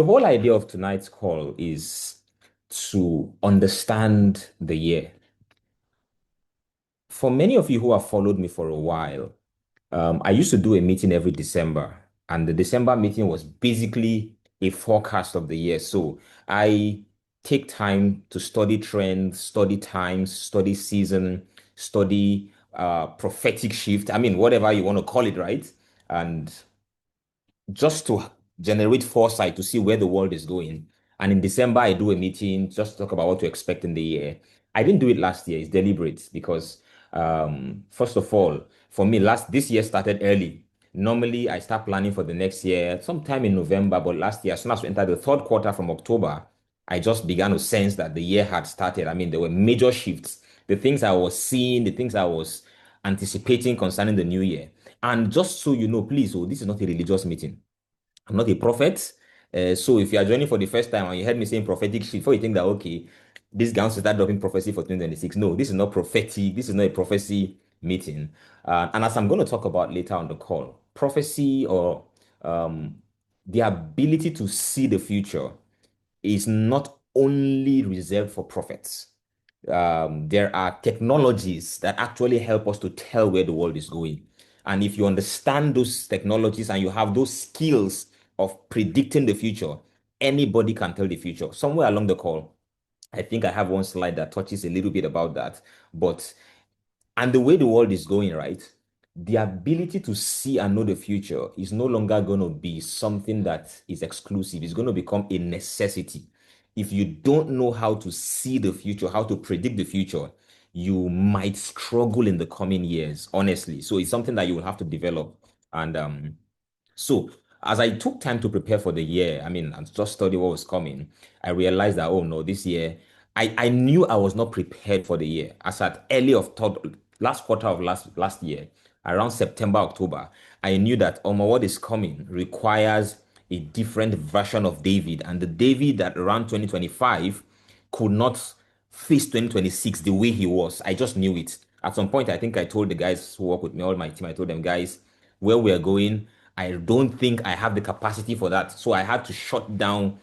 The whole idea of tonight's call is to understand the year. For many of you who have followed me for a while, I used to do a meeting every December, and the December meeting was basically a forecast of the year. So I take time to study trends, study times, study season, study prophetic shift. I mean, whatever you want to call it, right? And just to generate foresight to see where the world is going. And in December, I do a meeting just to talk about what to expect in the year. I didn't do it last year. It's deliberate because, first of all, for me, last this year started early. Normally, I start planning for the next year sometime in November, but last year, as soon as we entered the third quarter from October, I just began to sense that the year had started. I mean, there were major shifts. The things I was seeing, the things I was anticipating concerning the new year. And just so you know, please, oh, this is not a religious meeting. I'm not a prophet. So if you are joining for the first time and you heard me saying prophetic shit, before you think that, okay, this guy wants to start dropping prophecy for 2026. No, this is not prophetic. This is not a prophecy meeting. And as I'm going to talk about later on the call, prophecy or um, the ability to see the future is not only reserved for prophets. There are technologies that actually help us to tell where the world is going. And if you understand those technologies and you have those skills of predicting the future, anybody can tell the future. Somewhere along the call, I think I have one slide that touches a little bit about that. But and the way the world is going, right? The ability to see and know the future is no longer going to be something that is exclusive. It's going to become a necessity. If you don't know how to see the future, how to predict the future, you might struggle in the coming years, honestly. So it's something that you will have to develop. And so, as I took time to prepare for the year, I mean, and just study what was coming, I realized that, oh no, this year, I knew I was not prepared for the year. As at early of third, last quarter of last year, around September, October, I knew that, oh my, what is coming requires a different version of David. And the David that around 2025 could not face 2026 the way he was. I just knew it. At some point, I think I told the guys who work with me, all my team, I told them, guys, where we are going, I don't think I have the capacity for that. So I had to shut down.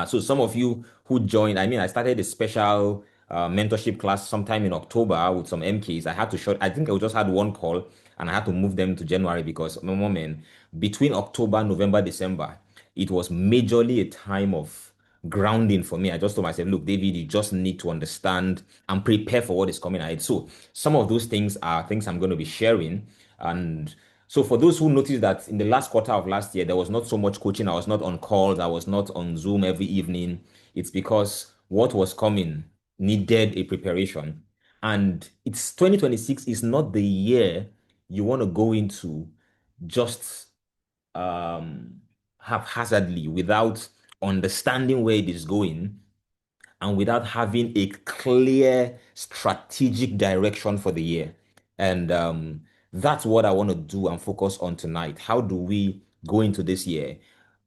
So some of you who joined, I mean, I started a special mentorship class sometime in October with some MKs. I had to shut, I think I just had one call and I had to move them to January because, my moment, between October, November, December, it was majorly a time of grounding for me. I just told myself, look, David, you just need to understand and prepare for what is coming ahead. So some of those things are things I'm going to be sharing. And so for those who noticed that in the last quarter of last year, there was not so much coaching. I was not on calls. I was not on Zoom every evening. It's because what was coming needed a preparation. And it's 2026 is not the year you want to go into just um, haphazardly without understanding where it is going and without having a clear strategic direction for the year. And that's what I want to do and focus on tonight. How do we go into this year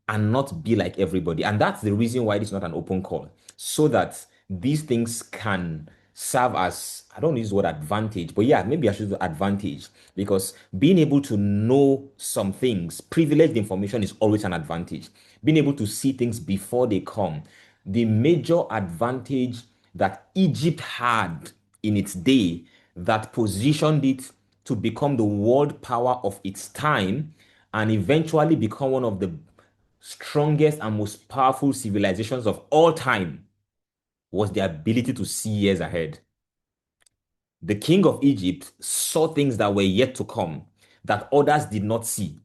and not be like everybody? And that's the reason why it's not an open call, so that these things can serve as, I don't use the word advantage, but yeah, maybe I should use advantage because being able to know some things, privileged information is always an advantage. Being able to see things before they come, the major advantage that Egypt had in its day that positioned it to become the world power of its time and eventually become one of the strongest and most powerful civilizations of all time was the ability to see years ahead. The king of Egypt saw things that were yet to come that others did not see.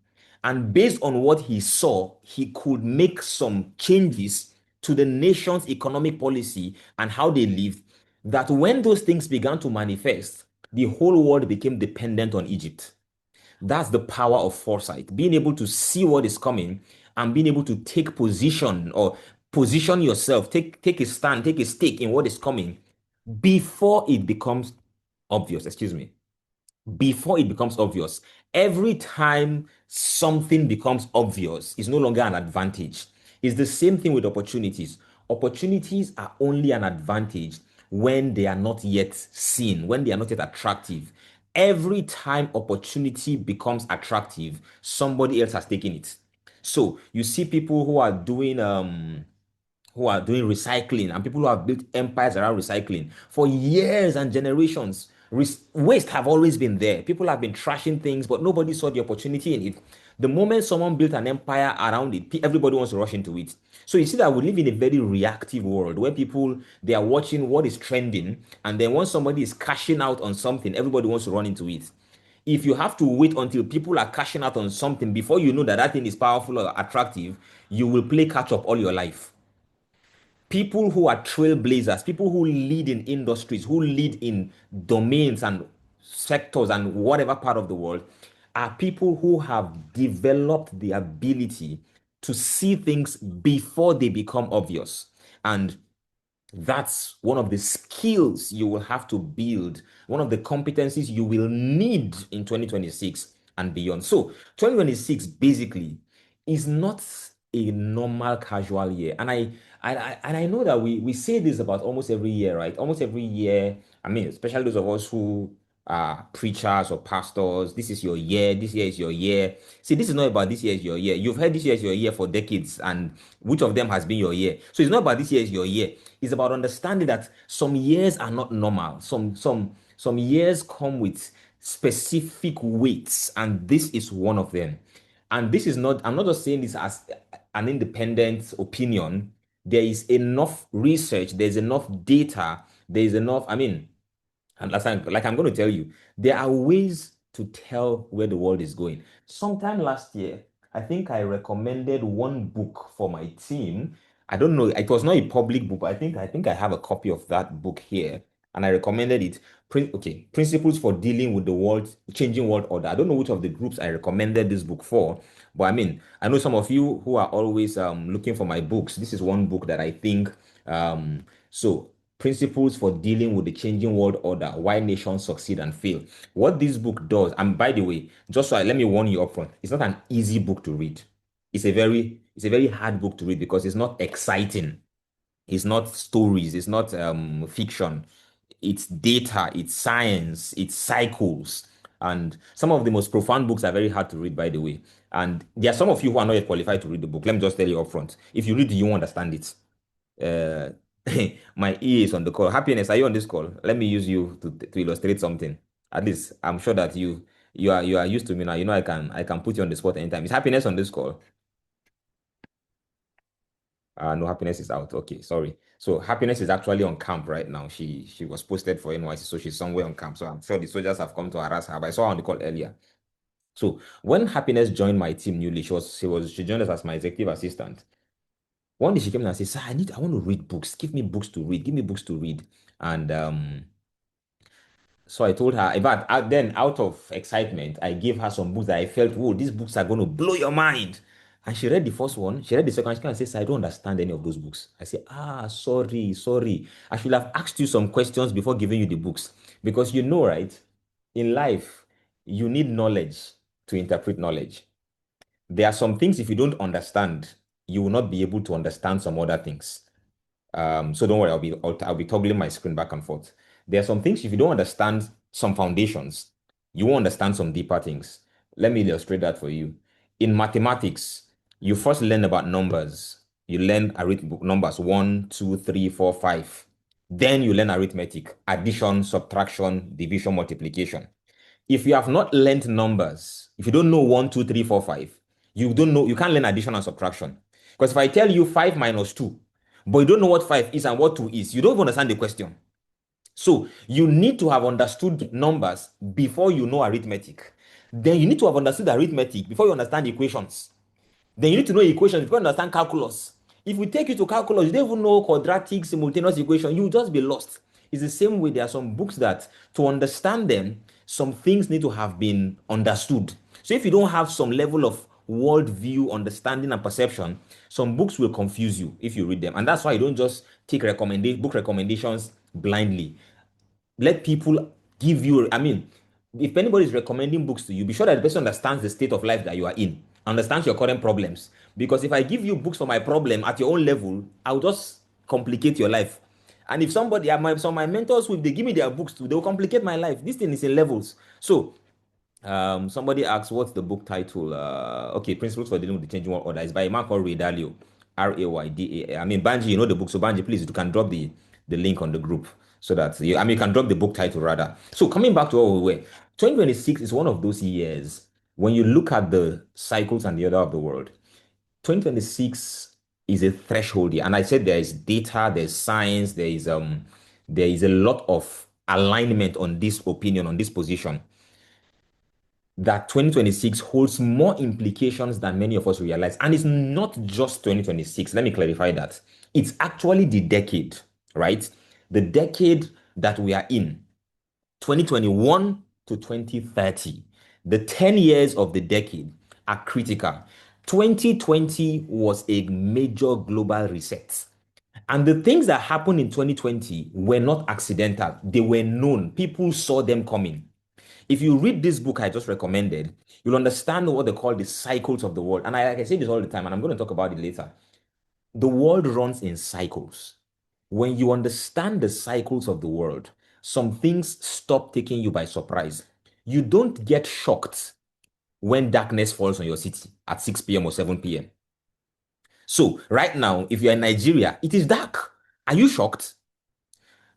And based on what he saw, he could make some changes to the nation's economic policy and how they lived. That when those things began to manifest, the whole world became dependent on Egypt. That's the power of foresight, being able to see what is coming and being able to take position or position yourself, take a stand, take a stake in what is coming before it becomes obvious. Excuse me. Before it becomes obvious. Every time something becomes obvious, it's no longer an advantage. It's the same thing with opportunities. Opportunities are only an advantage when they are not yet seen, when they are not yet attractive. Every time opportunity becomes attractive, somebody else has taken it. So you see people who are doing recycling and people who have built empires around recycling for years and generations. Waste have always been there. People have been trashing things, but nobody saw the opportunity in it. The moment someone built an empire around it, everybody wants to rush into it. So you see that we live in a very reactive world where people they are watching what is trending, and then once somebody is cashing out on something, everybody wants to run into it. If you have to wait until people are cashing out on something before you know that that thing is powerful or attractive, you will play catch up all your life. People who are trailblazers, people who lead in industries, who lead in domains and sectors and whatever part of the world, are people who have developed the ability to see things before they become obvious. And that's one of the skills you will have to build, one of the competencies you will need in 2026 and beyond. So, 2026 basically is not a normal casual year. And I know that we say this about almost every year, right? Almost every year, I mean, especially those of us who are preachers or pastors, this is your year, this year is your year. See, this is not about this year is your year. You've heard this year is your year for decades, and which of them has been your year? So it's not about this year is your year. It's about understanding that some years are not normal. Some years come with specific weights, and this is one of them. And this is not, I'm not just saying this as an independent opinion. There is enough research, there's enough data, there's enough, I mean, and like I'm going to tell you, there are ways to tell where the world is going. Sometime last year, I think I recommended one book for my team. I don't know, it was not a public book, but I think I have a copy of that book here, and I recommended it. Okay, Principles for Dealing with the World, Changing World Order. I don't know which of the groups I recommended this book for, but I mean, I know some of you who are always looking for my books. This is one book that I think so. Principles for Dealing with the Changing World Order, Why Nations Succeed and Fail. What this book does, and by the way, just so let me warn you upfront, it's not an easy book to read. It's a very hard book to read because it's not exciting. It's not stories, it's not fiction. It's data, it's science, it's cycles. And some of the most profound books are very hard to read, by the way. And there are some of you who are not yet qualified to read the book. Let me just tell you upfront. If you read it, you won't understand it. Uh, my ear is on the call. Happiness, are you on this call? Let me use you to illustrate something. At least I'm sure that you are used to me now. You know I can put you on the spot anytime. Is Happiness on this call? No, Happiness is out. Okay, sorry. So Happiness is actually on camp right now. She was posted for NYC, so she's somewhere on camp. So I'm sure the soldiers have come to harass her. But I saw her on the call earlier. So when Happiness joined my team newly, she joined us as my executive assistant. One day she came in and said, "Sir, I want to read books. Give me books to read. Give me books to read." And so I told her, in fact, then out of excitement, I gave her some books that I felt, whoa, these books are going to blow your mind. And she read the first one, she read the second one, she came and said, "Sir, I don't understand any of those books." I said, sorry, sorry. I should have asked you some questions before giving you the books. Because you know, right, in life, you need knowledge to interpret knowledge. There are some things, if you don't understand, you will not be able to understand some other things. So don't worry, I'll be toggling my screen back and forth. There are some things if you don't understand some foundations, you won't understand some deeper things. Let me illustrate that for you. In mathematics, you first learn about numbers. You learn arithmetic numbers one, two, three, four, five. Then you learn arithmetic, addition, subtraction, division, multiplication. If you have not learned numbers, if you don't know one, two, three, four, five, you can't learn addition and subtraction. Because if I tell you 5 minus 2, but you don't know what 5 is and what 2 is, you don't even understand the question. So you need to have understood numbers before you know arithmetic. Then you need to have understood arithmetic before you understand equations. Then you need to know equations before you understand calculus. If we take you to calculus, you don't even know quadratic simultaneous equation, you will just be lost. It's the same way there are some books that to understand them, some things need to have been understood. So if you don't have some level of worldview, understanding, and perception, some books will confuse you if you read them. And that's why you don't just take book recommendations blindly. Let people give you, I mean, if anybody is recommending books to you, be sure that the person understands the state of life that you are in, understands your current problems. Because if I give you books for my problem at your own level, I'll just complicate your life. And if some of my mentors, if they give me their books too, they will complicate my life. This thing is in levels. So Somebody asked, what's the book title? Okay, Principles for Dealing with the Changing World Order. It's by a man called Ray Dalio, Rayda. I mean, Banji, you know the book. So Banji, please, you can drop the link on the group so that you can drop the book title rather. So coming back to what we were, 2026 is one of those years when you look at the cycles and the order of the world. 2026 is a threshold year, and I said there is data, there's science, there is a lot of alignment on this opinion, on this position that 2026 holds more implications than many of us realize. And it's not just 2026. Let me clarify that. It's actually the decade, right? The decade that we are in, 2021 to 2030. The 10 years of the decade are critical. 2020 was a major global reset. And the things that happened in 2020 were not accidental, they were known. People saw them coming. If you read this book I just recommended, you'll understand what they call the cycles of the world. And like I say this all the time, and I'm going to talk about it later. The world runs in cycles. When you understand the cycles of the world, some things stop taking you by surprise. You don't get shocked when darkness falls on your city at 6 p.m. or 7 p.m. So, right now, if you're in Nigeria, it is dark. Are you shocked?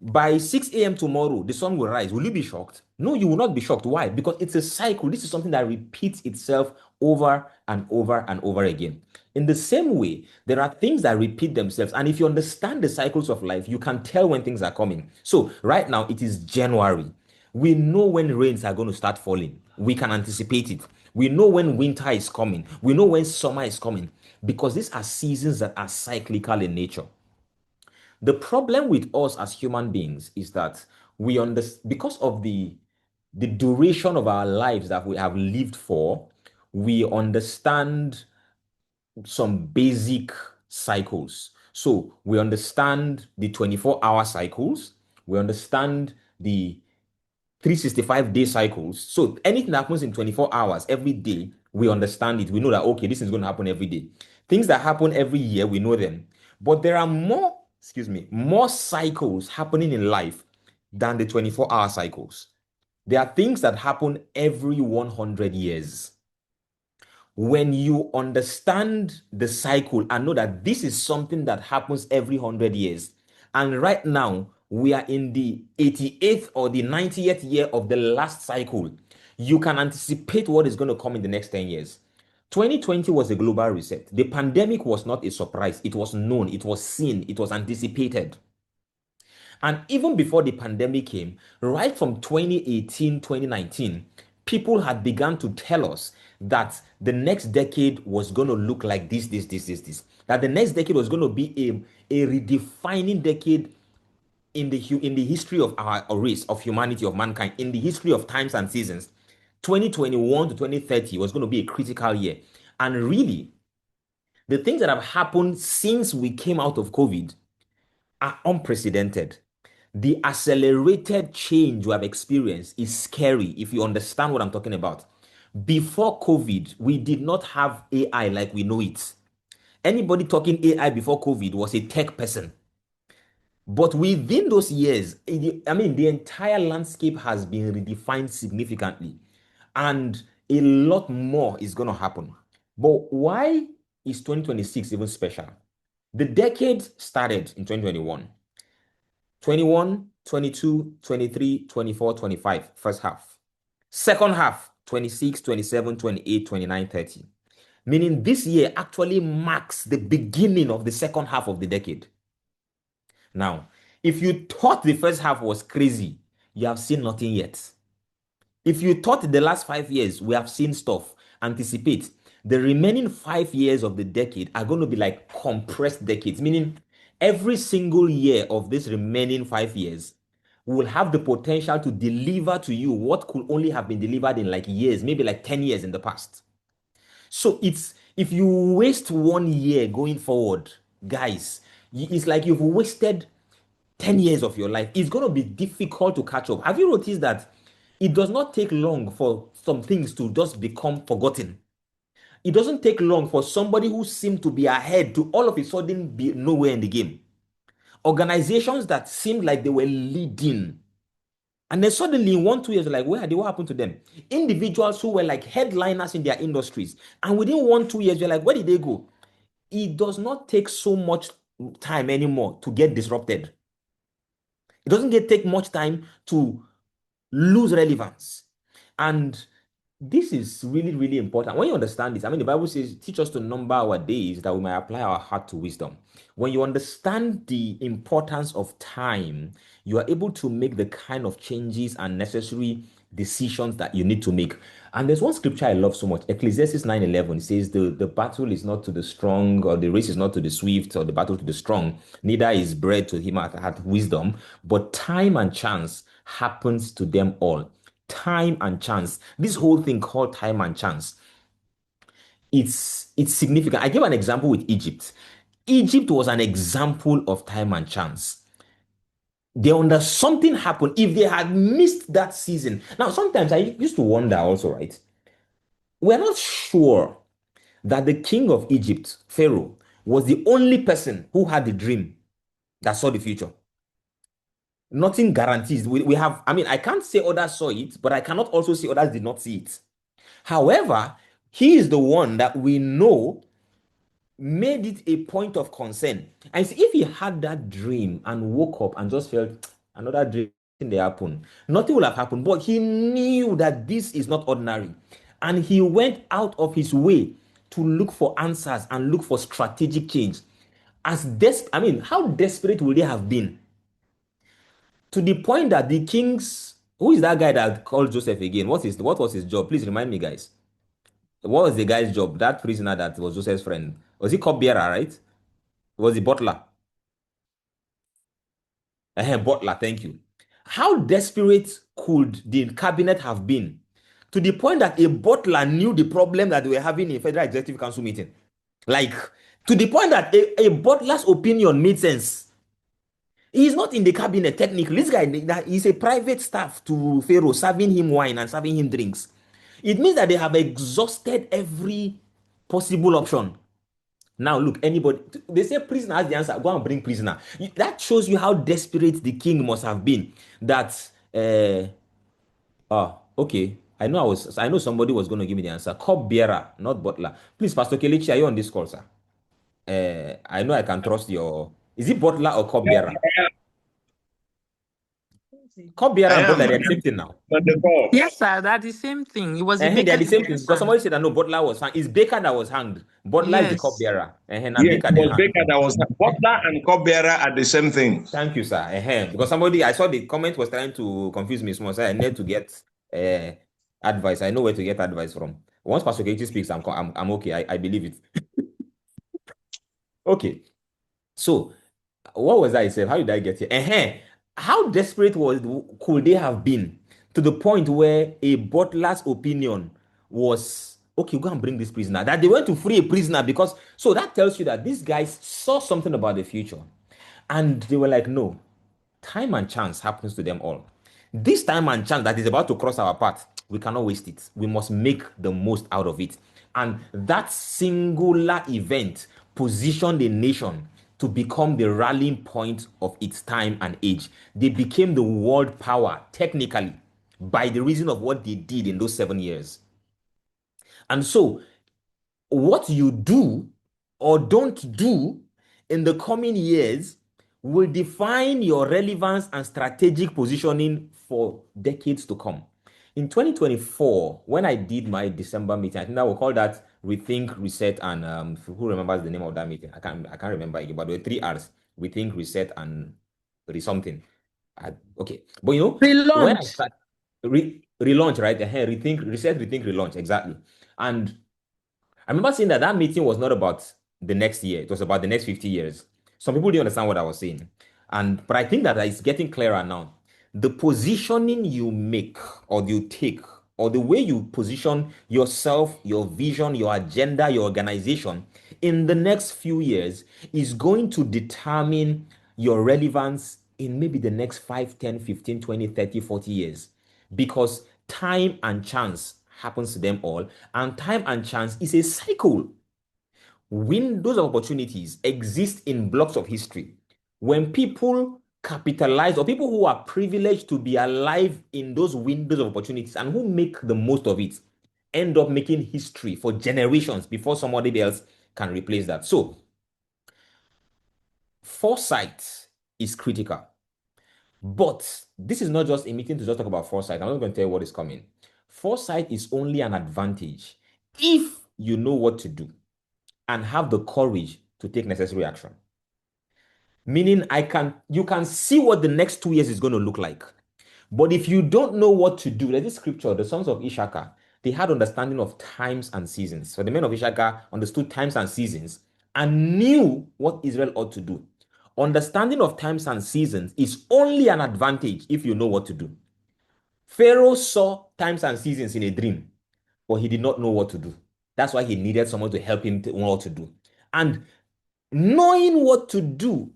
By 6 a.m. tomorrow, the sun will rise. Will you be shocked? No, you will not be shocked. Why? Because it's a cycle. This is something that repeats itself over and over and over again. In the same way, there are things that repeat themselves. And if you understand the cycles of life, you can tell when things are coming. So, right now, it is January. We know when rains are going to start falling. We can anticipate it. We know when winter is coming. We know when summer is coming because these are seasons that are cyclical in nature. The problem with us as human beings is that we understand because of the duration of our lives that we have lived for, we understand some basic cycles. So we understand the 24-hour cycles, we understand the 365-day cycles. So anything that happens in 24 hours every day, we understand it. We know that, okay, this is going to happen every day. Things that happen every year, we know them. But there are more, excuse me, more cycles happening in life than the 24-hour cycles. There are things that happen every 100 years. When you understand the cycle and know that this is something that happens every 100 years, and right now we are in the 88th or the 90th year of the last cycle, you can anticipate what is going to come in the next 10 years. 2020 was a global reset. The pandemic was not a surprise, it was known, it was seen, it was anticipated. And even before the pandemic came, right from 2018, 2019, people had begun to tell us that the next decade was going to look like this. That the next decade was going to be a redefining decade in the history of our race, of humanity, of mankind, in the history of times and seasons. 2021 to 2030 was going to be a critical year. And really, the things that have happened since we came out of COVID are unprecedented. The accelerated change we have experienced is scary if you understand what I'm talking about. Before COVID, we did not have AI like we know it. Anybody talking AI before COVID was a tech person. But within those years, I mean, the entire landscape has been redefined significantly, and a lot more is going to happen. But why is 2026 even special? The decade started in 2021. 21, 22, 23, 24, 25, first half. Second half, 26, 27, 28, 29, 30. Meaning this year actually marks the beginning of the second half of the decade. Now, if you thought the first half was crazy, you have seen nothing yet. If you thought the last 5 years, we have seen stuff, anticipate. The remaining 5 years of the decade are going to be like compressed decades, meaning every single year of this remaining 5 years will have the potential to deliver to you what could only have been delivered in like years, maybe like 10 years in the past. So it's if you waste 1 year going forward, guys, it's like you've wasted 10 years of your life. It's going to be difficult to catch up. Have you noticed that it does not take long for some things to just become forgotten? It doesn't take long for somebody who seemed to be ahead to all of a sudden be nowhere in the game. Organizations that seemed like they were leading And then suddenly in 1, 2 years, like, where are they? What happened to them? Individuals who were like headliners in their industries. And within 1, 2 years, you're like, where did they go? It does not take so much time anymore to get disrupted. It doesn't take much time to lose relevance. And this is really, really important. When you understand this, I mean, the Bible says, teach us to number our days that we might apply our heart to wisdom. When you understand the importance of time, you are able to make the kind of changes and necessary decisions that you need to make. And there's one scripture I love so much. Ecclesiastes 9:11 says, the battle is not to the strong, or the race is not to the swift, or the battle to the strong, neither is bread to him that hath wisdom, but time and chance happens to them all. Time and chance. This whole thing called time and chance, it's significant. I gave an example with Egypt. Egypt was an example of time and chance. They under something happened. If they had missed that season. Now, sometimes I used to wonder also, right? We're not sure that the king of Egypt, Pharaoh, was the only person who had the dream that saw the future. Nothing guarantees. We have, I mean, I can't say others saw it, but I cannot also say others did not see it. However, he is the one that we know made it a point of concern. And if he had that dream and woke up and just felt another dream they happen, nothing will have happened. But he knew that this is not ordinary. And he went out of his way to look for answers and look for strategic change. I mean, how desperate would they have been? To the point that the kings, who is that guy that called Joseph again? What was his job? Please remind me, guys. What was the guy's job? That prisoner that was Joseph's friend. Was he cupbearer, right? Was he butler? Butler, thank you. How desperate could the cabinet have been to the point that a butler knew the problem that they were having in Federal Executive Council meeting? Like, to the point that a butler's opinion made sense. He's not in the cabinet technically. This guy is a private staff to Pharaoh, serving him wine and serving him drinks. It means that they have exhausted every possible option. Now, look, anybody, they say prisoner has the answer. Go and bring prisoner. That shows you how desperate the king must have been. That, okay. I know somebody was going to give me the answer. Cup bearer, not butler. Please, Pastor Kelechi, are you on this call, sir? I know I can trust your. Is it butler or cup bearer? Cup bearer I and am butler, they're the same thing now. on the call. Yes, sir, that's the same thing. It was the They are baker the that same thing was because hanged. somebody said that no, butler was hanged. It's baker that was hanged. Butler is the cup Yes. bearer. Now Yes, baker it they was hang. Baker that was butler and cupbearer are the same thing. Thank you, sir. Because somebody, I saw the comment was trying to confuse me small, so I need to get uh, advice. I know where to get advice from. Once Pastor Keiti speaks, I'm okay. I believe it. Okay. So, what was I saying? How did I get here? How desperate could they have been to the point where a butler's opinion was okay, go and bring this prisoner. That they went to free a prisoner because so that tells you that these guys saw something about the future. And they were like, no, time and chance happens to them all. This time and chance that is about to cross our path, we cannot waste it. We must make the most out of it. And that singular event positioned a nation to become the rallying point of its time and age. They became the world power, technically, by the reason of what they did in those 7 years. And so what you do or don't do in the coming years will define your relevance and strategic positioning for decades to come. In 2024, when I did my December meeting, I think I will call that Rethink, Reset, and who remembers the name of that meeting? I can't remember again, but there were 3 R's: Rethink, Reset, and something. Okay, but when I Relaunch. start relaunch, right? Rethink, Reset, Rethink, Relaunch, exactly. And I remember saying that that meeting was not about the next year, it was about the next 50 years. Some people didn't understand what I was saying. But I think that it's getting clearer now. The positioning you make or you take, or the way you position yourself, your vision, your agenda, your organization in the next few years is going to determine your relevance in maybe the next 5, 10, 15, 20, 30, 40 years. Because time and chance happens to them all, and time and chance is a cycle. Windows of opportunities exist in blocks of history. When people capitalize, or people who are privileged to be alive in those windows of opportunities and who make the most of it, end up making history for generations before somebody else can replace that. So, foresight is critical. But this is not just a meeting to just talk about foresight. I'm not going to tell you what is coming. Foresight is only an advantage if you know what to do and have the courage to take necessary action. Meaning you can see what the next 2 years is going to look like. But if you don't know what to do, there's this scripture, the sons of Issachar, they had understanding of times and seasons. So the men of Issachar understood times and seasons and knew what Israel ought to do. Understanding of times and seasons is only an advantage if you know what to do. Pharaoh saw times and seasons in a dream, but he did not know what to do. That's why he needed someone to help him to know what to do. And knowing what to do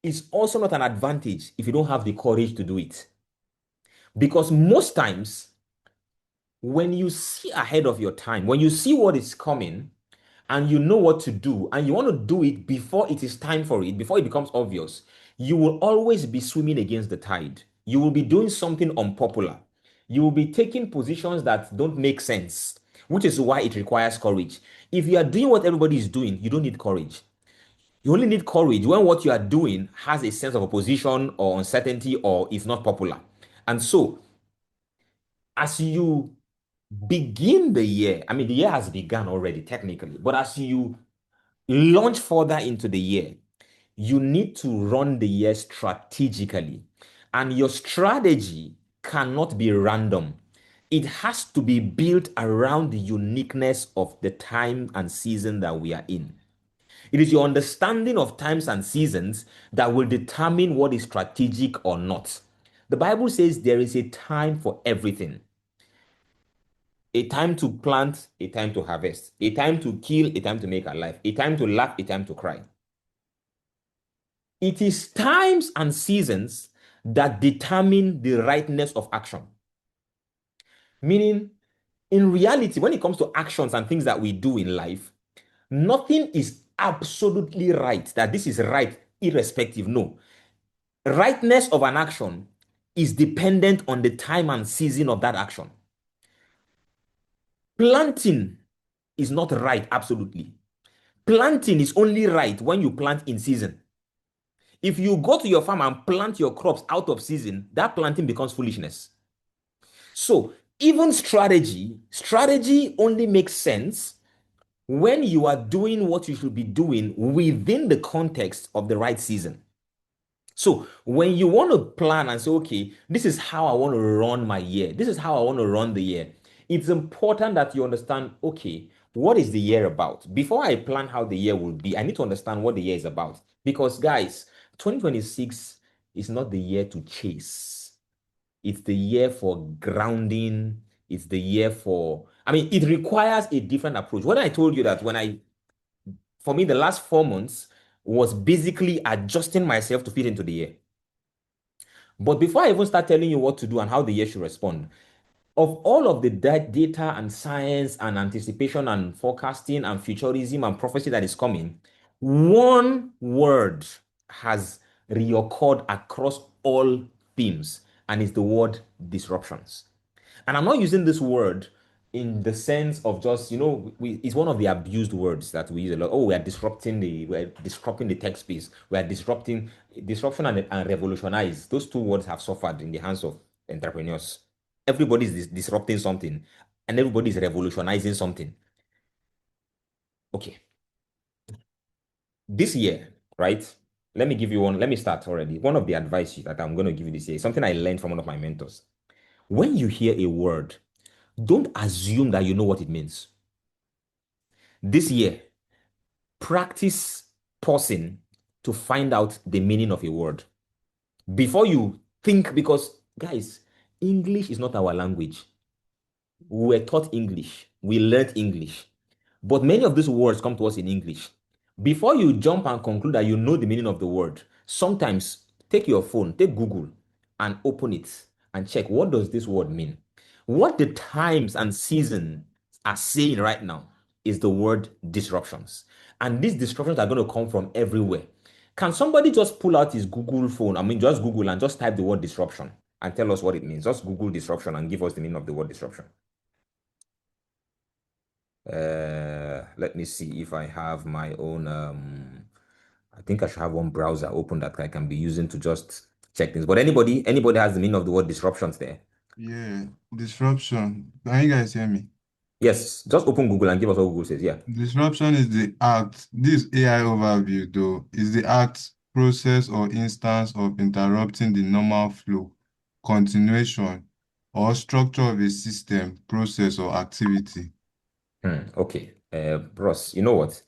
is also not an advantage if you don't have the courage to do it. Because most times, when you see ahead of your time, when you see what is coming, and you know what to do, and you want to do it before it is time for it, before it becomes obvious, you will always be swimming against the tide. You will be doing something unpopular. You will be taking positions that don't make sense, which is why it requires courage. If you are doing what everybody is doing, you don't need courage. You only need courage when what you are doing has a sense of opposition or uncertainty or is not popular. And so, as you begin the year, I mean, the year has begun already, technically, but as you launch further into the year, you need to run the year strategically. And your strategy cannot be random. It has to be built around the uniqueness of the time and season that we are in. It is your understanding of times and seasons that will determine what is strategic or not. The Bible says there is a time for everything. A time to plant, a time to harvest, a time to kill, a time to make alive, a time to laugh, a time to cry. It is times and seasons that determine the rightness of action. Meaning, in reality, when it comes to actions and things that we do in life, nothing is absolutely right, that this is right irrespective. No. Rightness of an action is dependent on the time and season of that action. Planting is not right absolutely. Planting is only right when you plant in season. If you go to your farm and plant your crops out of season, that planting becomes foolishness. So even strategy only makes sense when you are doing what you should be doing within the context of the right season. So when you want to plan and say, okay, this is how I want to run my year, this is how I want to run the year, it's important that you understand, okay, what is the year about? Before I plan how the year will be, I need to understand what the year is about. Because, guys, 2026 is not the year to chase. It's the year for grounding. It's the year for, I mean, it requires a different approach. When I told you that for me, the last 4 months was basically adjusting myself to fit into the year. But before I even start telling you what to do and how the year should respond, of all of the data and science and anticipation and forecasting and futurism and prophecy that is coming, one word has reoccurred across all themes, and it's the word disruptions. And I'm not using this word in the sense of just, it's one of the abused words that we use a lot. Oh, we're disrupting the tech space. We're disruption and revolutionize. Those two words have suffered in the hands of entrepreneurs. Everybody's disrupting something and everybody's revolutionizing something. Okay. This year, right? Let me give you one. Let me start already. One of the advice that I'm going to give you this year is something I learned from one of my mentors. When you hear a word, don't assume that you know what it means. This year, practice pausing to find out the meaning of a word before you think, because, guys, English is not our language. We were taught English, we learned English, but many of these words come to us in English. Before you jump and conclude that you know the meaning of the word, sometimes take your phone, take Google, and open it and check, what does this word mean? What the times and seasons are saying right now is the word disruptions. And these disruptions are going to come from everywhere. Can somebody just pull out his Google phone? I mean, just Google and just type the word disruption and tell us what it means. Just Google disruption and give us the meaning of the word disruption. Let me see if I have my own. I think I should have one browser open that I can be using to just check things. But anybody has the meaning of the word disruptions there? Yeah, disruption. Can you guys hear me? Yes, just open Google and give us what Google says. Yeah. Disruption is the act, this AI overview though, is the act, process, or instance of interrupting the normal flow, continuation, or structure of a system, process, or activity. Okay. Bros, you know what?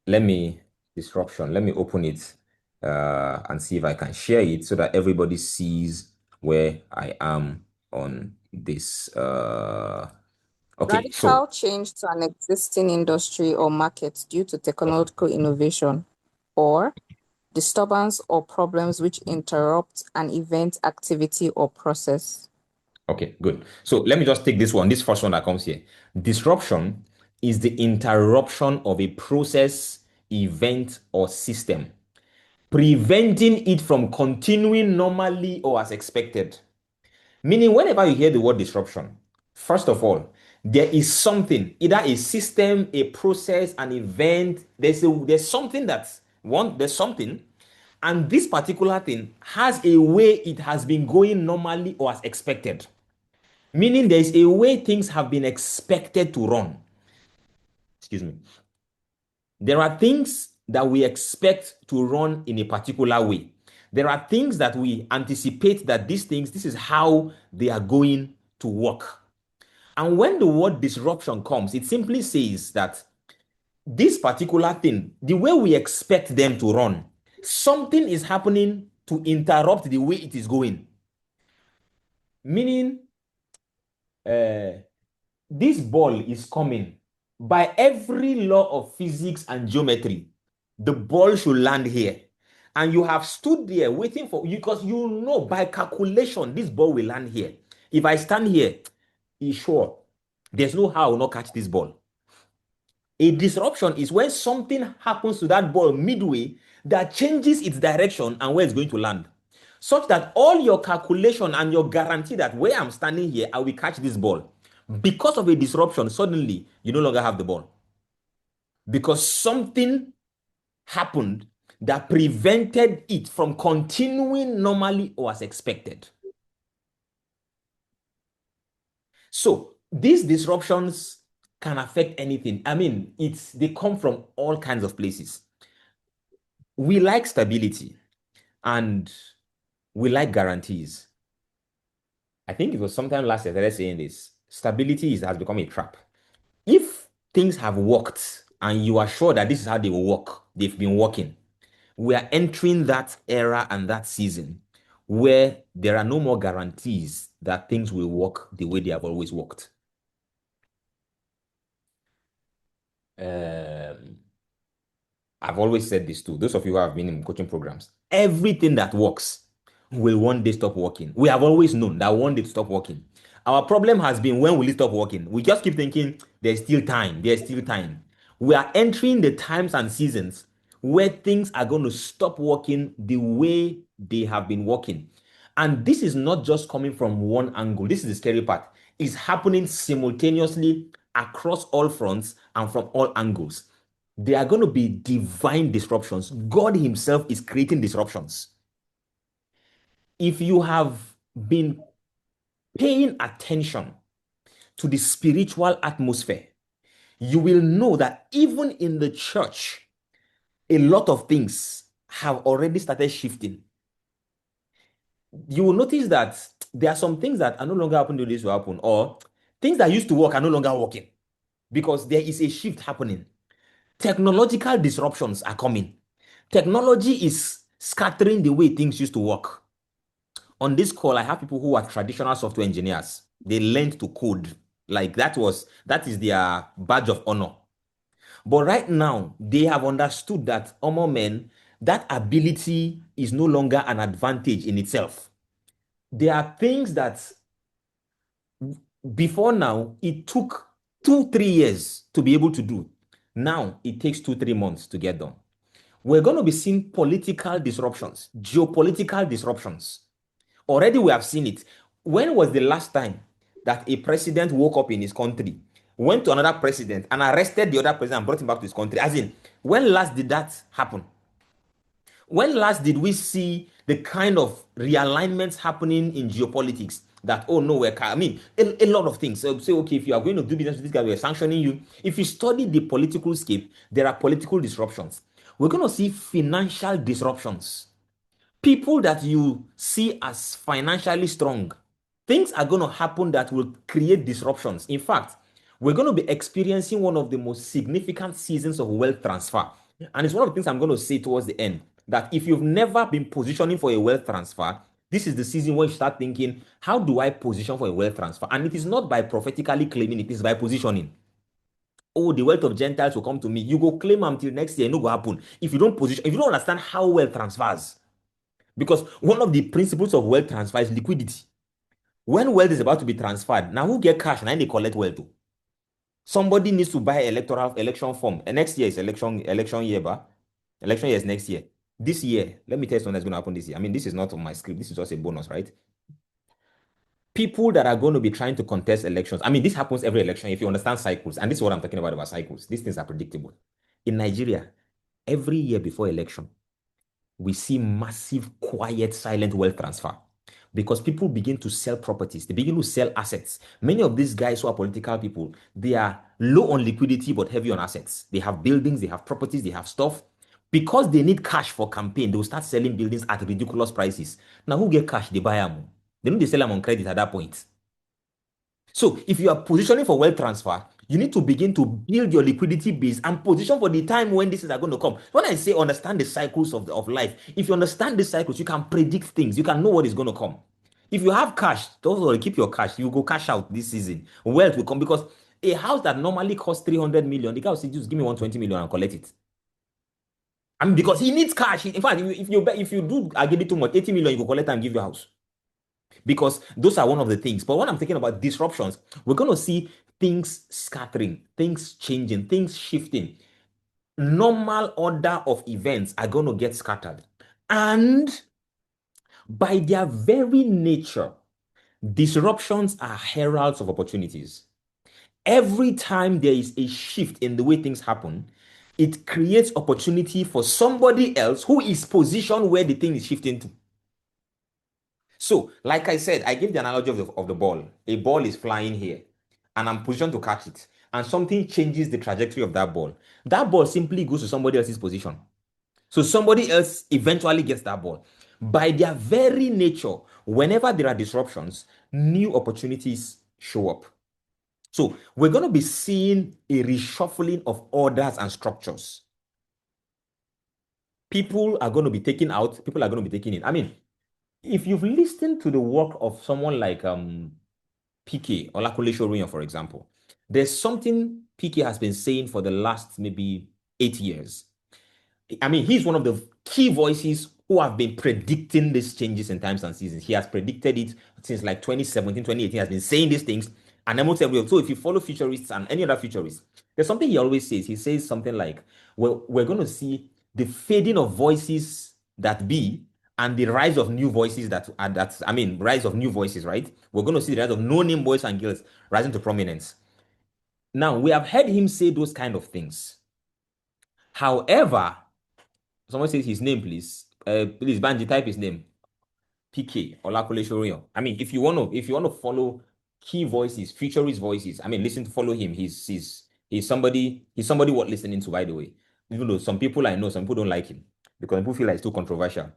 Let me disruption. Let me open it and see if I can share it so that everybody sees where I am on this. Okay, Radical so change to an existing industry or market due to technological innovation, or disturbance or problems which interrupt an event, activity, or process. okay, good. So let me just take this one, this first one that comes here. Disruption is the interruption of a process, event, or system, preventing it from continuing normally or as expected. Meaning, whenever you hear the word disruption, first of all, there is something, either a system, a process, an event. There's something there's something, and this particular thing has a way it has been going normally or as expected. Meaning, there is a way things have been expected to run. Excuse me. There are things that we expect to run in a particular way. There are things that we anticipate that this is how they are going to work. And when the word disruption comes, it simply says that this particular thing, the way we expect them to run, something is happening to interrupt the way it is going. Meaning, this ball is coming. By every law of physics and geometry, the ball should land here. And you have stood there waiting for you because you know by calculation this ball will land here. If I stand here, it's sure there's no how I will not catch this ball. A disruption is when something happens to that ball midway that changes its direction and where it's going to land, such that all your calculation and your guarantee that where I'm standing here, I will catch this ball. Because of a disruption, suddenly you no longer have the ball. Because something happened that prevented it from continuing normally or as expected. So these disruptions can affect anything. I mean, they come from all kinds of places. We like stability and we like guarantees. I think it was sometime last year that I was saying this. Stability has become a trap. If things have worked and you are sure that this is how they will work, they've been working, we are entering that era and that season where there are no more guarantees that things will work the way they have always worked. I've always said this too. Those of you who have been in coaching programs, everything that works will one day stop working. We have always known that one day to stop working. Our problem has been, when will it stop working? We just keep thinking there's still time, there's still time. We are entering the times and seasons where things are going to stop working the way they have been working. And this is not just coming from one angle. This is the scary part. It's happening simultaneously across all fronts and from all angles. There are going to be divine disruptions. God Himself is creating disruptions. If you have been paying attention to the spiritual atmosphere, you will know that even in the church, a lot of things have already started shifting. You will notice that there are some things that are no longer happening, this will happen, or things that used to work are no longer working because there is a shift happening. Technological disruptions are coming. Technology is scattering the way things used to work. On this call, I have people who are traditional software engineers. They learned to code. Like that is their badge of honor. But right now, they have understood that men, that ability is no longer an advantage in itself. There are things that before now, it took 2, 3 years to be able to do. Now, it takes 2, 3 months to get done. We're going to be seeing political disruptions, geopolitical disruptions. Already we have seen it. When was the last time that a president woke up in his country, went to another president, and arrested the other president and brought him back to his country? As in, when last did that happen? When last did we see the kind of realignments happening in geopolitics that, oh no, I mean, a lot of things. So say, okay, if you are going to do business with this guy, we're sanctioning you. If you study the political scape, there are political disruptions. We're going to see financial disruptions. People that you see as financially strong, things are going to happen that will create disruptions. In fact, we're going to be experiencing one of the most significant seasons of wealth transfer. And it's one of the things I'm going to say towards the end, that if you've never been positioning for a wealth transfer, this is the season where you start thinking, how do I position for a wealth transfer? And it is not by prophetically claiming, it is by positioning. Oh, the wealth of Gentiles will come to me. You go claim until next year, it no go happen. If you don't position, if you don't understand how wealth transfers, because one of the principles of wealth transfer is liquidity. When wealth is about to be transferred, now who get cash and they collect wealth? Somebody needs to buy electoral election form. And next year is election year, but election year is next year. This year, let me tell you something that's going to happen this year. I mean, this is not on my script. This is just a bonus, right? People that are going to be trying to contest elections. I mean, this happens every election if you understand cycles. And this is what I'm talking about cycles. These things are predictable. In Nigeria, every year before election, we see massive, quiet, silent wealth transfer because people begin to sell properties. They begin to sell assets. Many of these guys who are political people, they are low on liquidity but heavy on assets. They have buildings, they have properties, they have stuff. Because they need cash for campaign, they will start selling buildings at ridiculous prices. Now, who get cash? They buy them. They know they sell them on credit at that point. So if you are positioning for wealth transfer, you need to begin to build your liquidity base and position for the time when these are going to come. When I say understand the cycles of life, if you understand the cycles, you can predict things. You can know what is going to come. If you have cash, don't worry, keep your cash. You go cash out this season. Wealth will come because a house that normally costs 300 million, the guy will say, just give me 120 million and collect it. I mean, because he needs cash. In fact, if you do give it too much, 80 million, you go collect and give your house. Because those are one of the things. But when I'm thinking about disruptions, we're going to see things scattering, things changing, things shifting. Normal order of events are going to get scattered. And by their very nature, disruptions are heralds of opportunities. Every time there is a shift in the way things happen, it creates opportunity for somebody else who is positioned where the thing is shifting to. So, like I said, I gave the analogy of the ball. A ball is flying here, and I'm positioned to catch it, and something changes the trajectory of that ball. That ball simply goes to somebody else's position. So somebody else eventually gets that ball. By their very nature, whenever there are disruptions, new opportunities show up. So we're going to be seeing a reshuffling of orders and structures. People are going to be taken out, people are going to be taken in. I mean, if you've listened to the work of someone like PK or Lakunle, for example, there's something PK has been saying for the last maybe 8 years. I mean, he's one of the key voices who have been predicting these changes in times and seasons. He has predicted it since like 2017, 2018, has been saying these things. And I'm everywhere. So if you follow futurists and any other futurists, there's something he always says. He says something like, well, we're going to see the fading of voices that be and the rise of new voices rise of new voices, right? We're going to see the rise of no-name boys and girls rising to prominence. Now, we have heard him say those kind of things. However, someone says his name, please. Please, Banji, type his name. PK Olakunle. I mean, if you want to follow key voices, futurist voices, I mean, follow him. He's somebody worth listening to, by the way. Even though some people I know, some people don't like him because people feel like it's too controversial.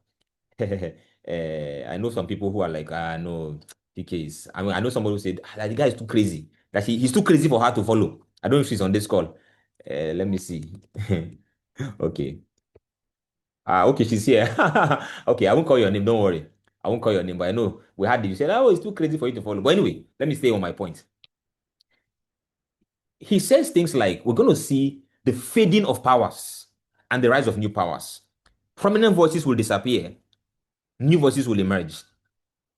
I know some people who are like, no, PK is. I mean, I know somebody who said the guy is too crazy. That he's too crazy for her to follow. I don't know if she's on this call. Let me see. Okay. Okay, she's here. Okay, I won't call your name. Don't worry. I won't call your name, but I know we had you said, oh, it's too crazy for you to follow. But anyway, let me stay on my point. He says things like, we're going to see the fading of powers and the rise of new powers. Prominent voices will disappear, new voices will emerge.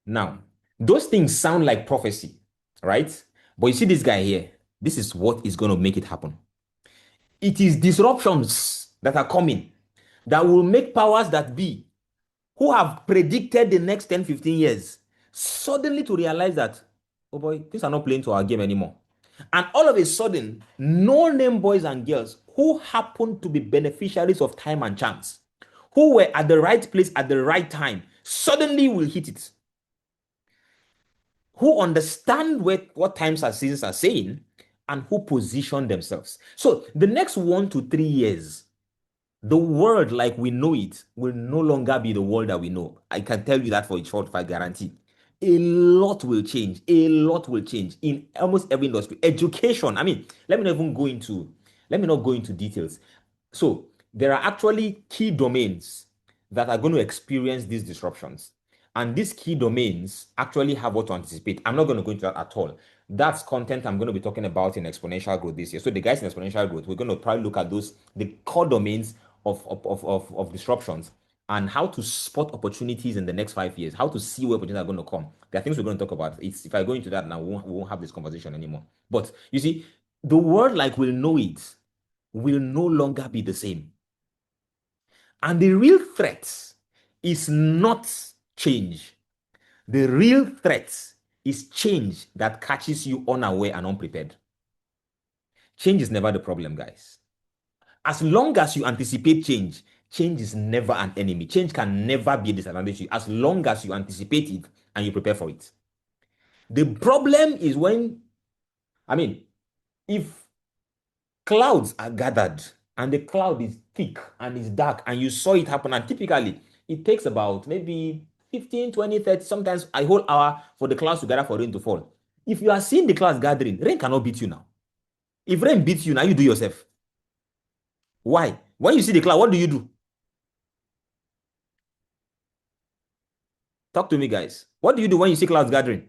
Now, those things sound like prophecy, right? But you see this guy here, this is what is going to make it happen. It is disruptions that are coming that will make powers that be, who have predicted the next 10, 15 years, suddenly to realize that, oh boy, things are not playing to our game anymore. And all of a sudden, no-name boys and girls who happen to be beneficiaries of time and chance, who were at the right place at the right time, suddenly will hit it. Who understand what times and seasons are saying and who position themselves. So the next 1 to 3 years, the world like we know it will no longer be the world that we know. I can tell you that for a short fight guarantee. A lot will change. A lot will change in almost every industry. Education. I mean, let me not go into details. So there are actually key domains that are going to experience these disruptions. And these key domains actually have what to anticipate. I'm not going to go into that at all. That's content I'm going to be talking about in exponential growth this year. So the guys in exponential growth, we're going to probably look at the core domains of disruptions and how to spot opportunities in the next 5 years, how to see where opportunities are going to come. There are things we're going to talk about. If I go into that now, we won't have this conversation anymore. But you see, the world like we'll know it will no longer be the same. And the real threat is not change. The real threat is change that catches you unaware and unprepared. Change is never the problem, guys. As long as you anticipate change, change is never an enemy. Change can never be a disadvantage to you as long as you anticipate it and you prepare for it. The problem is if clouds are gathered and the cloud is thick and it's dark and you saw it happen, and typically it takes about maybe 15, 20, 30, sometimes a whole hour for the clouds to gather for rain to fall. If you are seeing the clouds gathering, rain cannot beat you now. If rain beats you, now you do yourself. Why? When you see the cloud, what do you do? Talk to me, guys. What do you do when you see clouds gathering?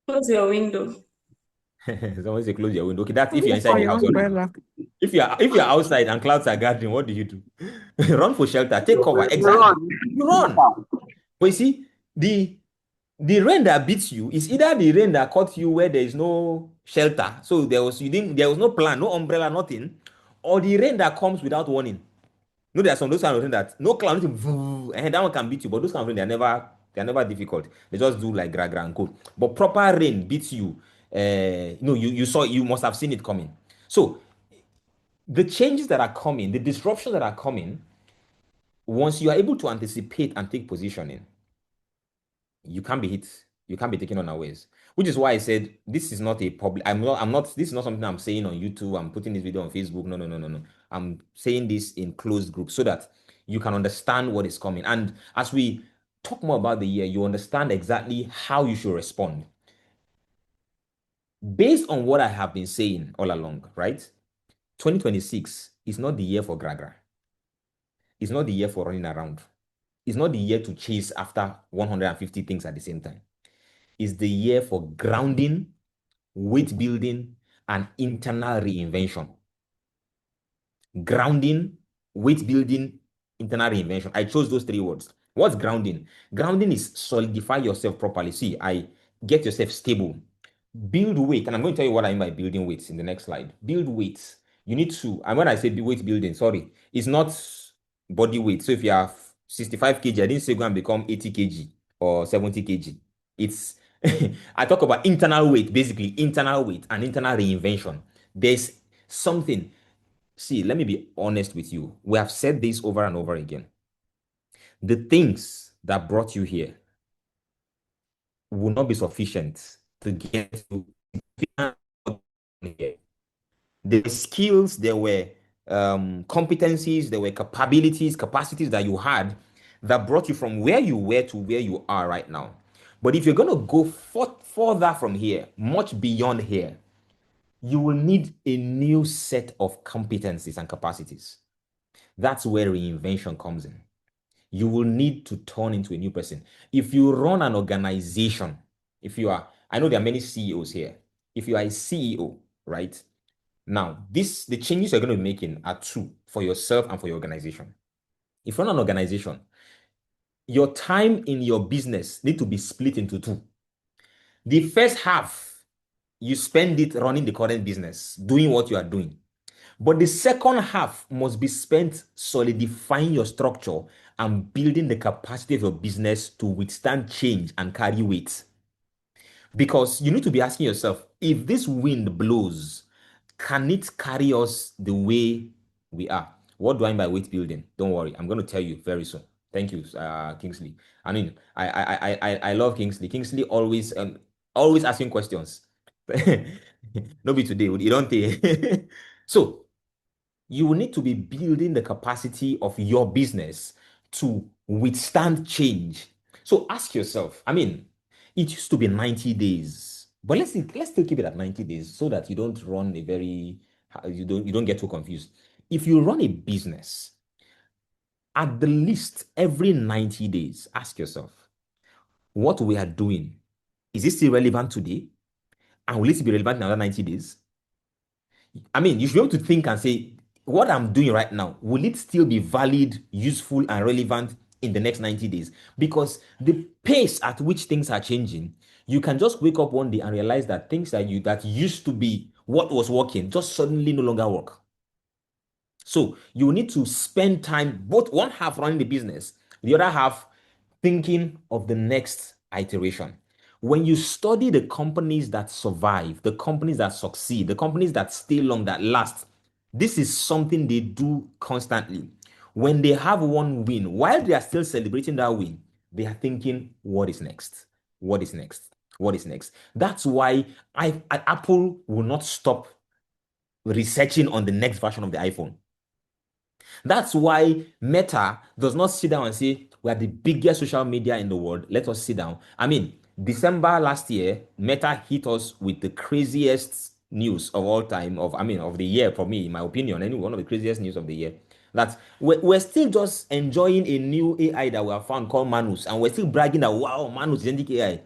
Close your window. Someone say close your window. Okay, that's if you're Look inside for the your house already. umbrella. If you're outside and clouds are gathering, what do you do? Run for shelter, take cover. Exactly. Run. You run. But you see, the rain that beats you is either the rain that caught you where there is no shelter, so there was no plan, no umbrella, nothing, or the rain that comes without warning. No, there are some those kind of rain that no cloud, and that one can beat you, but those kind of rain they're never difficult. They just do like gra gra and go. But proper rain beats you. You must have seen it coming. So the changes that are coming, the disruptions that are coming, once you are able to anticipate and take position in, you can't be hit. You can't be taken unawares. Which is why I said this is not a public. This is not something I'm saying on YouTube. I'm putting this video on Facebook. No, no, no, no, no. I'm saying this in closed groups so that you can understand what is coming. And as we talk more about the year, you understand exactly how you should respond. Based on what I have been saying all along, right? 2026 is not the year for gragra. It's not the year for running around. It's not the year to chase after 150 things at the same time. It's the year for grounding, weight building, and internal reinvention. Grounding, weight building, internal reinvention. I chose those 3 words. What's grounding? Grounding is solidify yourself properly. See, get yourself stable. Build weight. And I'm going to tell you what I mean by building weights in the next slide. Build weights. You need to, and when I say weight building, sorry, it's not body weight. So if you have 65 kg, I didn't say go and become 80 kg or 70 kg. It's I talk about internal weight, basically internal weight and internal reinvention. There's something. See, let me be honest with you. We have said this over and over again. The things that brought you here will not be sufficient to get you here. There were skills, there were competencies, there were capacities that you had that brought you from where you were to where you are right now. But if you're going to go further from here, much beyond here, you will need a new set of competencies and capacities. That's where reinvention comes in. You will need to turn into a new person. If you run an organization, I know there are many CEOs here. If you are a CEO, right? Now, the changes you're going to be making are 2 for yourself and for your organization. If you run an organization, your time in your business need to be split into 2. The first half, you spend it running the current business, doing what you are doing. But the second half must be spent solidifying your structure and building the capacity of your business to withstand change and carry weight. Because you need to be asking yourself, if this wind blows, can it carry us the way we are? What do I mean by weight building? Don't worry, I'm going to tell you very soon. Thank you, Kingsley. I mean, I love Kingsley. Kingsley always asking questions. No be today, you don't think. So you will need to be building the capacity of your business to withstand change. So ask yourself, I mean, it used to be 90 days, but let's still keep it at 90 days so that you don't run a very you don't get too confused. If you run a business, at the least every 90 days, ask yourself, what we are doing, is it still relevant today? And will it be relevant in another 90 days? I mean, you should be able to think and say, what I'm doing right now, will it still be valid, useful, and relevant in the next 90 days? Because the pace at which things are changing, you can just wake up one day and realize that things that used to be what was working just suddenly no longer work. So you need to spend time, both one half running the business, the other half thinking of the next iteration. When you study the companies that survive, the companies that succeed, the companies that stay long, that last, this is something they do constantly. When they have one win, while they are still celebrating that win, they are thinking, what is next? What is next? What is next? That's why Apple will not stop researching on the next version of the iPhone. That's why Meta does not sit down and say, we are the biggest social media in the world. Let us sit down. I mean, December last year, Meta hit us with the craziest news of all time, of the year for me, in my opinion, anyway, one of the craziest news of the year. That we're still just enjoying a new AI that we have found called Manus, and we're still bragging that, wow, Manus is agentic AI.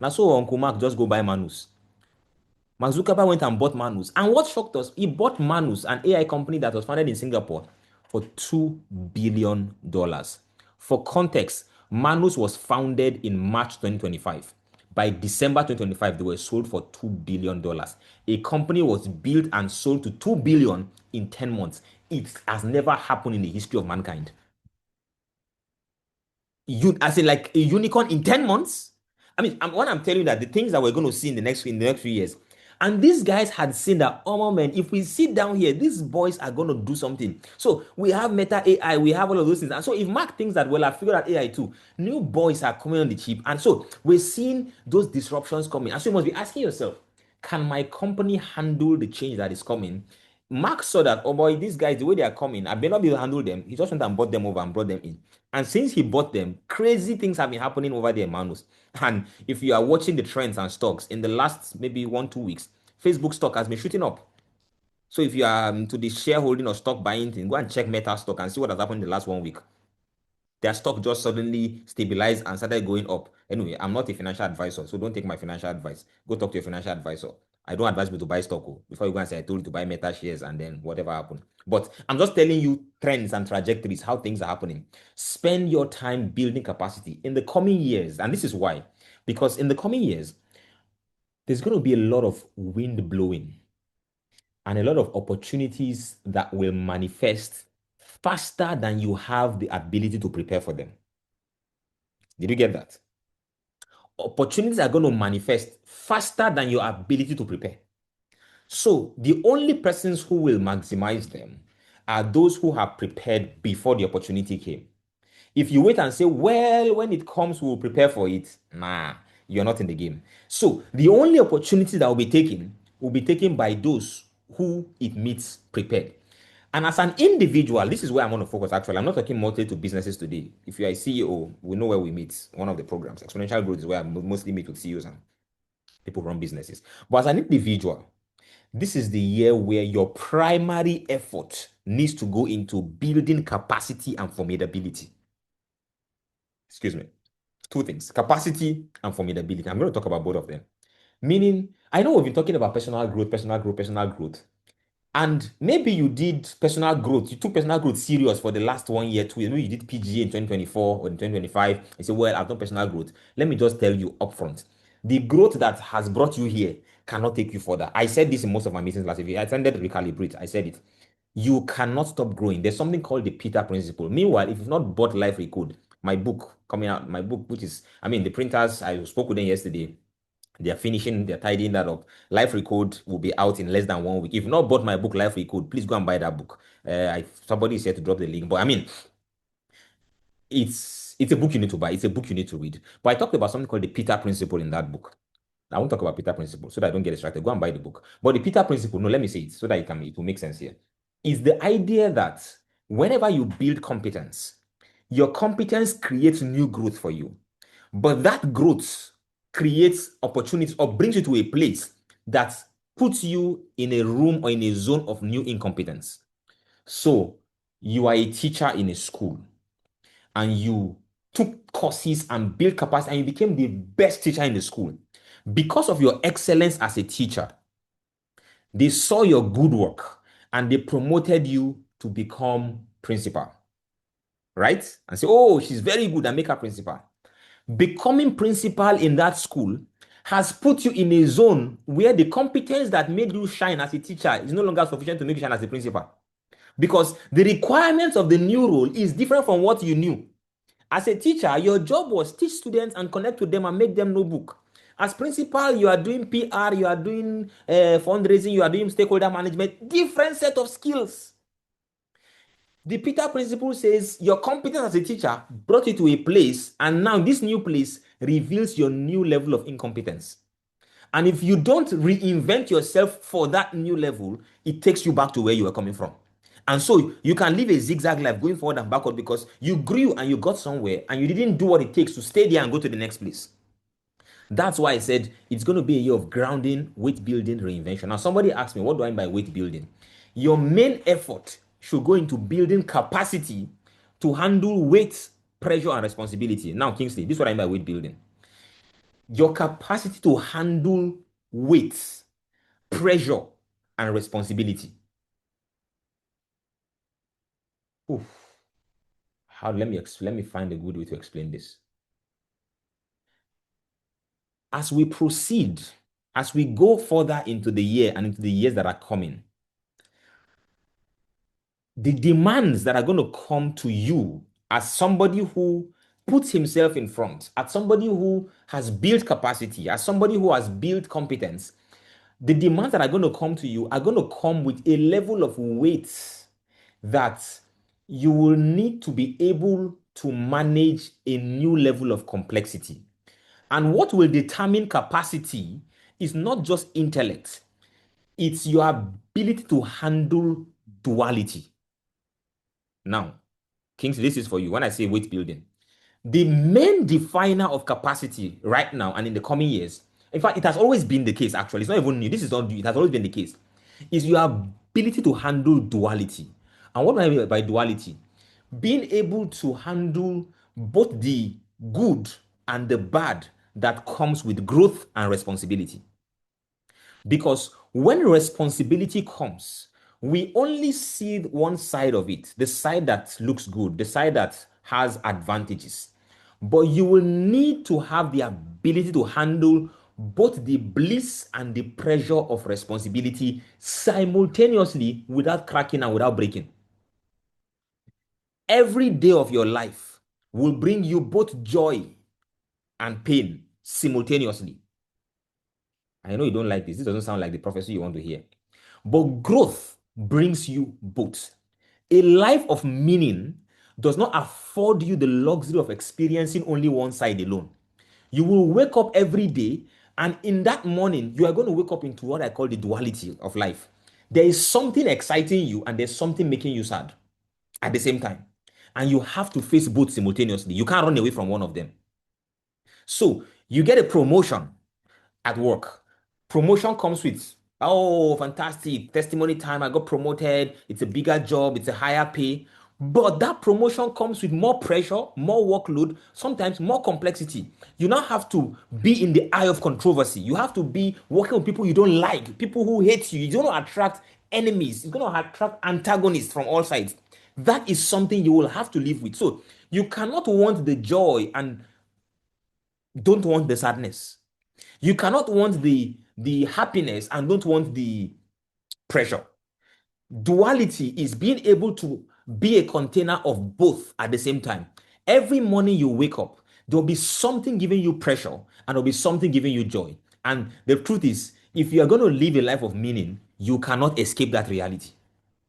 Now, so Uncle Mark just go buy Manus. Mark Zuckerberg went and bought Manus. And what shocked us, he bought Manus, an AI company that was founded in Singapore, for $2 billion. For context, Manus was founded in March 2025. By December 2025, they were sold for $2 billion. A company was built and sold to $2 billion in 10 months. It has never happened in the history of mankind. As in like a unicorn in 10 months. I mean, when I'm telling you that the things that we're going to see in the next few years, and these guys had seen that, oh man, if we sit down here, these boys are going to do something. So we have Meta AI, we have all of those things. And so if Mark thinks that, well, I figured out AI too, new boys are coming on the chip. And so we're seeing those disruptions coming. And so you must be asking yourself, can my company handle the change that is coming? Mark saw that, oh boy, these guys, the way they are coming, I may not be able to handle them. He just went and bought them over and brought them in. And since he bought them, crazy things have been happening over there, Manus. And if you are watching the trends and stocks in the last maybe 1-2 weeks, Facebook stock has been shooting up. So if you are to the shareholding or stock buying thing, go and check Meta stock and see what has happened in the last 1 week. Their stock just suddenly stabilized and started going up. Anyway, I'm not a financial advisor, so don't take my financial advice. Go talk to your financial advisor. I don't advise you to buy stock before you go and say I told you to buy Meta shares and then whatever happened. But I'm just telling you trends and trajectories, how things are happening. Spend your time building capacity in the coming years. And this is why. Because in the coming years, there's going to be a lot of wind blowing and a lot of opportunities that will manifest faster than you have the ability to prepare for them. Did you get that? Opportunities are going to manifest faster than your ability to prepare. So the only persons who will maximize them are those who have prepared before the opportunity came. If you wait and say, well, when it comes, we'll prepare for it, nah, you're not in the game. So the only opportunity that will be taken by those who it meets prepared. And as an individual, this is where I'm going to focus actually. I'm not talking mostly to businesses today. If you're a CEO, we know where we meet. One of the programs, Exponential Growth, is where I mostly meet with CEOs and people who run businesses. But as an individual, this is the year where your primary effort needs to go into building capacity and formidability. Excuse me. Two things, capacity and formidability. I'm going to talk about both of them. Meaning, I know we've been talking about personal growth, personal growth, personal growth. And maybe you did personal growth. You took personal growth serious for the last 1 year, 2 years. Maybe you did PGA in 2024 or in 2025. You say, well, I've done personal growth. Let me just tell you upfront. The growth that has brought you here cannot take you further. I said this in most of my meetings last week. I attended Recalibrate. I said it. you cannot stop growing. There's something called the Peter principle. Meanwhile, if you've not bought Life Recode, my book coming out, my book, which is, I mean, the printers, I spoke with them yesterday. They're tidying that up. Life Recode will be out in less than 1 week. If you've not bought my book, Life Recode, please go and buy that book. Somebody is here to drop the link. But I mean, it's a book you need to buy. It's a book you need to read. But I talked about something called the Peter principle in that book. I won't talk about Peter principle so that I don't get distracted. Go and buy the book. But the Peter principle, no, let me say it so that it will make sense here. Is the idea that whenever you build competence, your competence creates new growth for you. But that growth creates opportunities or brings you to a place that puts you in a room or in a zone of new incompetence. So you are a teacher in a school and you took courses and built capacity and you became the best teacher in the school. Because of your excellence as a teacher, they saw your good work and they promoted you to become principal, right? And say, oh, she's very good, and make her principal. Becoming principal in that school has put you in a zone where the competence that made you shine as a teacher is no longer sufficient to make you shine as a principal. Because the requirements of the new role is different from what you knew. As a teacher, your job was teach students and connect with them and make them know book. As principal, you are doing PR, you are doing fundraising, you are doing stakeholder management, different set of skills. The Peter principle says your competence as a teacher brought you to a place, and now this new place reveals your new level of incompetence. And if you don't reinvent yourself for that new level, it takes you back to where you were coming from. And so you can live a zigzag life going forward and backward because you grew and you got somewhere and you didn't do what it takes to stay there and go to the next place. That's why I said it's going to be a year of grounding, weight building, reinvention. Now, somebody asked me, what do I mean by weight building? Your main effort should go into building capacity to handle weight, pressure, and responsibility. Now, Kingsley, this is what I mean by weight building. Your capacity to handle weight, pressure, and responsibility. Oof. Let me find a good way to explain this. As we proceed, as we go further into the year and into the years that are coming, the demands that are going to come to you as somebody who puts himself in front, as somebody who has built capacity, as somebody who has built competence, the demands that are going to come to you are going to come with a level of weight that you will need to be able to manage a new level of complexity. And what will determine capacity is not just intellect, it's your ability to handle duality. Now, Kings, this is for you. When I say weight building, the main definer of capacity right now and in the coming years, in fact, it has always been the case, actually. It's not even new. This is not new. It has always been the case, is your ability to handle duality. And what do I mean by duality? Being able to handle both the good and the bad that comes with growth and responsibility. Because when responsibility comes, we only see one side of it, the side that looks good, the side that has advantages. But you will need to have the ability to handle both the bliss and the pressure of responsibility simultaneously without cracking and without breaking. Every day of your life will bring you both joy and pain simultaneously. I know you don't like this. This doesn't sound like the prophecy you want to hear. But growth brings you both. A life of meaning does not afford you the luxury of experiencing only one side alone. You will wake up every day, and in that morning, you are going to wake up into what I call the duality of life. There is something exciting you, and there's something making you sad at the same time. And you have to face both simultaneously. You can't run away from one of them. So you get a promotion at work. Promotion comes with, oh, fantastic, testimony time. I got promoted. It's a bigger job, it's a higher pay. But that promotion comes with more pressure, more workload, sometimes more complexity. You now have to be in the eye of controversy. You have to be working with people you don't like, people who hate you. You're going to attract enemies, you're going to attract antagonists from all sides. That is something you will have to live with. So you cannot want the joy and don't want the sadness. You cannot want the happiness and don't want the pressure. Duality is being able to be a container of both at the same time. Every morning you wake up, there'll be something giving you pressure and there'll be something giving you joy. And the truth is, if you are going to live a life of meaning, you cannot escape that reality.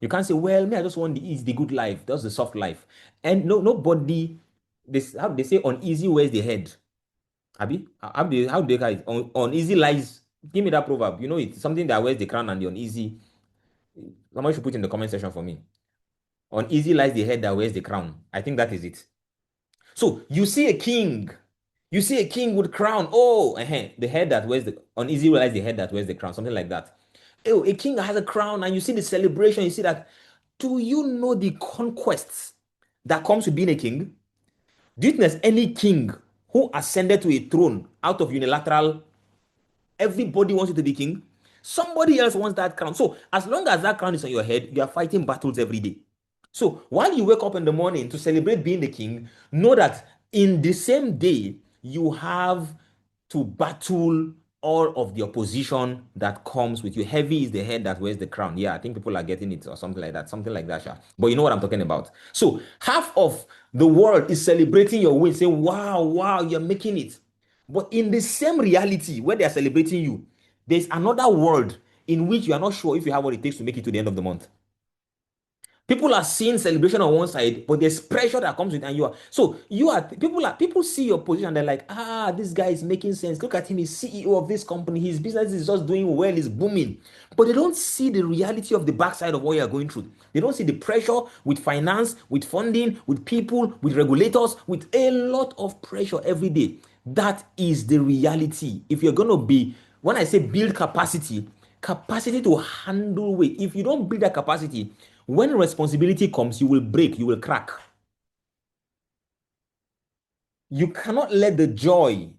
You can't say, well, me, I just want the easy, the good life. That's the soft life. And nobody, this how they say uneasy wears the head. Abi, how do they call it? Uneasy lies. Give me that proverb. You know it. Something that wears the crown and the uneasy. Someone should put in the comment section for me. Uneasy lies the head that wears the crown. I think that is it. So you see a king. You see a king with crown. Oh, the head that wears the uneasy lies the head that wears the crown. Something like that. Oh, a king has a crown, and you see the celebration. You see that. Do you know the conquests that comes with being a king? Do you think there's any king who ascended to a throne out of unilateral? Everybody wants you to be king. Somebody else wants that crown. So as long as that crown is on your head, you are fighting battles every day. So while you wake up in the morning to celebrate being the king, know that in the same day, you have to battle all of the opposition that comes with you. Heavy is the head that wears the crown. Yeah, I think people are getting it or something like that. Something like that, Sha. But you know what I'm talking about. So half of the world is celebrating your win, saying, wow, wow, you're making it. But in the same reality where they are celebrating you, there's another world in which you are not sure if you have what it takes to make it to the end of the month. People are seeing celebration on one side, but there's pressure that comes with it, and people see your position and they're like, this guy is making sense. Look at him, he's CEO of this company, his business is just doing well, he's booming. But they don't see the reality of the backside of what you're going through. They don't see the pressure with finance, with funding, with people, with regulators, with a lot of pressure every day. That is the reality. If you're going to be, when I say build capacity to handle weight. If you don't build that capacity, when responsibility comes, you will break, you will crack. You cannot let the joy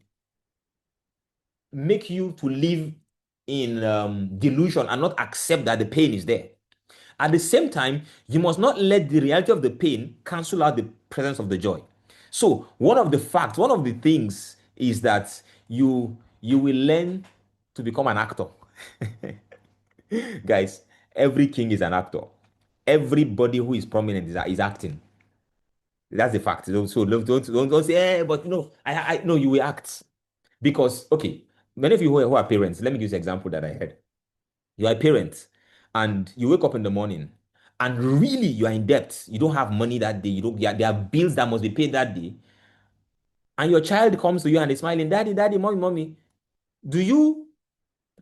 make you to live in delusion and not accept that the pain is there. At the same time, you must not let the reality of the pain cancel out the presence of the joy. So one of the things is that you will learn to become an actor. Guys, every king is an actor. Everybody who is prominent is acting. That's the fact. So don't say, but I no, you will act. Because, okay, many of you who are parents, let me give you an example that I had. You are a parent and you wake up in the morning and really you are in debt. You don't have money that day. You don't, there are bills that must be paid that day. And your child comes to you and is smiling, daddy, daddy, mommy, mommy. Do you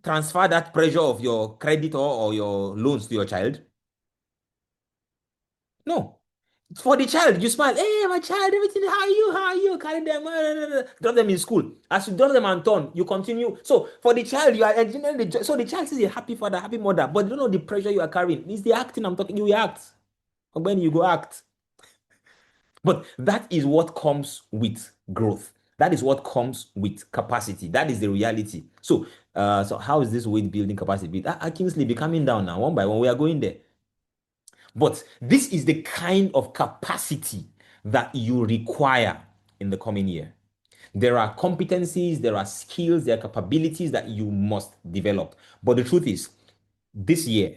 transfer that pressure of your creditor or your loans to your child? No. For the child, you smile, hey, my child, everything, how are you? How are you? Carry them, drop them in school. As you drop them and turn, you continue. So for the child, you are engineering the joy. So the child sees a happy father, happy mother, but you don't know the pressure you are carrying. It's the acting I'm talking, you act. When you go act. But that is what comes with growth. That is what comes with capacity. That is the reality. So how is this weight building capacity? Kingsley, be coming down now, one by one. We are going there. But this is the kind of capacity that you require in the coming year. There are competencies, there are skills, there are capabilities that you must develop. But the truth is, this year,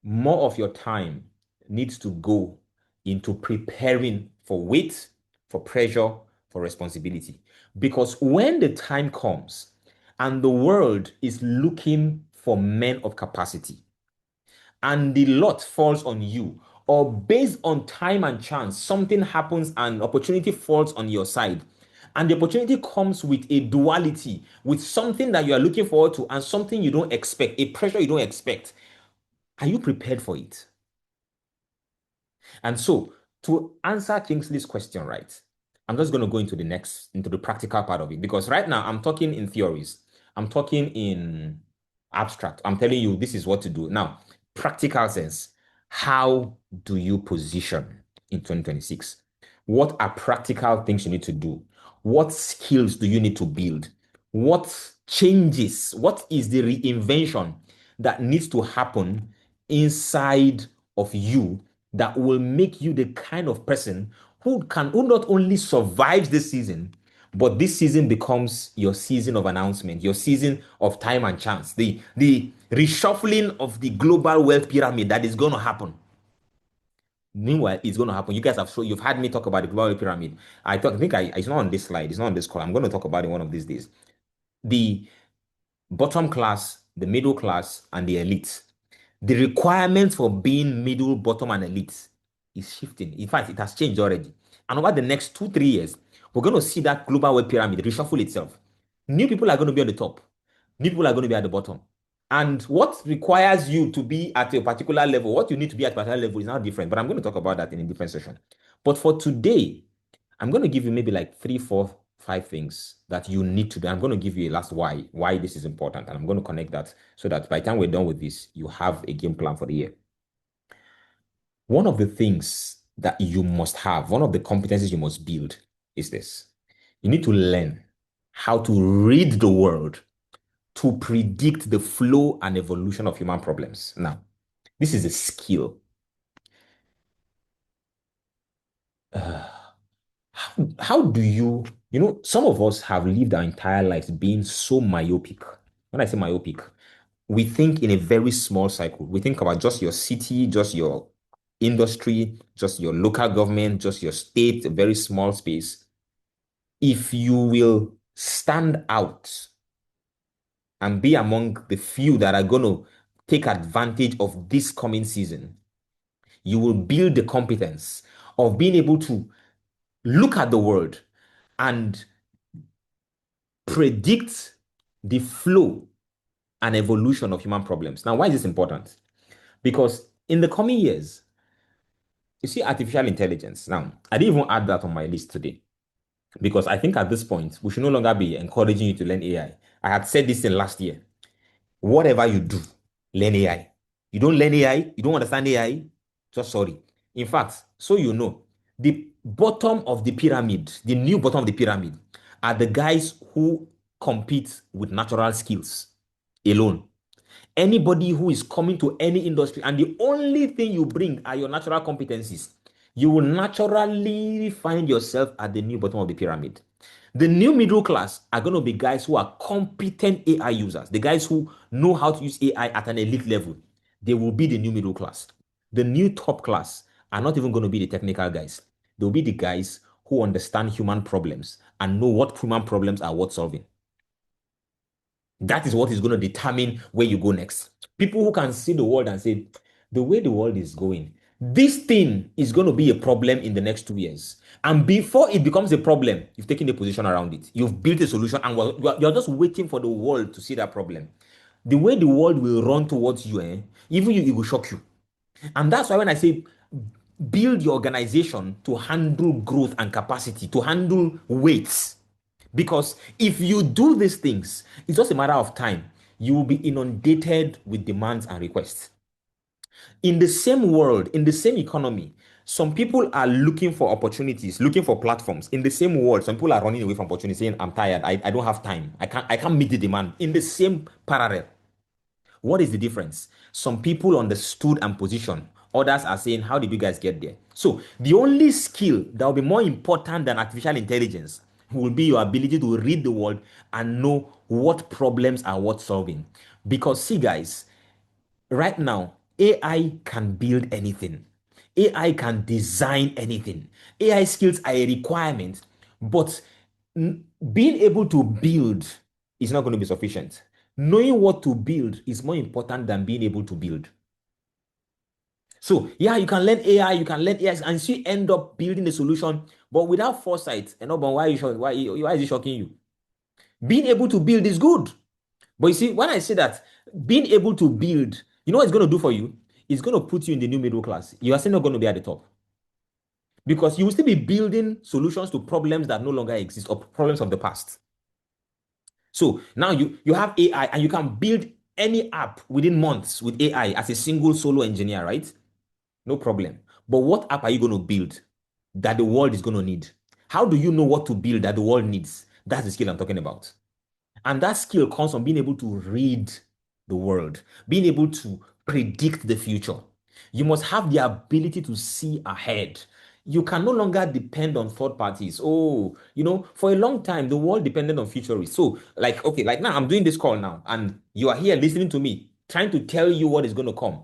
more of your time needs to go into preparing for weight, for pressure, for responsibility. Because when the time comes and the world is looking for men of capacity, and the lot falls on you, or based on time and chance, something happens and opportunity falls on your side, and the opportunity comes with a duality, with something that you are looking forward to and something you don't expect, a pressure you don't expect, are you prepared for it? And so, to answer Kingsley's question, right, I'm just going to go into the practical part of it, because right now I'm talking in theories, I'm talking in abstract. I'm telling you this is what to do. Now, practical sense, how do you position in 2026? What are practical things you need to do? What skills do you need to build? What changes? What is the reinvention that needs to happen inside of you that will make you the kind of person who not only survives this season, But this season becomes your season of announcement, your season of time and chance, the reshuffling of the global wealth pyramid that is going to happen. Meanwhile, it's going to happen. You guys have you've had me talk about the global wealth pyramid. It's not on this slide, it's not on this call. I'm going to talk about it one of these days. The bottom class, the middle class, and the elite. The requirement for being middle, bottom, and elite is shifting. In fact, it has changed already. And over the next 2, 3 years, we're going to see that global wealth pyramid reshuffle itself. New people are going to be on the top. New people are going to be at the bottom. And what requires you to be at a particular level, what you need to be at a particular level is now different. But I'm going to talk about that in a different session. But for today, I'm going to give you maybe like 3, 4, 5 things that you need to do. I'm going to give you a last why this is important. And I'm going to connect that so that by the time we're done with this, you have a game plan for the year. One of the things that you must have, one of the competencies you must build is this. You need to learn how to read the world to predict the flow and evolution of human problems. Now, this is a skill. How do you know, some of us have lived our entire lives being so myopic. When I say myopic, we think in a very small cycle. We think about just your city, just your industry, just your local government, just your state, a very small space. If you will stand out and be among the few that are going to take advantage of this coming season, you will build the competence of being able to look at the world and predict the flow and evolution of human problems. Now, why is this important? Because in the coming years, you see artificial intelligence. Now, I didn't even add that on my list today because I think at this point, we should no longer be encouraging you to learn AI. I had said this in last year. Whatever you do, learn AI. You don't learn AI, you don't understand AI, just sorry. In fact, so you know, the bottom of the pyramid, the new bottom of the pyramid, are the guys who compete with natural skills alone. Anybody who is coming to any industry and the only thing you bring are your natural competencies, you will naturally find yourself at the new bottom of the pyramid. The new middle class are going to be guys who are competent AI users, the guys who know how to use AI at an elite level. They will be the new middle class. The new top class are not even going to be the technical guys. They'll be the guys who understand human problems and know what human problems are worth solving. That is what is going to determine where you go next. People who can see the world and say, the way the world is going, this thing is going to be a problem in the next 2 years. And before it becomes a problem, you've taken a position around it. You've built a solution and you're just waiting for the world to see that problem. The way the world will run towards you, even you, it will shock you. And that's why when I say build your organization to handle growth and capacity, to handle weights, because if you do these things, it's just a matter of time. You will be inundated with demands and requests. In the same world, in the same economy, some people are looking for opportunities, looking for platforms. In the same world, some people are running away from opportunities, saying, I'm tired, I don't have time, I can't meet the demand. In the same parallel. What is the difference? Some people understood and positioned. Others are saying, how did you guys get there? So the only skill that will be more important than artificial intelligence will be your ability to read the world and know what problems are worth solving. Because see, guys, right now, AI can build anything. AI can design anything. AI skills are a requirement, but being able to build is not going to be sufficient. Knowing what to build is more important than being able to build. So, yeah, you can learn AI, you can learn AI, and still end up building a solution, but without foresight. And why is it shocking you? Being able to build is good. But you see, when I say that, being able to build, you know what it's going to do for you? It's going to put you in the new middle class. You are still not going to be at the top. Because you will still be building solutions to problems that no longer exist or problems of the past. So now you have AI and you can build any app within months with AI as a single solo engineer, right? No problem. But what app are you going to build that the world is going to need? How do you know what to build that the world needs? That's the skill I'm talking about. And that skill comes from being able to read the world, being able to predict the future. You must have the ability to see ahead. You can no longer depend on third parties. Oh, for a long time, the world depended on futurists. So, like, okay, like now I'm doing this call now, and you are here listening to me, trying to tell you what is going to come.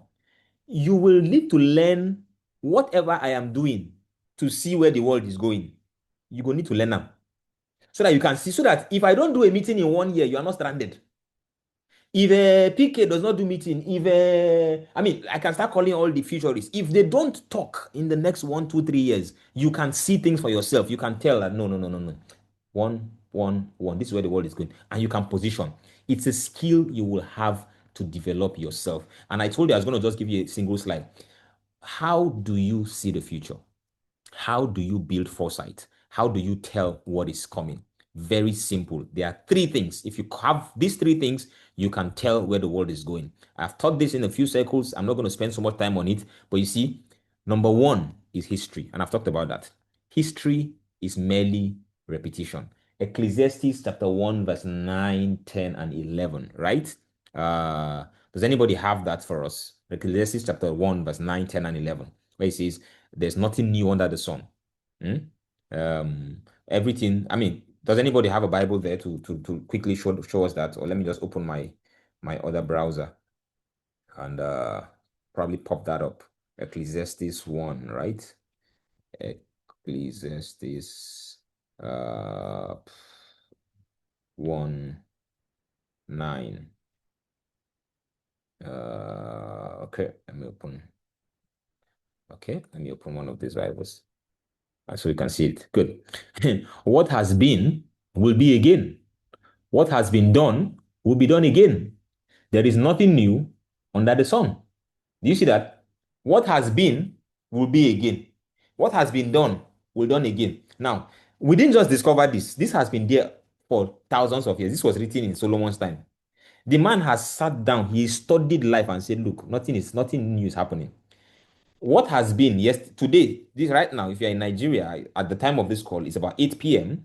You will need to learn whatever I am doing to see where the world is going. You will need to learn them so that you can see, so that if I don't do a meeting in 1 year, you are not stranded. If PK does not do meeting, I mean, I can start calling all the futurists. If they don't talk in the next 1, 2, 3 years, you can see things for yourself. You can tell that no, no, no, no, no. One, one, one. This is where the world is going. And you can position. It's a skill you will have to develop yourself. And I told you I was going to just give you a single slide. How do you see the future? How do you build foresight? How do you tell what is coming? Very simple. There are three things. If you have these three things, you can tell where the world is going. I've taught this in a few circles. I'm not going to spend so much time on it. But you see, number one is history. And I've talked about that. History is merely repetition. Ecclesiastes chapter 1, verse 9, 10, and 11, right? Does anybody have that for us? Ecclesiastes chapter 1, verse 9, 10, and 11, where it says, there's nothing new under the sun. Hmm? Everything, I mean, does anybody have a Bible there to quickly show us that? Or let me just open my other browser and probably pop that up. Ecclesiastes 1, right? Ecclesiastes 1, 9. Okay, let me open. Okay, let me open one of these Bibles so you can see it. Good. What has been will be again. What has been done will be done again. There is nothing new under the sun. Do you see that? What has been will be again. What has been done will done again. Now, we didn't just discover this. This has been there for thousands of years. This was written in Solomon's time. The man has sat down, he studied life and said, look, nothing new is happening. What has been, yes, today, this right now, if you're in Nigeria, at the time of this call, it's about 8 p.m.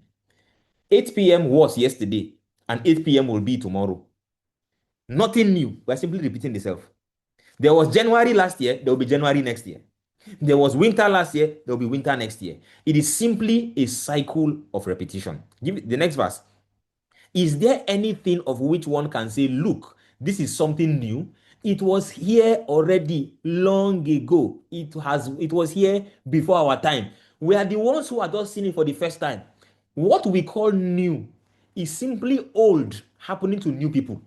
8 p.m. was yesterday, and 8 p.m. will be tomorrow. Nothing new. We're simply repeating itself. There was January last year, there will be January next year. There was winter last year, there will be winter next year. It is simply a cycle of repetition. Give me the next verse. Is there anything of which one can say, look, this is something new? It was here already long ago. It was here before our time. We are the ones who are just seeing it for the first time. What we call new is simply old happening to new people.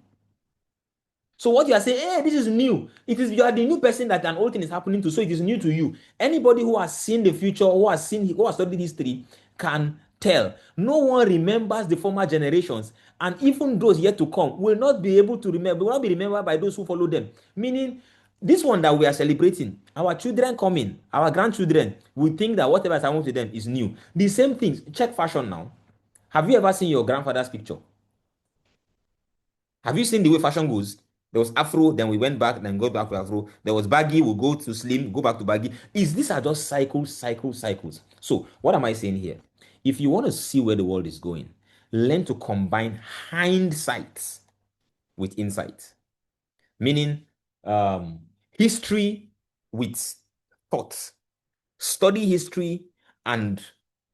So what you are saying, hey, this is new. You are the new person that an old thing is happening to, so it is new to you. Anybody who has seen the future, who has studied history, can tell. No one remembers the former generations, and even those yet to come will not be able to remember, will not be remembered by those who follow them. Meaning, this one that we are celebrating, our children coming, our grandchildren, we think that whatever has happened to them is new. The same things. Check fashion now. Have you ever seen your grandfather's picture? Have you seen the way fashion goes? There was Afro, then we went back, then go back to Afro. There was baggy, we'll go to slim, go back to baggy. These are just cycles. So, what am I saying here? If you want to see where the world is going, learn to combine hindsight with insight. Meaning, history with thoughts. Study history and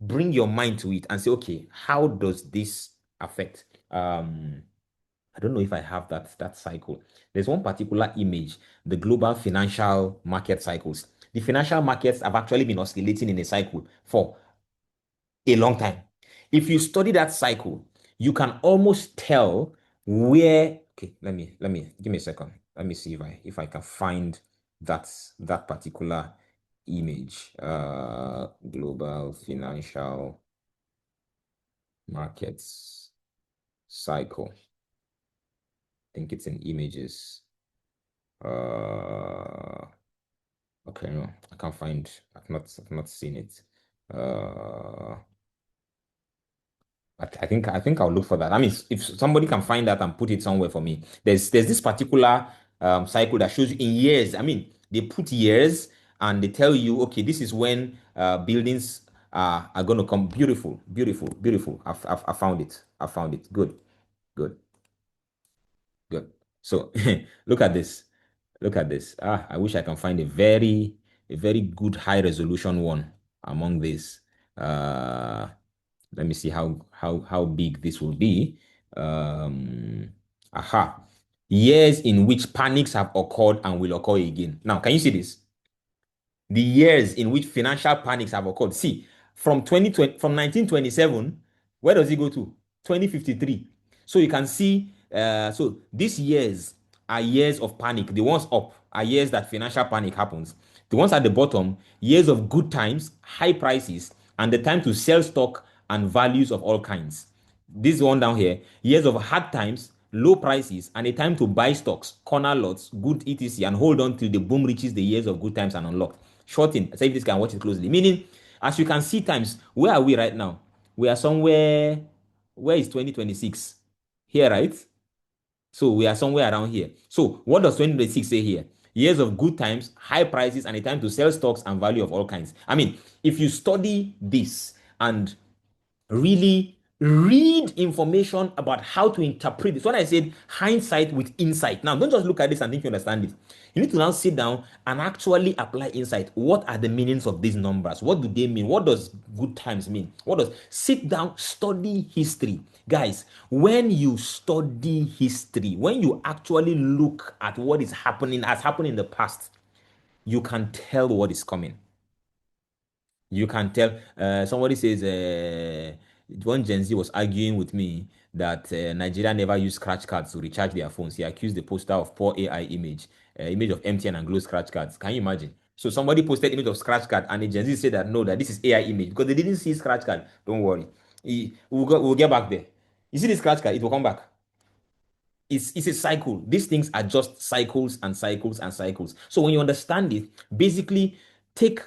bring your mind to it and say, okay, how does this affect? I don't know if I have that cycle. There's one particular image, the global financial market cycles. The financial markets have actually been oscillating in a cycle for a long time. If you study that cycle, you can almost tell where. Okay, let me give me a second. Let me see if I can find that particular image. Global financial markets cycle. I think it's in images. Okay, no, I can't find. I've not seen it. I think I'll look for that. I mean, if somebody can find that and put it somewhere for me, there's this particular cycle that shows you in years. I mean, they put years and they tell you, okay, this is when buildings are going to come. Beautiful, beautiful, beautiful. I found it. I found it. Good, good, good. So look at this. Look at this. I wish I can find a very good high resolution one. among this. Uh, let me see how big this will be. Aha. Years in which panics have occurred and will occur again. Now, can you see this? The years in which financial panics have occurred. See, from 2020, from 1927, where does it go to? 2053. So you can see, so these years are years of panic. The ones up are years that financial panic happens. The ones at the bottom, years of good times, high prices, and the time to sell stock and values of all kinds. This one down here, years of hard times, low prices, and a time to buy stocks, corner lots, good etc., and hold on till the boom reaches the years of good times and unlocked. Shorting, say if this can watch it closely. Meaning, as you can see times, where are we right now? We are somewhere, where is 2026? Here, right? So we are somewhere around here. So what does 2026 say here? Years of good times, high prices, and a time to sell stocks and value of all kinds. I mean, if you study this and really read information about how to interpret this. When I said hindsight with insight, now don't just look at this and think you understand it. You need to now sit down and actually apply insight. What are the meanings of these numbers? What do they mean? What does good times mean? What does sit down, study history? Guys, when you study history, when you actually look at what is happening, has happened in the past, you can tell what is coming. You can tell. Somebody says one Gen Z was arguing with me that Nigeria never used scratch cards to recharge their phones. He accused the poster of poor AI image of MTN and Glow scratch cards. Can you imagine? So somebody posted image of scratch card, and the Gen Z said that no, that this is AI image because they didn't see scratch card. Don't worry, we'll get back there. You see the scratch card, it will come back. It's a cycle. These things are just cycles and cycles and cycles. So when you understand it, basically take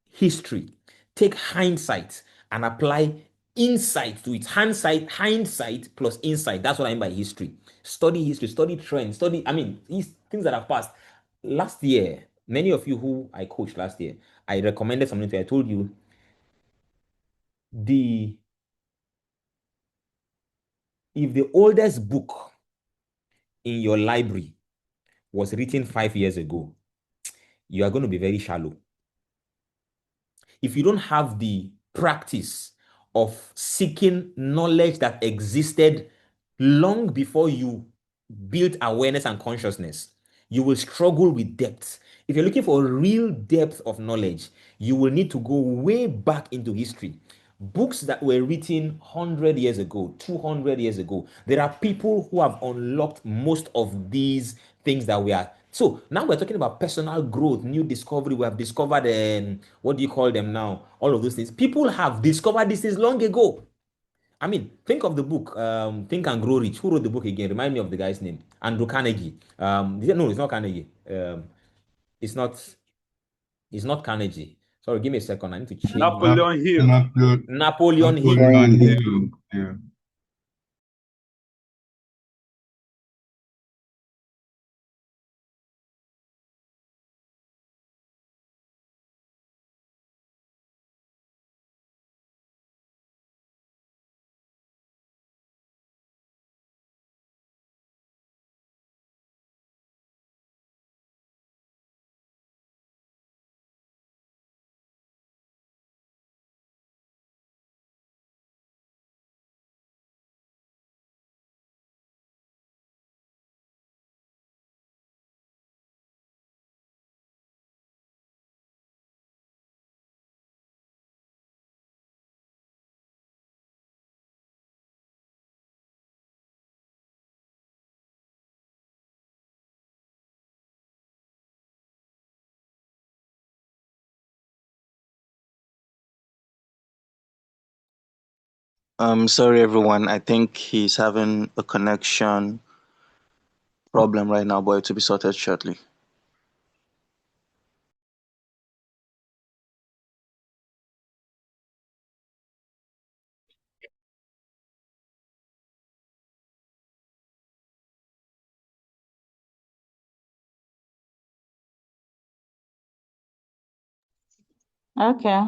history, take hindsight, and apply insight to it. Hindsight plus insight. That's what I mean by history. Study history, study trends, study, I mean, these things that have passed. Last year, many of you who I coached last year, I recommended something to you. I told you the if the oldest book in your library was written 5 years ago, you are going to be very shallow. If you don't have the practice of seeking knowledge that existed long before you built awareness and consciousness, you will struggle with depth. If you're looking for real depth of knowledge, you will need to go way back into history. Books that were written 100 years ago, 200 years ago, there are people who have unlocked most of these things that we are. So now we're talking about personal growth, new discovery. We have discovered, what do you call them now? All of those things. People have discovered these things long ago. I mean, think of the book, Think and Grow Rich. Who wrote the book again? Remind me of the guy's name. Andrew Carnegie. No, it's not Carnegie. It's not. It's not Carnegie. Sorry, give me a second. I need to change my Nap- Napoleon Hill. Napole- Napoleon Hill. Napoleon Hill. Yeah. Sorry everyone. I think he's having a connection problem right now, but it will be sorted shortly. Okay.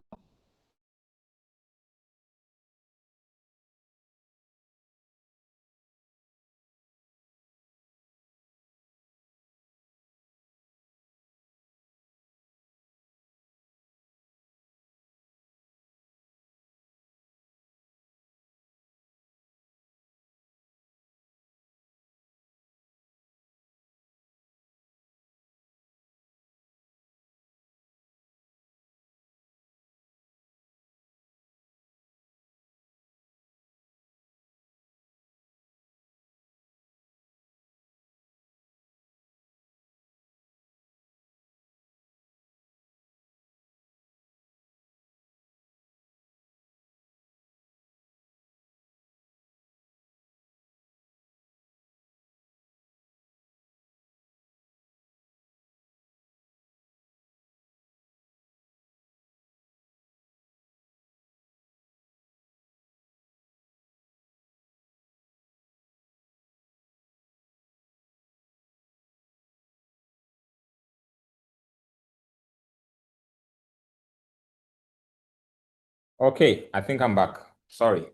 Okay, I think I'm back. Sorry.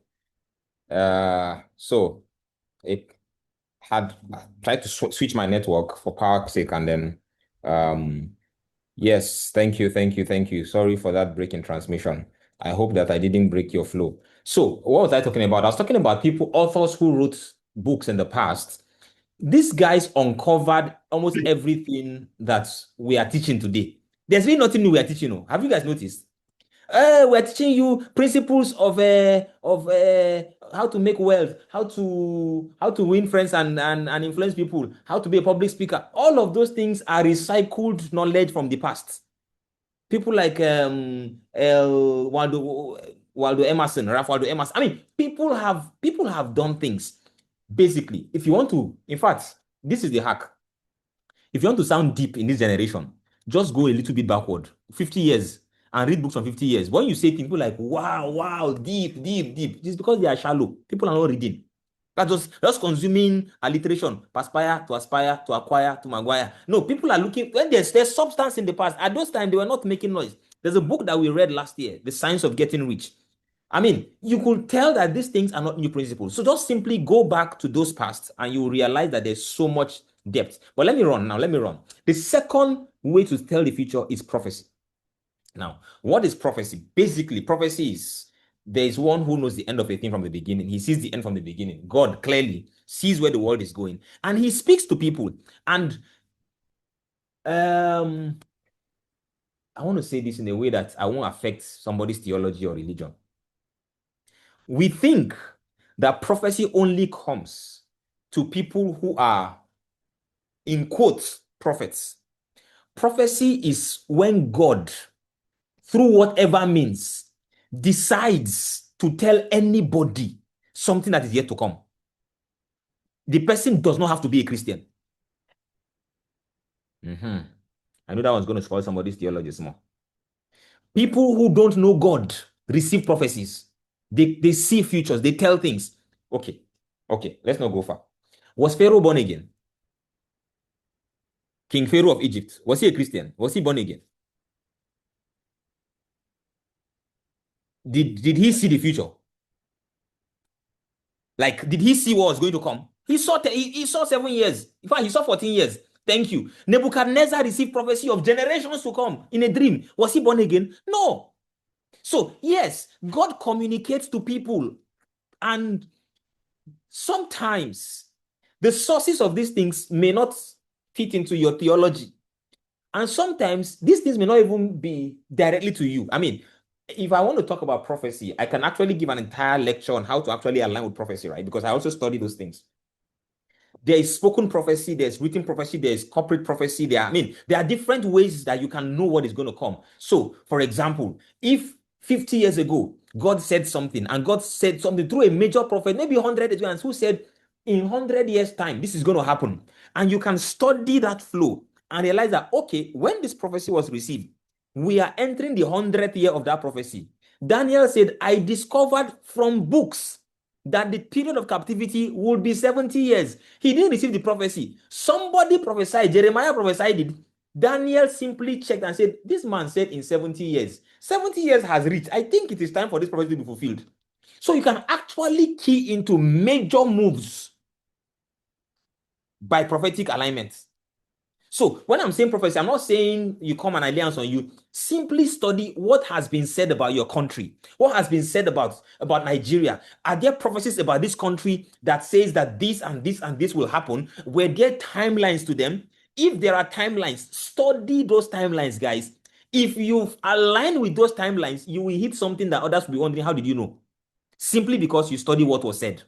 So it had tried to switch my network for power's sake, and then yes, thank you, thank you, thank you. Sorry for that break in transmission. I hope that I didn't break your flow. So what was I talking about? I was talking about people, authors who wrote books in the past. These guys uncovered almost everything that we are teaching today. There's really nothing new we are teaching. Oh. Have you guys noticed? We're teaching you principles of how to make wealth, how to win friends and influence people, how to be a public speaker. All of those things are recycled knowledge from the past. People like Waldo Emerson, Ralph Waldo Emerson. I mean, people have done things. Basically, if you want to, in fact, this is the hack. If you want to sound deep in this generation, just go a little bit backward, 50 years, and read books from 50 years. When you say things, people like, wow, wow, deep, deep, deep, it's because they are shallow. People are not reading. That's just consuming alliteration, perspire, to acquire, to maguire. No, people are looking, when there's substance in the past. At those times, they were not making noise. There's a book that we read last year, The Science of Getting Rich. I mean, you could tell that these things are not new principles. So just simply go back to those past and you will realize that there's so much depth. But let me run now. Let me run. The second way to tell the future is prophecy. Now, what is prophecy? Basically, prophecy is there is one who knows the end of a thing from the beginning. He sees the end from the beginning. God clearly sees where the world is going and he speaks to people. And I want to say this in a way that I won't affect somebody's theology or religion. We think that prophecy only comes to people who are, in quotes, prophets. Prophecy is when God, through whatever means, decides to tell anybody something that is yet to come. The person does not have to be a Christian. I know that one's going to spoil somebody's theology small. People who don't know God receive prophecies. They see futures. They tell things. Okay, let's not go far. Was Pharaoh born again? King Pharaoh of Egypt. Was he a Christian? Was he born again? Did he see the future? Like, did he see what was going to come? He saw 7 years. In fact, he saw 14 years. Thank you. Nebuchadnezzar received prophecy of generations to come in a dream. Was he born again? No. So, yes, God communicates to people, and sometimes the sources of these things may not fit into your theology. And sometimes these things may not even be directly to you. I mean, if I want to talk about prophecy, I can actually give an entire lecture on how to actually align with prophecy, right? Because I also study those things. There is spoken prophecy, there's written prophecy, there's corporate prophecy. There are different ways that you can know what is going to come. So, for example, if 50 years ago, God said something, and God said something through a major prophet, maybe 100 years ago, and who said, in 100 years' time, this is going to happen. And you can study that flow and realize that, okay, when this prophecy was received, we are entering the 100th year of that prophecy. Daniel said, I discovered from books that the period of captivity would be 70 years. He didn't receive the prophecy. Somebody prophesied. Jeremiah prophesied it. Daniel simply checked and said, this man said in 70 years. 70 years has reached. I think it is time for this prophecy to be fulfilled. So you can actually key into major moves by prophetic alignment. So when I'm saying prophecy, I'm not saying you come and I lay hands on you. Simply study what has been said about your country. What has been said about Nigeria. Are there prophecies about this country that says that this and this and this will happen? Were there timelines to them? If there are timelines, study those timelines, guys. If you align with those timelines, you will hit something that others will be wondering, how did you know? Simply because you study what was said,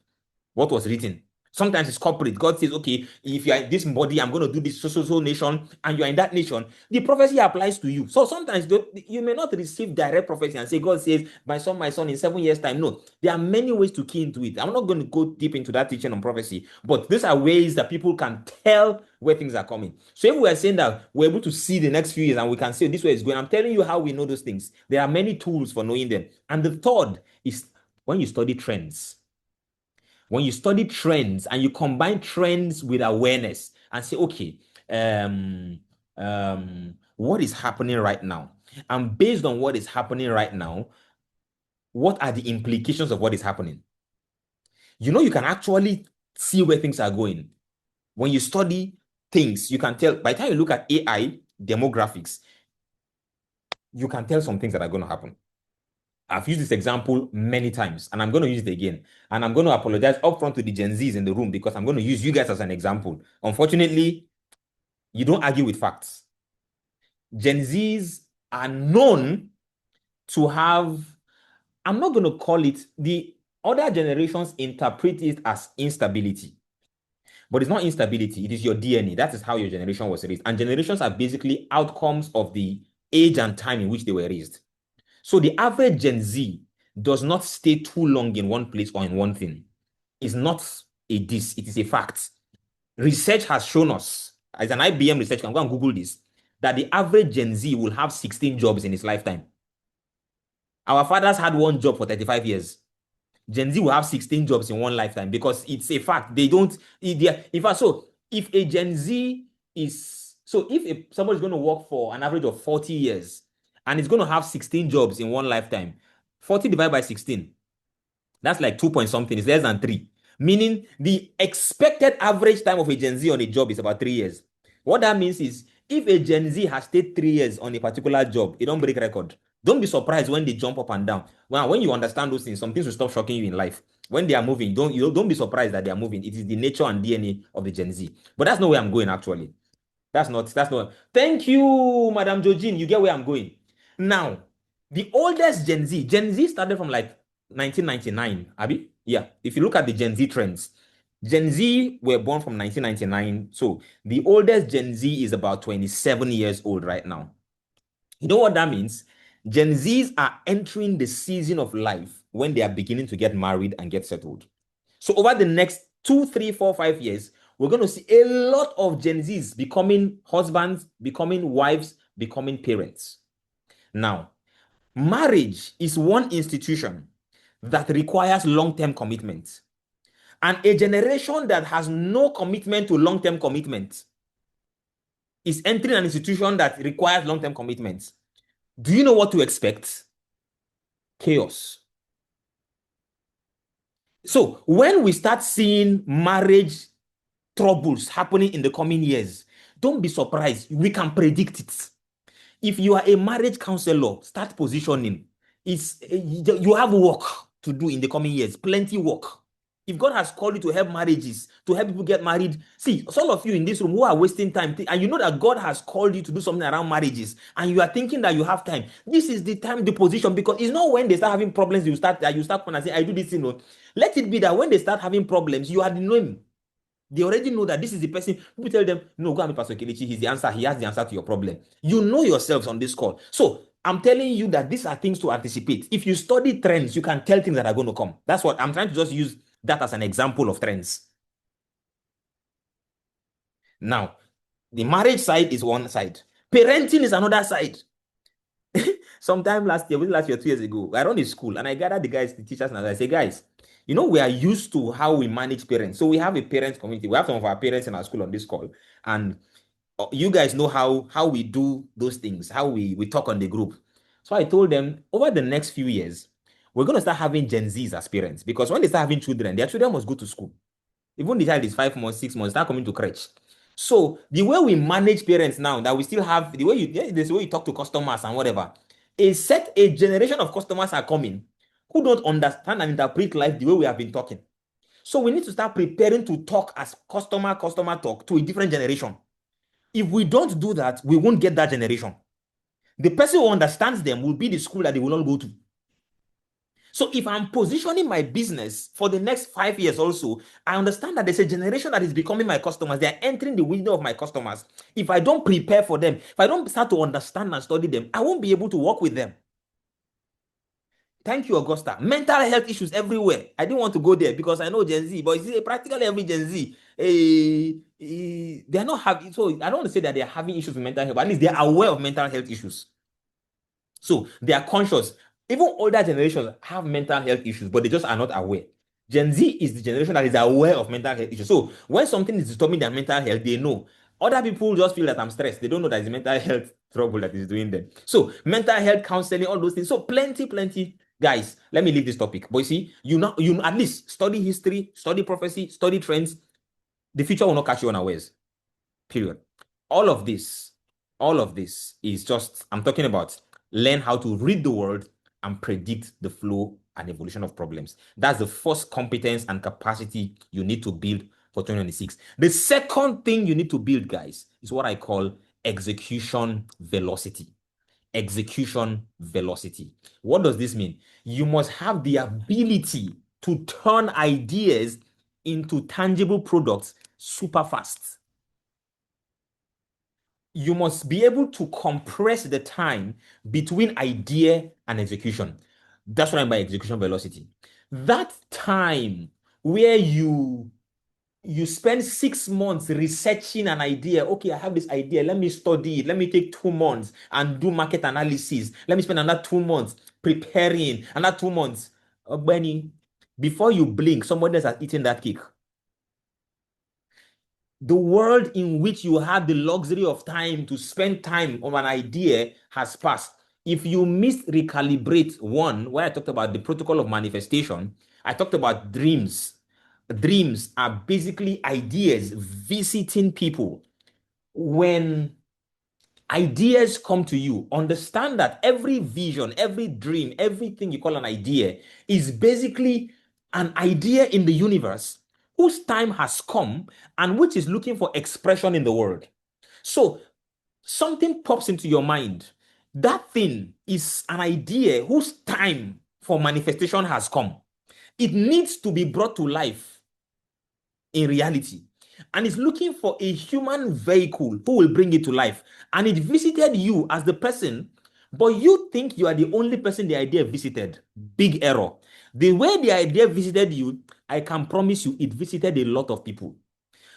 what was written. Sometimes it's corporate. God says, okay, if you are in this body, I'm going to do this so nation, and you are in that nation. The prophecy applies to you. So sometimes you may not receive direct prophecy and say, God says, my son, in 7 years' time. No, there are many ways to key into it. I'm not going to go deep into that teaching on prophecy, but these are ways that people can tell where things are coming. So if we are saying that we're able to see the next few years and we can say this way it's going, I'm telling you how we know those things. There are many tools for knowing them. And the third is when you study trends. When you study trends and you combine trends with awareness and say, okay, what is happening right now? And based on what is happening right now, what are the implications of what is happening? You can actually see where things are going. When you study things, you can tell, by the time you look at AI demographics, you can tell some things that are going to happen. I've used this example many times, and I'm going to use it again. And I'm going to apologize upfront to the Gen Zs in the room because I'm going to use you guys as an example. Unfortunately, you don't argue with facts. Gen Zs are known to have, I'm not going to call it, the other generations interpret it as instability. But it's not instability, it is your DNA. That is how your generation was raised. And generations are basically outcomes of the age and time in which they were raised. So the average Gen Z does not stay too long in one place or in one thing. It's not a diss, it is a fact. Research has shown us, as an IBM research, I'm going to Google this, that the average Gen Z will have 16 jobs in his lifetime. Our fathers had one job for 35 years. Gen Z will have 16 jobs in one lifetime because it's a fact. They don't, if a Gen Z is, so if somebody's going to work for an average of 40 years and is going to have 16 jobs in one lifetime, 40 divided by 16, that's like 2 point something, it's less than 3. Meaning the expected average time of a Gen Z on a job is about 3 years. What that means is if a Gen Z has stayed 3 years on a particular job, it don't break record. Don't be surprised when they jump up and down. Well, when you understand those things, some things will stop shocking you in life. When they are moving, don't be surprised that they are moving. It is the nature and DNA of the Gen Z. But that's not where I'm going actually. That's not. Thank you, Madam Jojin. You get where I'm going. Now, the oldest Gen Z started from like 1999, Abby? Yeah. If you look at the Gen Z trends, Gen Z were born from 1999. So the oldest Gen Z is about 27 years old right now. You know what that means? Gen Zs are entering the season of life when they are beginning to get married and get settled. So over the next 2, 3, 4, 5 years, we're going to see a lot of Gen Zs becoming husbands, becoming wives, becoming parents. Now, marriage is one institution that requires long-term commitment. And a generation that has no commitment to long-term commitment is entering an institution that requires long-term commitment. Do you know what to expect? Chaos. So when we start seeing marriage troubles happening in the coming years, don't be surprised. We can predict it. If you are a marriage counselor, start positioning. You have work to do in the coming years, plenty work. If God has called you to help marriages, to help people get married, see, some of you in this room who are wasting time, and you know that God has called you to do something around marriages, and you are thinking that you have time. This is the time, the position, because it's not when they start having problems you start coming and say, I do this, Let it be that when they start having problems, you already know him. They already know that this is the person. People tell them, no, go and meet Pastor Kelechi. He's the answer. He has the answer to your problem. You know yourselves on this call. So I'm telling you that these are things to anticipate. If you study trends, you can tell things that are going to come. That's what I'm trying to just use that as an example of trends. Now, the marriage side is one side. Parenting is another side. Sometime last year, 2 years ago, I run a school and I gathered the guys, the teachers, and I say, guys, we are used to how we manage parents. So we have a parent community. We have some of our parents in our school on this call. And you guys know how we do those things, how we talk on the group. So I told them, over the next few years, we're going to start having Gen Zs as parents. Because when they start having children, their children must go to school. Even the child is 5 months, 6 months, start coming to crèche. So the way we manage parents now, that we still have, the way you talk to customers and whatever, a generation of customers are coming who don't understand and interpret life the way we have been talking. So we need to start preparing to talk as customer talk to a different generation. If we don't do that, we won't get that generation. The person who understands them will be the school that they will not go to. So if I'm positioning my business for the next 5 years also, I understand that there's a generation that is becoming my customers. They are entering the window of my customers. If I don't prepare for them, if I don't start to understand and study them, I won't be able to work with them. Thank you, Augusta. Mental health issues everywhere. I didn't want to go there because I know Gen Z, but you see, practically every Gen Z, they are not having, so I don't want to say that they are having issues with mental health, but at least they are aware of mental health issues. So they are conscious. Even older generations have mental health issues, but they just are not aware. Gen Z is the generation that is aware of mental health issues. So when something is disturbing their mental health, they know. Other people just feel that I'm stressed. They don't know that it's mental health trouble that is doing them. So mental health counseling, all those things. So plenty Guys, let me leave this topic. But you see, you at least study history, study prophecy, study trends. The future will not catch you unawares. Period. All of this, all of this is just, I'm talking about learn how to read the world and predict the flow and evolution of problems. That's the first competence and capacity you need to build for 2026. The second thing you need to build, guys, is what I call execution velocity. Execution velocity. What does this mean? You must have the ability to turn ideas into tangible products super fast. You must be able to compress the time between idea and execution. That's what I mean by execution velocity. That time where you spend 6 months researching an idea. Okay, I have this idea. Let me study it. Let me take 2 months and do market analysis. Let me spend another 2 months preparing, another 2 months. Benny, before you blink, somebody else has eaten that cake. The world in which you had the luxury of time to spend time on an idea has passed. If you missed recalibrate one, where I talked about the protocol of manifestation, I talked about dreams. Dreams are basically ideas visiting people. When ideas come to you, understand that every vision, every dream, everything you call an idea is basically an idea in the universe whose time has come and which is looking for expression in the world. So something pops into your mind. That thing is an idea whose time for manifestation has come. It needs to be brought to life in reality. And it's looking for a human vehicle who will bring it to life. And it visited you as the person, but you think you are the only person the idea visited. Big error. The way the idea visited you, I can promise you, it visited a lot of people.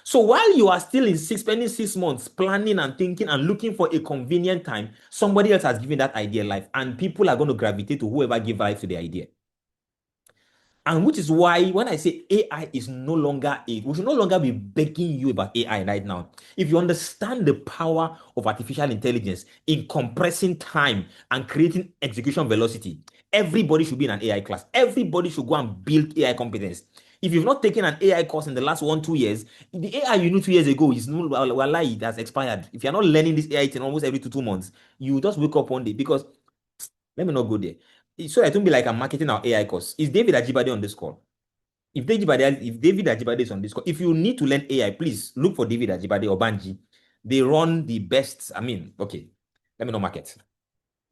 So while you are still spending 6 months planning and thinking and looking for a convenient time, somebody else has given that idea life, and people are going to gravitate to whoever gave life to the idea. And which is why when I say AI is no longer we should no longer be begging you about AI right now. If you understand the power of artificial intelligence in compressing time and creating execution velocity, everybody should be in an AI class. Everybody should go and build AI competence. If you've not taken an AI course in the last 1-2 years, the AI you knew 2 years ago is no, well, it has expired. If you're not learning this AI thing almost every 2 months, you just wake up one day because let me not go there. So I don't be like I'm marketing our AI course. Is David Ajibade on this call? If David Ajibade is on this call, if you need to learn AI, please look for David Ajibade or Banji. They run the best. I mean, okay, let me not market.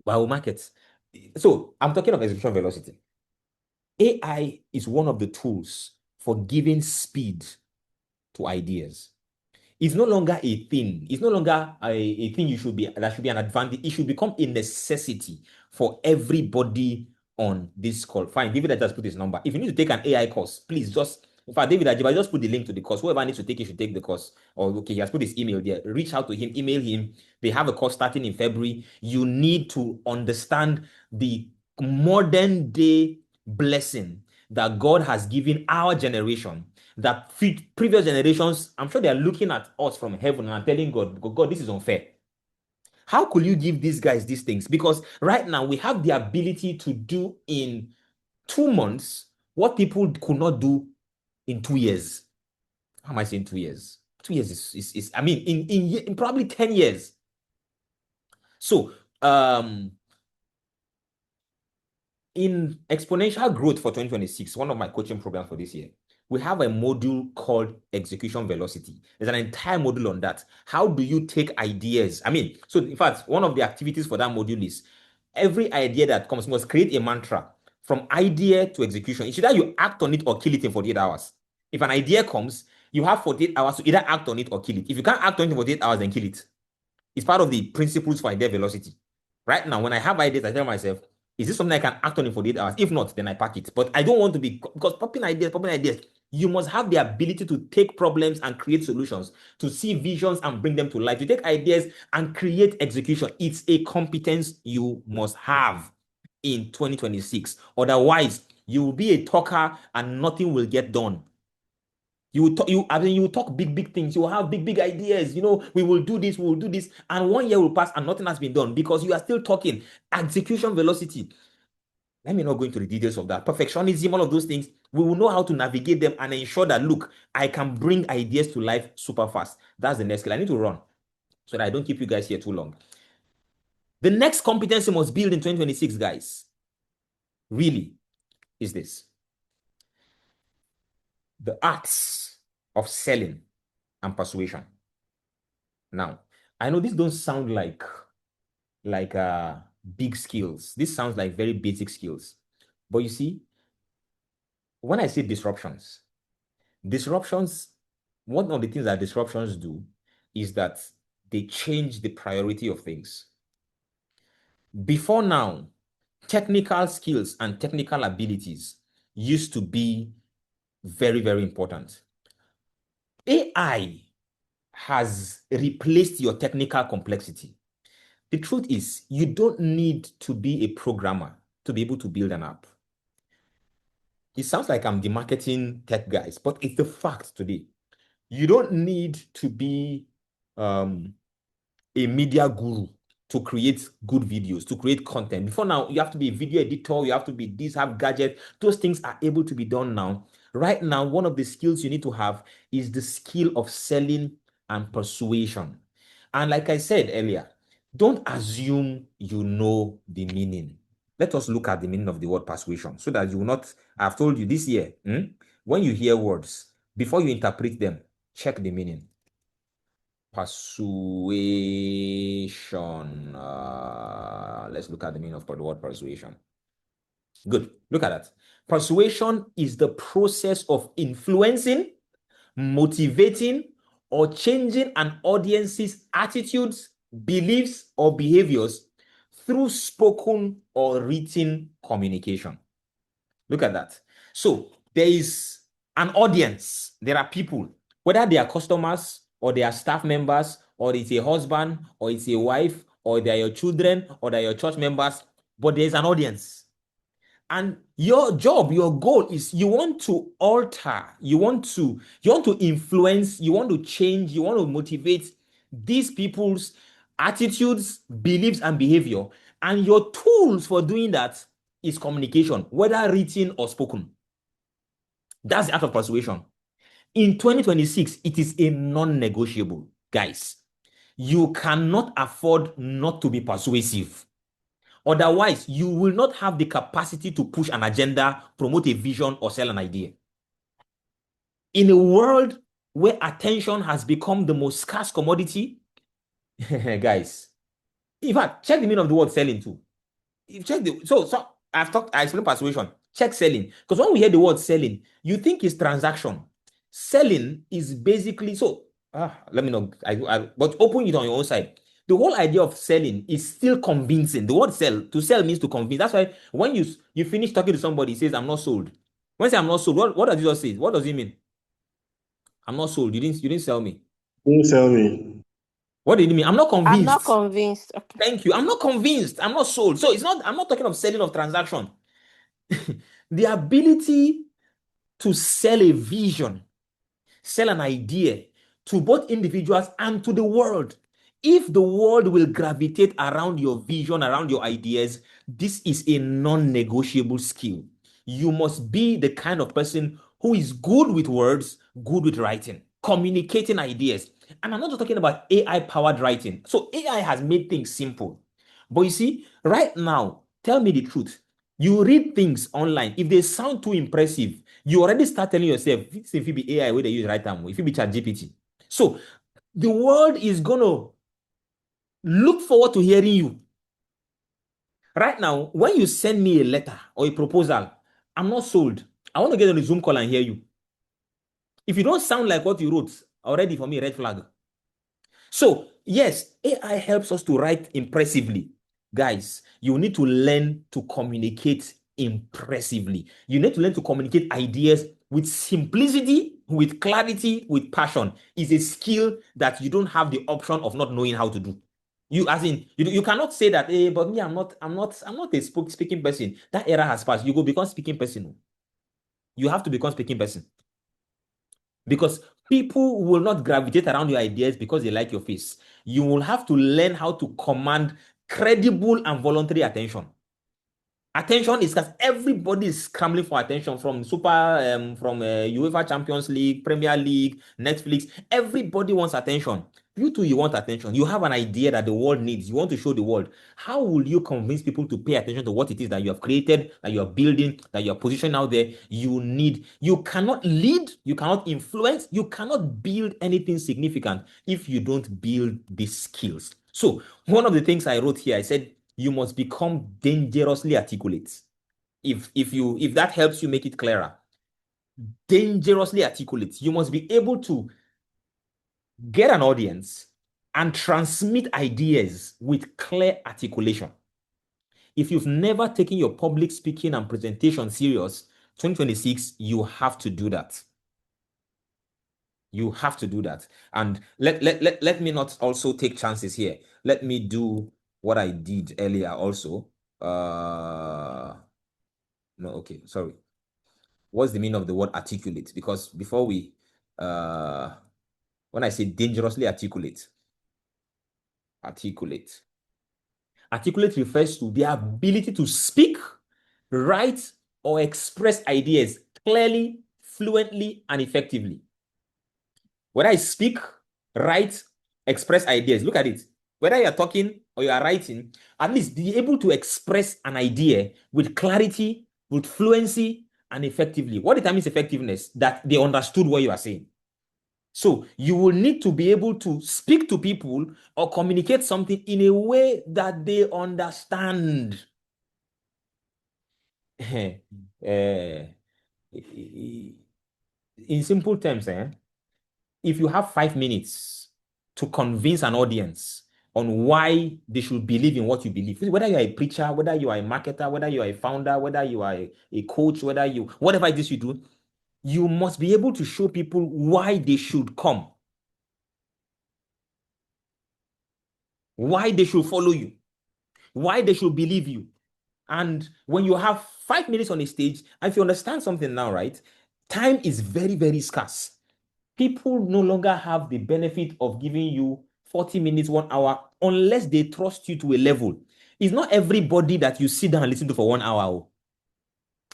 But I will market. So I'm talking of execution velocity. AI is one of the tools for giving speed to ideas. It's no longer a thing. It's no longer a thing that should be an advantage. It should become a necessity for everybody on this call. Fine, David, I just put his number. If you need to take an AI course, please just, in fact, David Ajiba, just put the link to the course. Whoever needs to take it should take the course. Or okay, he has put his email there. Reach out to him, email him. They have a course starting in February. You need to understand the modern day blessing that God has given our generation, that previous generations, I'm sure they are looking at us from heaven and telling God, this is unfair. How could you give these guys these things? Because right now we have the ability to do in 2 months what people could not do in 2 years. How am I saying 2 years? 2 years is I mean, in probably 10 years. So, in exponential growth for 2026, one of my coaching programs for this year, we have a module called execution velocity. There's an entire module on that. How do you take ideas? I mean, so in fact, one of the activities for that module is every idea that comes must create a mantra from idea to execution. It's either you act on it or kill it in 48 hours. If an idea comes, you have 48 hours to either act on it or kill it. If you can't act on it in 48 hours, then kill it. It's part of the principles for idea velocity. Right now, when I have ideas, I tell myself, is this something I can act on in 48 hours? If not, then I pack it. But I don't want to be, because popping ideas, you must have the ability to take problems and create solutions, to see visions and bring them to life, to take ideas and create execution. It's a competence you must have in 2026. Otherwise, you will be a talker and nothing will get done. You will talk, you will talk big things. You will have big ideas. We will do this, and 1 year will pass and nothing has been done because you are still talking. Execution velocity. Let me not go into the details of that. Perfectionism, all of those things, we will know how to navigate them and ensure that, look, I can bring ideas to life super fast. That's the next skill. I need to run so that I don't keep you guys here too long. The next competency must build in 2026, guys, really, is this. The arts of selling and persuasion. Now, I know this don't sound like big skills. This sounds like very basic skills. But you see, when I say disruptions, one of the things that disruptions do is that they change the priority of things. Before now, technical skills and technical abilities used to be very, very important. AI has replaced your technical complexity. The truth is, you don't need to be a programmer to be able to build an app. It sounds like I'm demarketing tech guys, but it's the fact today. You don't need to be a media guru to create good videos, to create content. Before now, you have to be a video editor, you have to be this, have gadgets. Those things are able to be done now. Right now, one of the skills you need to have is the skill of selling and persuasion. And like I said earlier, don't assume you know the meaning. Let us look at the meaning of the word persuasion so that you will not, I've told you this year, when you hear words, before you interpret them, check the meaning. Persuasion. Let's look at the meaning of the word persuasion. Good. Look at that. Persuasion is the process of influencing, motivating, or changing an audience's attitudes, beliefs, or behaviors through spoken or written communication. Look at that. So there is an audience. There are people, whether they are customers or they are staff members, or it's a husband, or it's a wife, or they are your children, or they are your church members, but there's an audience. And your job, your goal is you want to alter, you want to influence, you want to change, you want to motivate these people's attitudes, beliefs, and behavior. And your tools for doing that is communication, whether written or spoken. That's the art of persuasion. In 2026, it is a non-negotiable, guys. You cannot afford not to be persuasive. Otherwise, you will not have the capacity to push an agenda, promote a vision, or sell an idea. In a world where attention has become the most scarce commodity, guys, in fact, check the meaning of the word selling too. Check I explained persuasion. Check selling. Because when we hear the word selling, you think it's transaction. Selling is basically, let me know, but open it on your own side. The whole idea of selling is still convincing. The word to sell means to convince. That's why when you finish talking to somebody, he says, I'm not sold. When I say I'm not sold, what does Jesus say? What does he mean? I'm not sold. You didn't sell me. You didn't sell me. What did he mean? I'm not convinced. I'm not convinced. Okay. Thank you. I'm not convinced. I'm not sold. So I'm not talking of selling of transaction. The ability to sell a vision, sell an idea to both individuals and to the world. If the world will gravitate around your vision, around your ideas, this is a non-negotiable skill. You must be the kind of person who is good with words, good with writing, communicating ideas. And I'm not just talking about AI-powered writing. So AI has made things simple. But you see, right now, tell me the truth. You read things online. If they sound too impressive, you already start telling yourself, if it be AI where they use right time, if it be ChatGPT. So the world is gonna look forward to hearing you. Right now, when you send me a letter or a proposal, I'm not sold. I want to get on a Zoom call and hear you. If you don't sound like what you wrote, already for me, red flag. So yes, AI helps us to write impressively. Guys, you need to learn to communicate impressively. You need to learn to communicate ideas with simplicity, with clarity, with passion. It's a skill that you don't have the option of not knowing how to do. You cannot say that, hey, but me, I'm not a speaking person. That era has passed. You go become speaking person. You have to become speaking person. Because people will not gravitate around your ideas because they like your face. You will have to learn how to command credible and voluntary attention. Attention is because everybody is scrambling for attention from UEFA Champions League, Premier League, Netflix. Everybody wants attention. You too, you want attention. You have an idea that the world needs. You want to show the world. How will you convince people to pay attention to what it is that you have created, that you are building, that you are positioning out there? You cannot lead, you cannot influence, you cannot build anything significant if you don't build these skills. So one of the things I wrote here, I said, you must become dangerously articulate. If that helps you make it clearer, dangerously articulate. You must be able to get an audience and transmit ideas with clear articulation. If you've never taken your public speaking and presentation serious, 2026, you have to do that. You have to do that. And let me not also take chances here. Let me do what I did earlier also. No, okay, sorry. What's the meaning of the word articulate? Because before when I say dangerously articulate refers to the ability to speak, write, or express ideas clearly, fluently, and effectively. When I speak, write, express ideas, look at it. Whether you're talking or you are writing, at least be able to express an idea with clarity, with fluency, and effectively. What determines effectiveness? That they understood what you are saying. So you will need to be able to speak to people or communicate something in a way that they understand. In simple terms, if you have 5 minutes to convince an audience on why they should believe in what you believe, whether you're a preacher, whether you are a marketer, whether you are a founder, whether you are a coach, whatever it is you do, you must be able to show people why they should come, why they should follow you, why they should believe you. And when you have 5 minutes on a stage, if you understand something now, right, time is very, very scarce. People no longer have the benefit of giving you 40 minutes, 1 hour, unless they trust you to a level. It's not everybody that you sit down and listen to for 1 hour.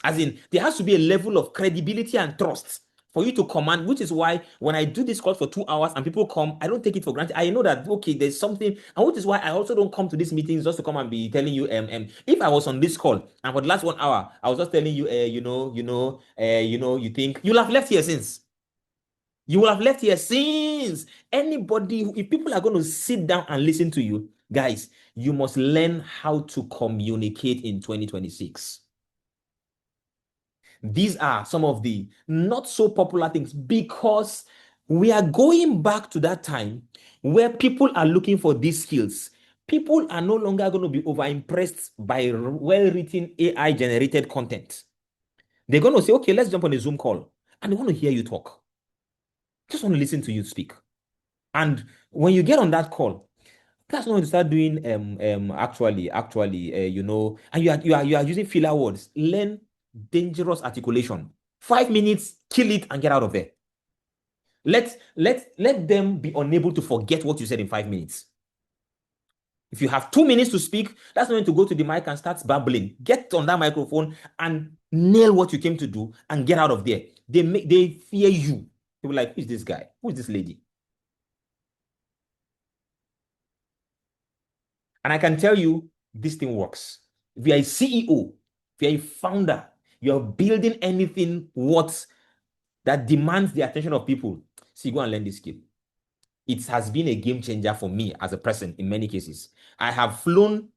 As in, there has to be a level of credibility and trust for you to command, which is why when I do this call for 2 hours and people come, I don't take it for granted. I know that, okay, there's something, and which is why I also don't come to these meetings just to come and be telling you, if I was on this call and for the last 1 hour, I was just telling you, you think, you'll have left here since. You will have left here since. Anybody, if people are going to sit down and listen to you, guys, you must learn how to communicate in 2026. These are some of the not so popular things because we are going back to that time where people are looking for these skills. People are no longer going to be overimpressed by well-written AI-generated content. They're going to say, okay, let's jump on a Zoom call. And they want to hear you talk. Just want to listen to you speak. And when you get on that call, that's not when you start doing actually, and you are using filler words. Learn dangerous articulation. 5 minutes, kill it and get out of there. Let them be unable to forget what you said in 5 minutes. If you have 2 minutes to speak, that's not when to go to the mic and start babbling. Get on that microphone and nail what you came to do and get out of there. They fear you. People like, who is this guy? Who is this lady? And I can tell you, this thing works. If you're a CEO, if you're a founder, you're building anything that demands the attention of people, see, go and learn this skill. It has been a game changer for me as a person in many cases. I have flown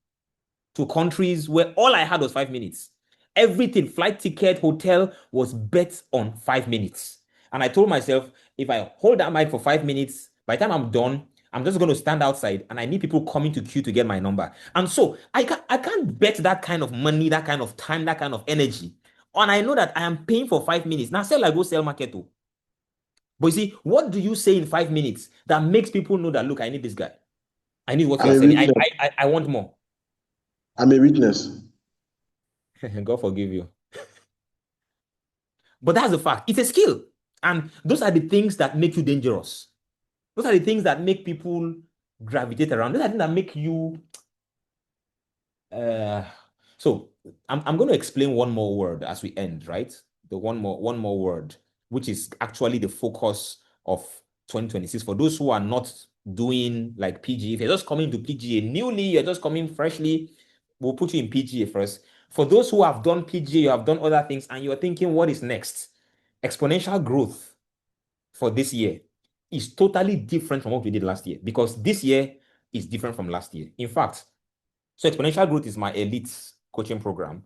to countries where all I had was 5 minutes. Everything, flight ticket, hotel, was bet on 5 minutes. And I told myself, if I hold that mic for 5 minutes, by the time I'm done, I'm just going to stand outside and I need people coming to queue to get my number. And so I can't bet that kind of money, that kind of time, that kind of energy. And I know that I am paying for 5 minutes. Now sell, I go sell market too. But you see, what do you say in 5 minutes that makes people know that, look, I need this guy. I need what you're selling. I want more. I'm a witness. God forgive you. But that's the fact. It's a skill. And those are the things that make you dangerous. Those are the things that make people gravitate around. Those are the things that make you... So I'm going to explain one more word as we end, right? The one more word, which is actually the focus of 2026. For those who are not doing like PGA, if you're just coming to PGA newly, you're just coming freshly, we'll put you in PGA first. For those who have done PGA, you have done other things, and you're thinking, what is next? Exponential growth for this year is totally different from what we did last year, because this year is different from last year. In fact, so exponential growth is my elite coaching program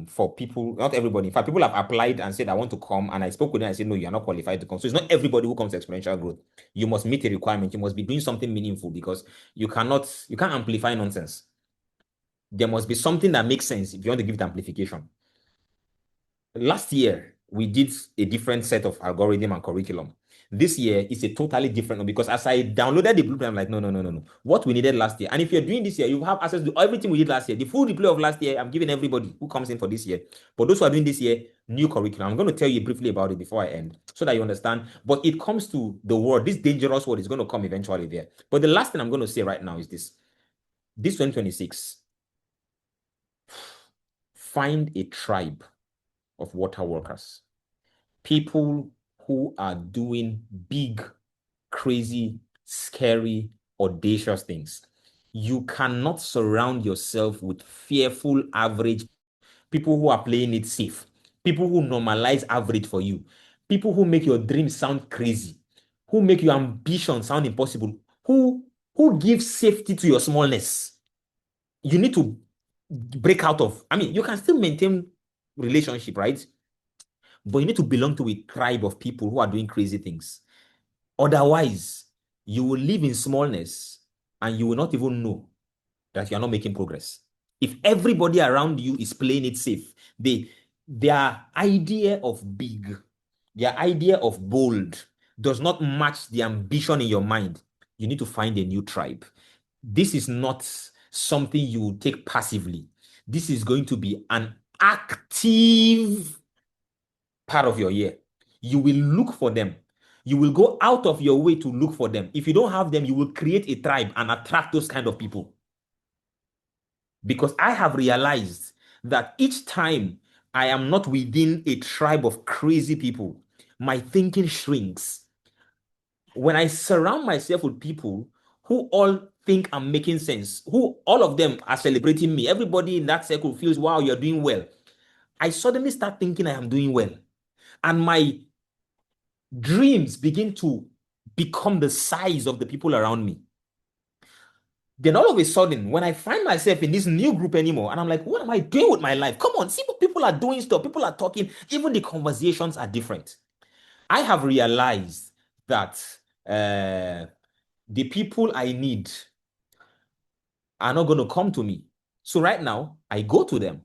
for people, not everybody. In fact, people have applied and said, I want to come. And I spoke with them. I said, no, you're not qualified to come. So it's not everybody who comes to exponential growth. You must meet a requirement. You must be doing something meaningful, because you can't amplify nonsense. There must be something that makes sense if you want to give it amplification. Last year, we did a different set of algorithm and curriculum. This year is a totally different one, because as I downloaded the blueprint, I'm like, no. What we needed last year. And if you're doing this year, you have access to everything we did last year. The full replay of last year, I'm giving everybody who comes in for this year. But those who are doing this year, new curriculum. I'm going to tell you briefly about it before I end, so that you understand. But it comes to the word, this dangerous word is going to come eventually there. But the last thing I'm going to say right now is this. This 2026, find a tribe of water workers. People who are doing big, crazy, scary, audacious things. You cannot surround yourself with fearful, average people who are playing it safe, people who normalize average for you, people who make your dreams sound crazy, who make your ambition sound impossible, who give safety to your smallness. You need to break out of. I mean, you can still maintain relationship, right? But you need to belong to a tribe of people who are doing crazy things. Otherwise, you will live in smallness and you will not even know that you are not making progress. If everybody around you is playing it safe, their idea of big, their idea of bold does not match the ambition in your mind, you need to find a new tribe. This is not something you take passively. This is going to be an active part of your year. You will look for them. You will go out of your way to look for them. If you don't have them, you will create a tribe and attract those kind of people. Because I have realized that each time I am not within a tribe of crazy people, my thinking shrinks. When I surround myself with people who all think I'm making sense, who all of them are celebrating me, everybody in that circle feels, wow, you're doing well. I suddenly start thinking I am doing well. And my dreams begin to become the size of the people around me. Then all of a sudden, when I find myself in this new group anymore, and I'm like, what am I doing with my life? Come on, see what people are doing stuff. People are talking. Even the conversations are different. I have realized that the people I need are not going to come to me. So right now, I go to them.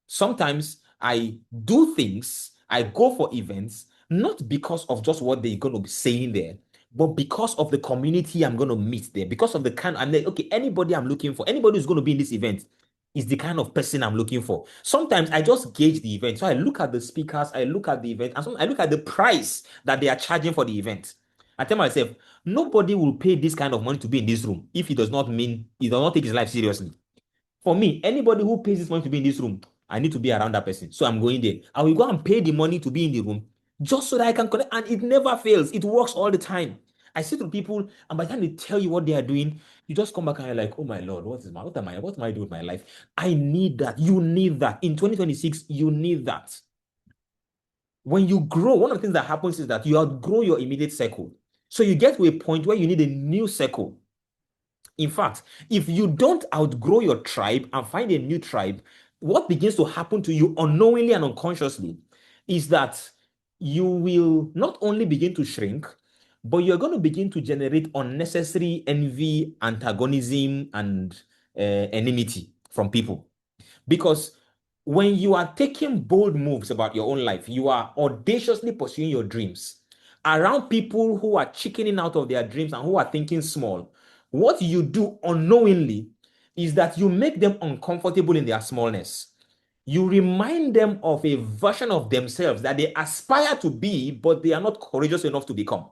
Sometimes I do things, I go for events, not because of just what they're going to be saying there, but because of the community I'm going to meet there, because of the kind, I'm like, okay, anybody I'm looking for, anybody who's going to be in this event is the kind of person I'm looking for. Sometimes I just gauge the event. So I look at the speakers, I look at the event, and sometimes I look at the price that they are charging for the event. I tell myself, nobody will pay this kind of money to be in this room if he does not take his life seriously. For me, anybody who pays this money to be in this room, I need to be around that person. So I'm going there. I will go and pay the money to be in the room just so that I can connect. And it never fails. It works all the time. I see to people, and by the time they tell you what they are doing, you just come back and you're like, oh my Lord, what am I doing with my life? I need that. You need that. In 2026, you need that. When you grow, one of the things that happens is that you outgrow your immediate circle. So you get to a point where you need a new circle. In fact, if you don't outgrow your tribe and find a new tribe, what begins to happen to you unknowingly and unconsciously is that you will not only begin to shrink, but you're going to begin to generate unnecessary envy, antagonism, and enmity from people. Because when you are taking bold moves about your own life, you are audaciously pursuing your dreams around people who are chickening out of their dreams and who are thinking small. What you do unknowingly is that you make them uncomfortable in their smallness. You remind them of a version of themselves that they aspire to be, but they are not courageous enough to become.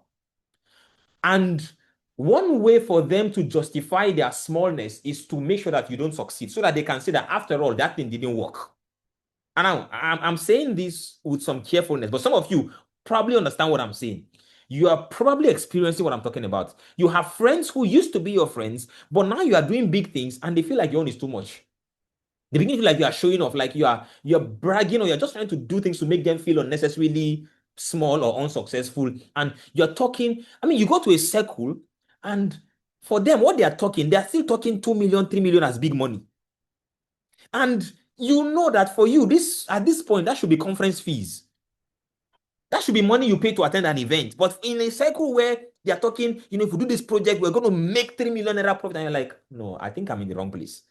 And One way for them to justify their smallness is to make sure that you don't succeed so that they can say that after all, that thing didn't work. And now I'm saying this with some carefulness, but some of you probably understand what I'm saying. You are probably experiencing what I'm talking about. You have friends who used to be your friends, but now you are doing big things and they feel like your own is too much. They begin to feel like you are showing off, like you're bragging, or you're just trying to do things to make them feel unnecessarily small or unsuccessful. And you're talking, I mean, you go to a circle, and for them, what they are talking, they are still talking 2 million, 3 million as big money. And you know that for you, this at this point, that should be conference fees. That should be money you pay to attend an event. But in a cycle where they are talking, if we do this project, we're going to make 3 million naira profit. And you're like, no, I think I'm in the wrong place.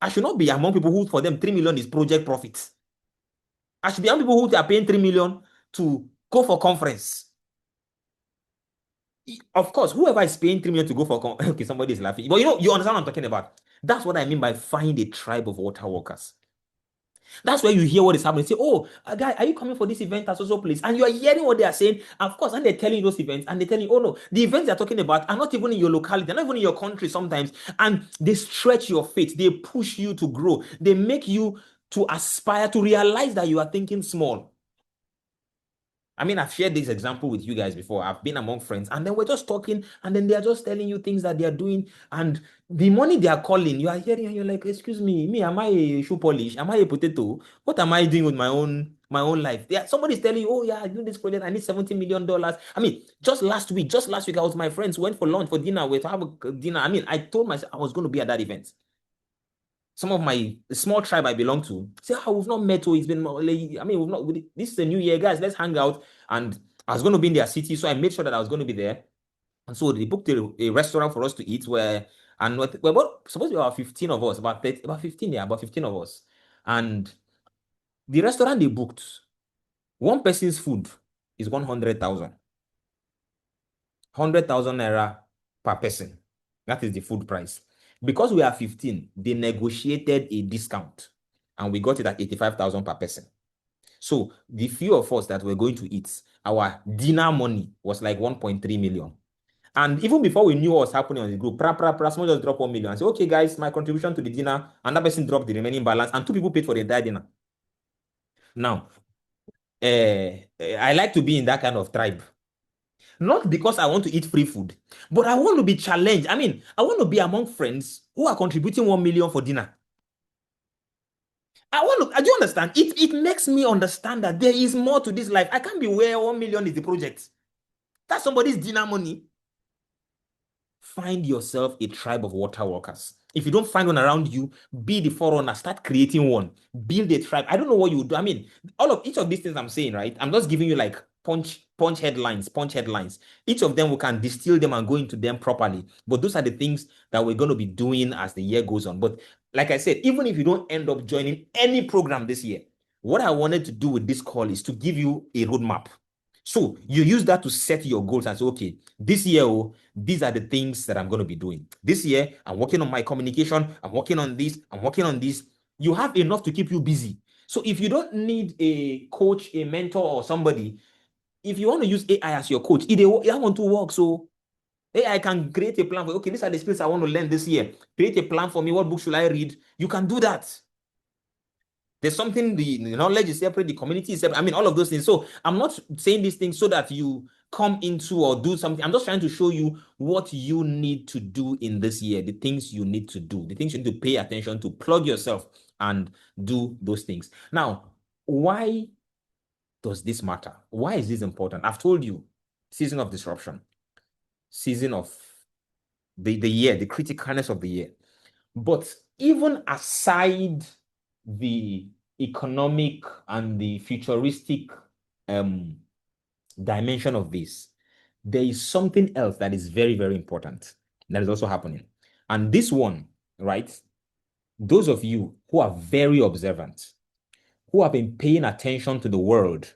I should not be among people who, for them, 3 million is project profit. I should be among people who are paying 3 million to go for conference. Of course, whoever is paying 3 million to go for okay, somebody is laughing. But you understand what I'm talking about. That's what I mean by find a tribe of water workers. That's where you hear what is happening. Say, oh, guy, are you coming for this event at social place? And you are hearing what they are saying. Of course, and they're telling you those events, and they're telling you, oh no, the events they're talking about are not even in your locality, they're not even in your country sometimes. And they stretch your faith, they push you to grow, they make you to aspire to realize that you are thinking small. I mean, I've shared this example with you guys before. I've been among friends, and then we're just talking, and then they are just telling you things that they are doing, and the money they are calling, you are hearing, and you're like, "Excuse me, am I a shoe polish? Am I a potato? What am I doing with my own life?" Yeah, somebody's telling you, "Oh yeah, I do this project. I need $70 million." I mean, just last week, I was with my friends, went for lunch, for dinner, we to have a dinner. I mean, I told myself I was going to be at that event. Some of my small tribe I belong to say, "Oh, we've not met. Oh, it's been like, I mean, we've not. This is a new year, guys. Let's hang out." And I was going to be in their city, so I made sure that I was going to be there. And so they booked a restaurant for us to eat. We're supposed to be about 15 of us, about 30, about 15, yeah, about 15 of us. And the restaurant they booked, one person's food is 100,000, 100,000 naira per person. That is the food price. Because we are 15, they negotiated a discount and we got it at 85,000 per person. So the few of us that were going to eat, our dinner money was like 1.3 million. And even before we knew what was happening on the group, someone just dropped 1 million and said, "Okay, guys, my contribution to the dinner," and that person dropped the remaining balance, and 2 people paid for the entire dinner. Now, I like to be in that kind of tribe. Not because I want to eat free food, but I want to be challenged. I mean, I want to be among friends who are contributing 1 million for dinner. Do you understand? It makes me understand that there is more to this life. I can't be where 1 million is the project. That's somebody's dinner money. Find yourself a tribe of water workers. If you don't find one around you, be the forerunner. Start creating one. Build a tribe. I don't know what you do. I mean, each of these things I'm saying, right? I'm just giving you like punch headlines. Each of them we can distill them and go into them properly. But those are the things that we're going to be doing as the year goes on. But like I said, even if you don't end up joining any program this year, what I wanted to do with this call is to give you a roadmap. So you use that to set your goals and say, okay, this year, these are the things that I'm going to be doing. This year, I'm working on my communication. I'm working on this. I'm working on this. You have enough to keep you busy. So if you don't need a coach, a mentor, or somebody, if you want to use AI as your coach, it want to work. So AI can create a plan for, okay, these are the skills I want to learn this year. Create a plan for me. What book should I read? You can do that. There's something, the knowledge is separate, the community is separate. I mean, all of those things. So I'm not saying these things so that you come into or do something. I'm just trying to show you what you need to do in this year, the things you need to do, the things you need to pay attention to, plug yourself and do those things. Now, why does this matter? Why is this important? I've told you, season of disruption, season of the year, the criticalness of the year. But even aside the economic and the futuristic dimension of this, there is something else that is very, very important that is also happening. And this one, right? Those of you who are very observant, who have been paying attention to the world,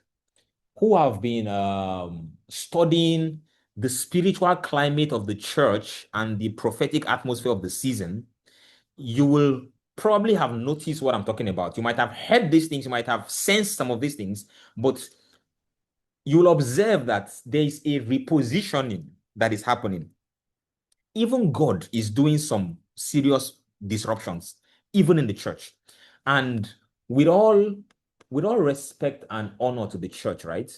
who have been studying the spiritual climate of the church and the prophetic atmosphere of the season, you will probably have noticed what I'm talking about. You might have heard these things, you might have sensed some of these things, but you will observe that there is a repositioning that is happening. even God is doing some serious disruptions, even in the church. And with all respect and honor to the church, right?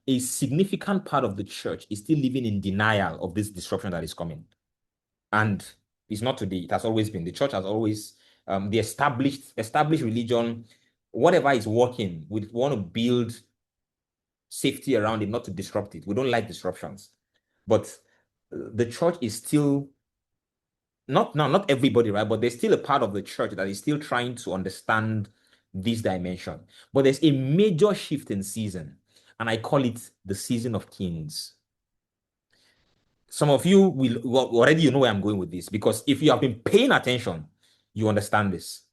A significant part of the church is still living in denial of this disruption that is coming. And it's not today, it has always been. The church has always, the established religion, whatever is working, we want to build safety around it, not to disrupt it. We don't like disruptions. But the church is still, not everybody, right? But there's still a part of the church that is still trying to understand this dimension. But there's a major shift in season, and I call it the season of kings. Some of you will already, you know where I'm going with this, because if you have been paying attention, you understand this.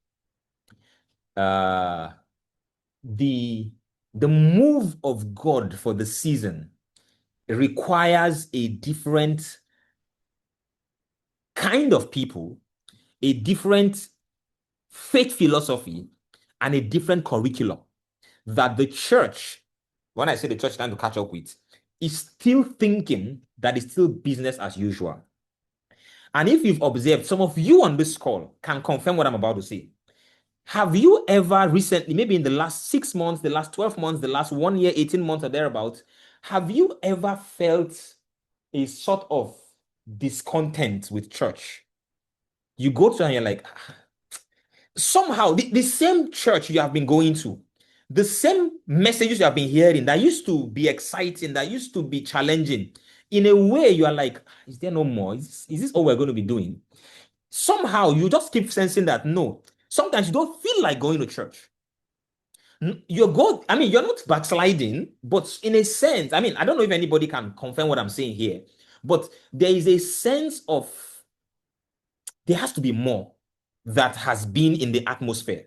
The move of God for the season requires a different kind of people, a different faith philosophy, and a different curriculum that the church, when I say the church is trying to catch up with, is still thinking that it's still business as usual. And if you've observed, some of you on this call can confirm what I'm about to say. Have you ever recently, maybe in the last 6 months, the last 12 months, the last 1 year, 18 months or thereabouts, have you ever felt a sort of discontent with church? You go to and you're like, somehow the same church you have been going to, the same messages you have been hearing that used to be exciting, that used to be challenging, in a way you are like, is there no more? Is this all we're going to be doing? Somehow you just keep sensing that no, sometimes you don't feel like going to church. You're not backsliding, but in a sense, I mean, I don't know if anybody can confirm what I'm saying here, but there is a sense of there has to be more that has been in the atmosphere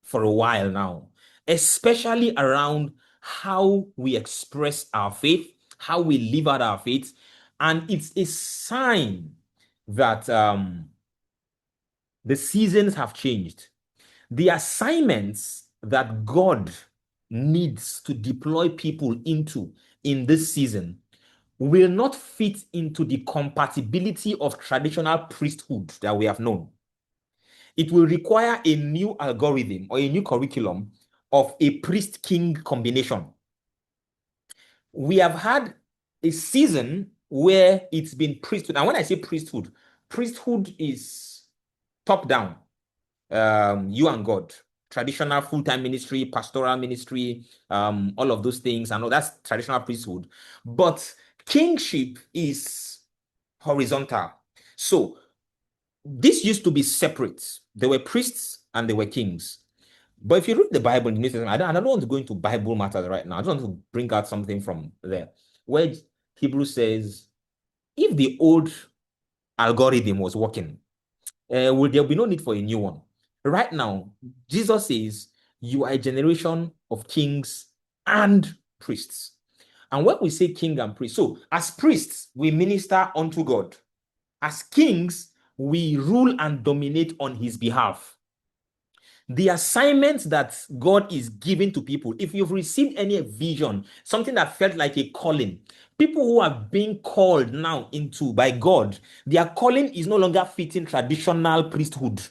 for a while now, especially around how we express our faith, how we live out our faith. And it's a sign that the seasons have changed. The assignments that God needs to deploy people into in this season will not fit into the compatibility of traditional priesthood that we have known. It will require a new algorithm or a new curriculum of a priest-king combination. We have had a season where it's been priesthood. And when I say priesthood, priesthood is top-down. You and God. Traditional full-time ministry, pastoral ministry, all of those things. I know that's traditional priesthood. But kingship is horizontal. So this used to be separate. There were priests and there were kings. But if you read the Bible in the New Testament, I don't want to go into Bible matters right now. I just want to bring out something from there, where Hebrews says, if the old algorithm was working, will there be no need for a new one? Right now, Jesus says, you are a generation of kings and priests. And when we say king and priest, so as priests, we minister unto God. As kings, we rule and dominate on his behalf. The assignment that God is giving to people, if you've received any vision, something that felt like a calling, people who are being called now into by God, their calling is no longer fitting traditional priesthood.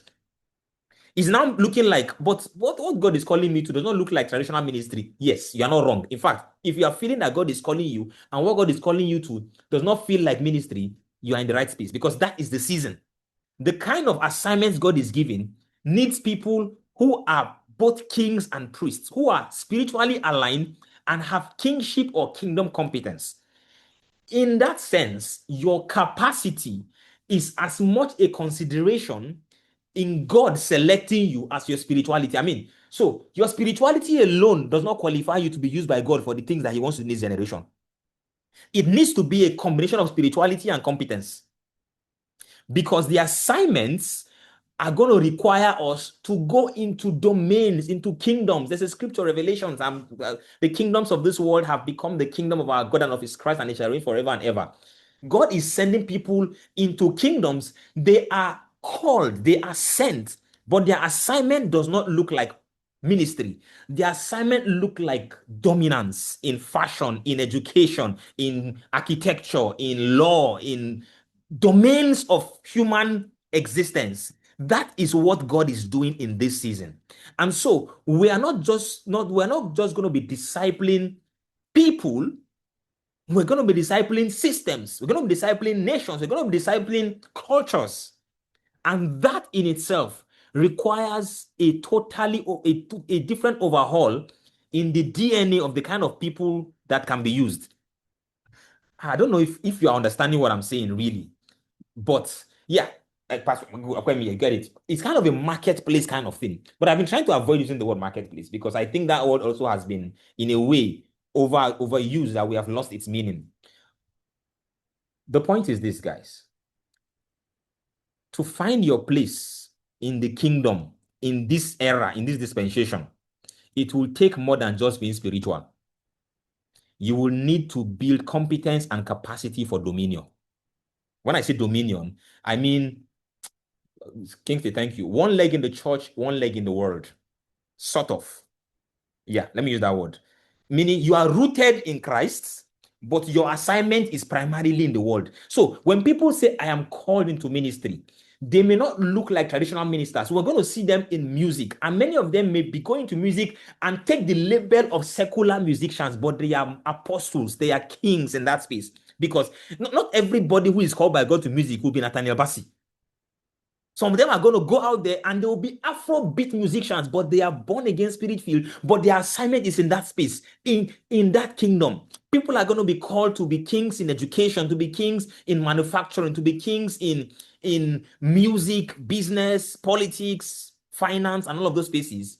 It's now looking like, but what God is calling me to does not look like traditional ministry. Yes, you are not wrong. In fact, if you are feeling that God is calling you and what God is calling you to does not feel like ministry, you are in the right space, because that is the season. The kind of assignments God is giving needs people who are both kings and priests, who are spiritually aligned and have kingship or kingdom competence. In that sense, your capacity is as much a consideration in God selecting you as your spirituality. I mean, so your spirituality alone does not qualify you to be used by God for the things that he wants to do in this generation. It needs to be a combination of spirituality and competence, because the assignments are going to require us to go into domains, into kingdoms. There's a scripture, Revelations, the kingdoms of this world have become the kingdom of our God and of his Christ, and it shall reign forever and ever. God is sending people into kingdoms. They are called, they are sent, but their assignment does not look like ministry. Their assignment look like dominance in fashion, in education, in architecture, in law, in domains of human existence. That is what God is doing in this season. And so we're not just going to be discipling people, we're going to be discipling systems, we're going to be discipling nations, we're going to be discipling cultures. And that in itself requires a totally a different overhaul in the DNA of the kind of people that can be used. I don't know if you're understanding what I'm saying, really. But yeah, Pastor Kwame, I get it. It's kind of a marketplace kind of thing. But I've been trying to avoid using the word marketplace because I think that word also has been, in a way, overused, that we have lost its meaning. The point is this, guys. To find your place in the kingdom, in this era, in this dispensation, it will take more than just being spiritual. You will need to build competence and capacity for dominion. When I say dominion, I mean, Kingsley, thank you. One leg in the church, one leg in the world. Sort of. Yeah, let me use that word. Meaning you are rooted in Christ, but your assignment is primarily in the world. So when people say, I am called into ministry, they may not look like traditional ministers. We're going to see them in music. And many of them may be going to music and take the label of secular musicians, but they are apostles, they are kings in that space. Because not everybody who is called by God to music will be Nathaniel Bassey. Some of them are going to go out there and they will be Afrobeat musicians, but they are born again, spirit filled, but their assignment is in that space, in that kingdom. People are going to be called to be kings in education, to be kings in manufacturing, to be kings in music, business, politics, finance, and all of those spaces.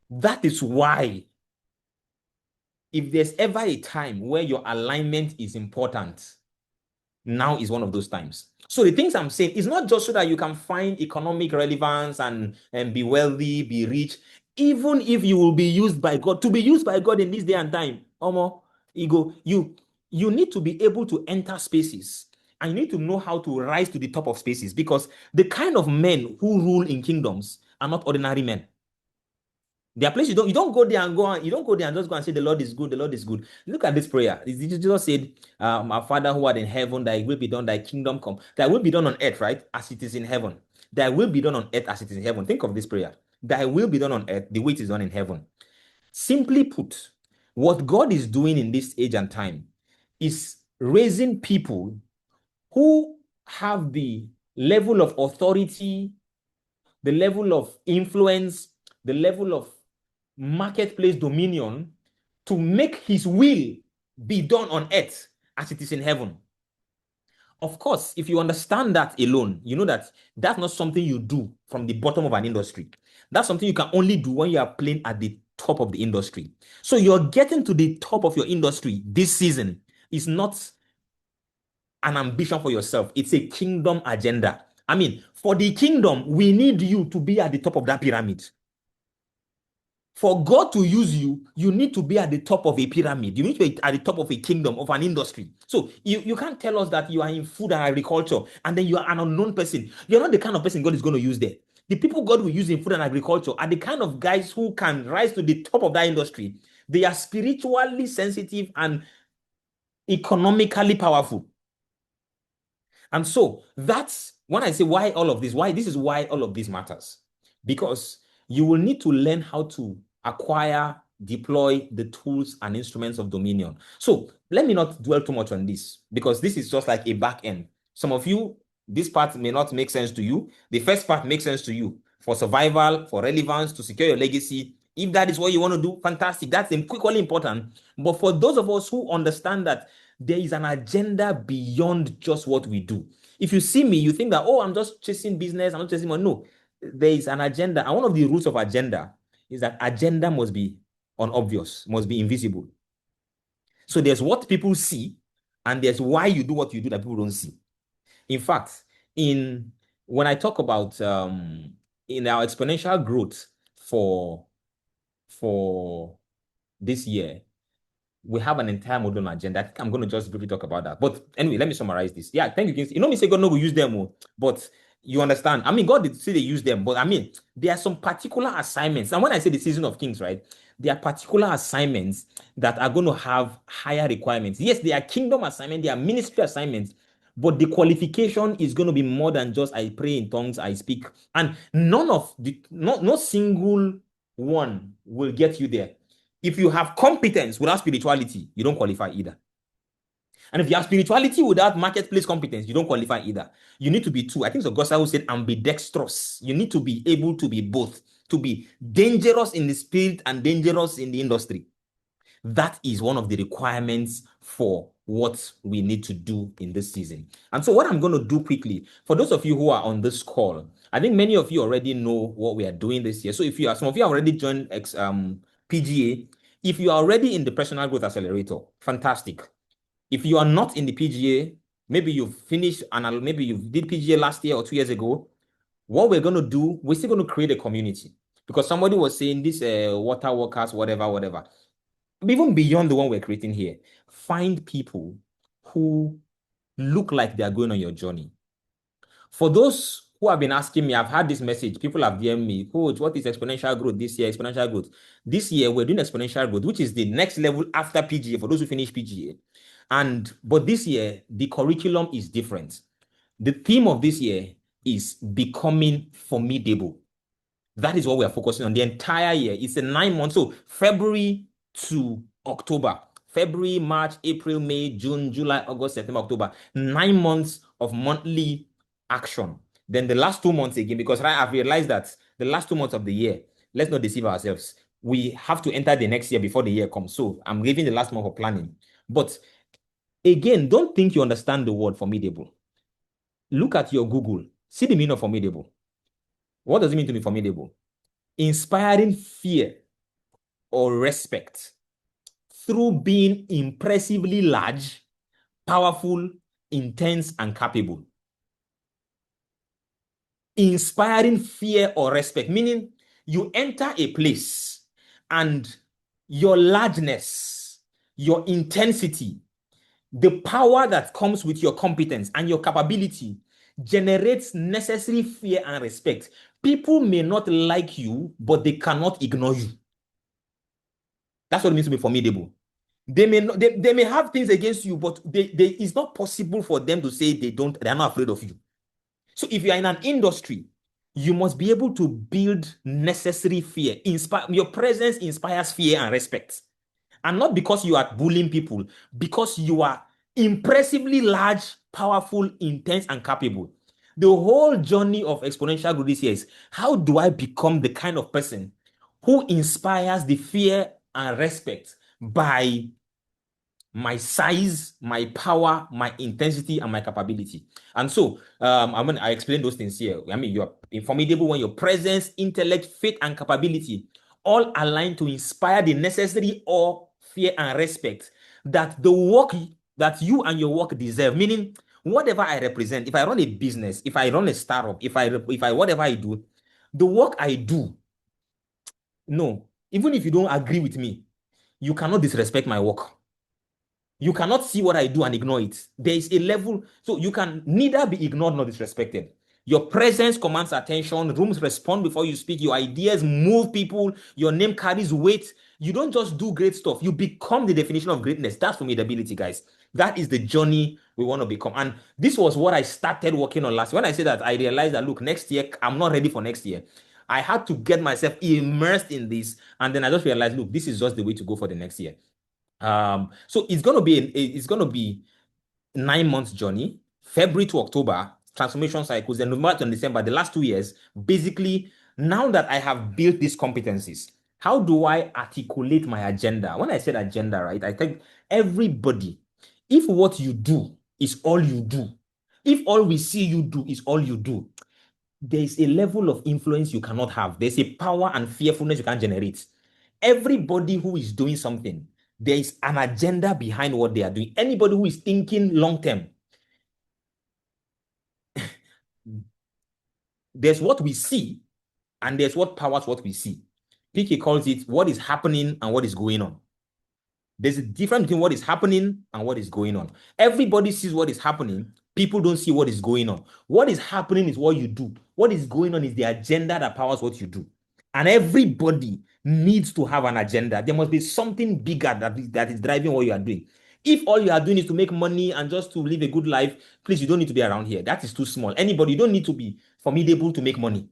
That is why, if there's ever a time where your alignment is important, now is one of those times. So the things I'm saying is not just so that you can find economic relevance and be wealthy, be rich. Even if you will be used by God, to be used by God in this day and time, you need to be able to enter spaces, and you need to know how to rise to the top of spaces, because the kind of men who rule in kingdoms are not ordinary men. There are places you don't go there and just go and say the Lord is good, the Lord is good. Look at this prayer. Jesus said, our Father who art in heaven, thy will be done, thy kingdom come. Thy will be done on earth, right? As it is in heaven. Thy will be done on earth as it is in heaven. Think of this prayer. Thy will be done on earth, the way it is done in heaven. Simply put, what God is doing in this age and time is raising people who have the level of authority, the level of influence, the level of marketplace dominion to make his will be done on earth as it is in heaven. Of course, if you understand that alone, you know that that's not something you do from the bottom of an industry. That's something you can only do when you are playing at the top of the industry. So you're getting to the top of your industry this season is not an ambition for yourself. It's a kingdom agenda. I mean, for the kingdom, we need you to be at the top of that pyramid. For God to use you, you need to be at the top of a pyramid. You need to be at the top of a kingdom, of an industry. So you can't tell us that you are in food and agriculture and then you are an unknown person. You're not the kind of person God is going to use there. The people God will use in food and agriculture are the kind of guys who can rise to the top of that industry. They are spiritually sensitive and economically powerful. And so that's when I say why all of this, why this is why all of this matters. Because you will need to learn how to acquire, deploy the tools and instruments of dominion. So let me not dwell too much on this, because this is just like a back end. Some of you, this part may not make sense to you. The first part makes sense to you for survival, for relevance, to secure your legacy. If that is what you want to do, fantastic. That's equally important. But for those of us who understand that there is an agenda beyond just what we do. If you see me, you think that, oh, I'm just chasing business, I'm not chasing money. No, there is an agenda. And one of the rules of agenda is that agenda must be unobvious, must be invisible. So there's what people see, and there's why you do what you do that people don't see. In fact, when I talk about in our exponential growth for this year, we have an entire model agenda. I think I'm going to just briefly talk about that. But anyway, let me summarize this. Yeah, thank you, Kings. You know me say God no will use them, but you understand. I mean, God did say they use them, but I mean, there are some particular assignments. And when I say the season of Kings, right, there are particular assignments that are going to have higher requirements. Yes, they are kingdom assignments, they are ministry assignments, But the qualification is going to be more than just I pray in tongues, I speak. And no single one will get you there. If you have competence without spirituality, you don't qualify either. And if you have spirituality without marketplace competence, you don't qualify either. You need to be two. I think it's Augusta who said ambidextrous. You need to be able to be both, to be dangerous in the spirit and dangerous in the industry. That is one of the requirements for what we need to do in this season. And so what I'm going to do quickly, for those of you who are on this call, I think many of you already know what we are doing this year. So if you are, some of you have already joined PGA. If you are already in the Personal Growth Accelerator, fantastic. If you are not in the PGA, maybe you've finished and maybe you did PGA last year or 2 years ago, what we're going to do, we're still going to create a community. Because somebody was saying this water workers, whatever. Even beyond the one we're creating here, find people who look like they are going on your journey. For those who have been asking me, I've had this message. People have DM'd me, Coach, what is exponential growth this year? Exponential growth. This year, we're doing exponential growth, which is the next level after PGA, for those who finish PGA. But this year, the curriculum is different. The theme of this year is becoming formidable. That is what we are focusing on the entire year. It's a 9 months. So February to October, February, March, April, May, June, July, August, September, October, 9 months of monthly action. Then the last 2 months again, because I've realized that the last 2 months of the year, let's not deceive ourselves. We have to enter the next year before the year comes. So I'm leaving the last month for planning. But again, don't think you understand the word formidable. Look at your Google. See the meaning of formidable. What does it mean to be formidable? Inspiring fear or respect through being impressively large, powerful, intense, and capable. Inspiring fear or respect, meaning you enter a place and your largeness, your intensity, the power that comes with your competence and your capability generates necessary fear and respect. People may not like you, but they cannot ignore you. That's what it means to be formidable. They may have things against you, but it's not possible for them to say they're not afraid of you. So if you are in an industry, you must be able to build necessary fear. Your presence inspires fear and respect. And not because you are bullying people, because you are impressively large, powerful, intense, and capable. The whole journey of exponential growth this year is, how do I become the kind of person who inspires the fear and respect by my size, my power, my intensity, and my capability? And so I explain those things here. I mean, you're formidable when your presence, intellect, faith, and capability all align to inspire the necessary awe, fear, and respect that the work that you and your work deserve. Meaning, whatever I represent, if I run a business, if I run a startup, if I whatever I do, the work I do, no, even if you don't agree with me, you cannot disrespect my work. You cannot see what I do and ignore it. There is a level, so you can neither be ignored nor disrespected. Your presence commands attention. Rooms respond before you speak. Your ideas move people. Your name carries weight. You don't just do great stuff. You become the definition of greatness. That's formidability, guys. That is the journey we want to become. And this was what I started working on last year. When I say that, I realized that, look, next year, I'm not ready for next year. I had to get myself immersed in this. And then I just realized, look, this is just the way to go for the next year. So it's going to be 9 months journey, February to October, transformation cycles, then November to December, the last 2 years. Basically, now that I have built these competencies, how do I articulate my agenda? When I said agenda, right, I think everybody, if what you do is all you do, if all we see you do is all you do, there is a level of influence you cannot have. There's a power and fearfulness you can't generate. Everybody who is doing something, there is an agenda behind what they are doing. Anybody who is thinking long term, there's what we see, and there's what powers what we see. PK calls it what is happening and what is going on. There's a difference between what is happening and what is going on. Everybody sees what is happening. People don't see what is going on. What is happening is what you do. What is going on is the agenda that powers what you do. And everybody needs to have an agenda. There must be something bigger that is driving what you are doing. If all you are doing is to make money and just to live a good life, please, you don't need to be around here. That is too small. Anybody, you don't need to be formidable to make money.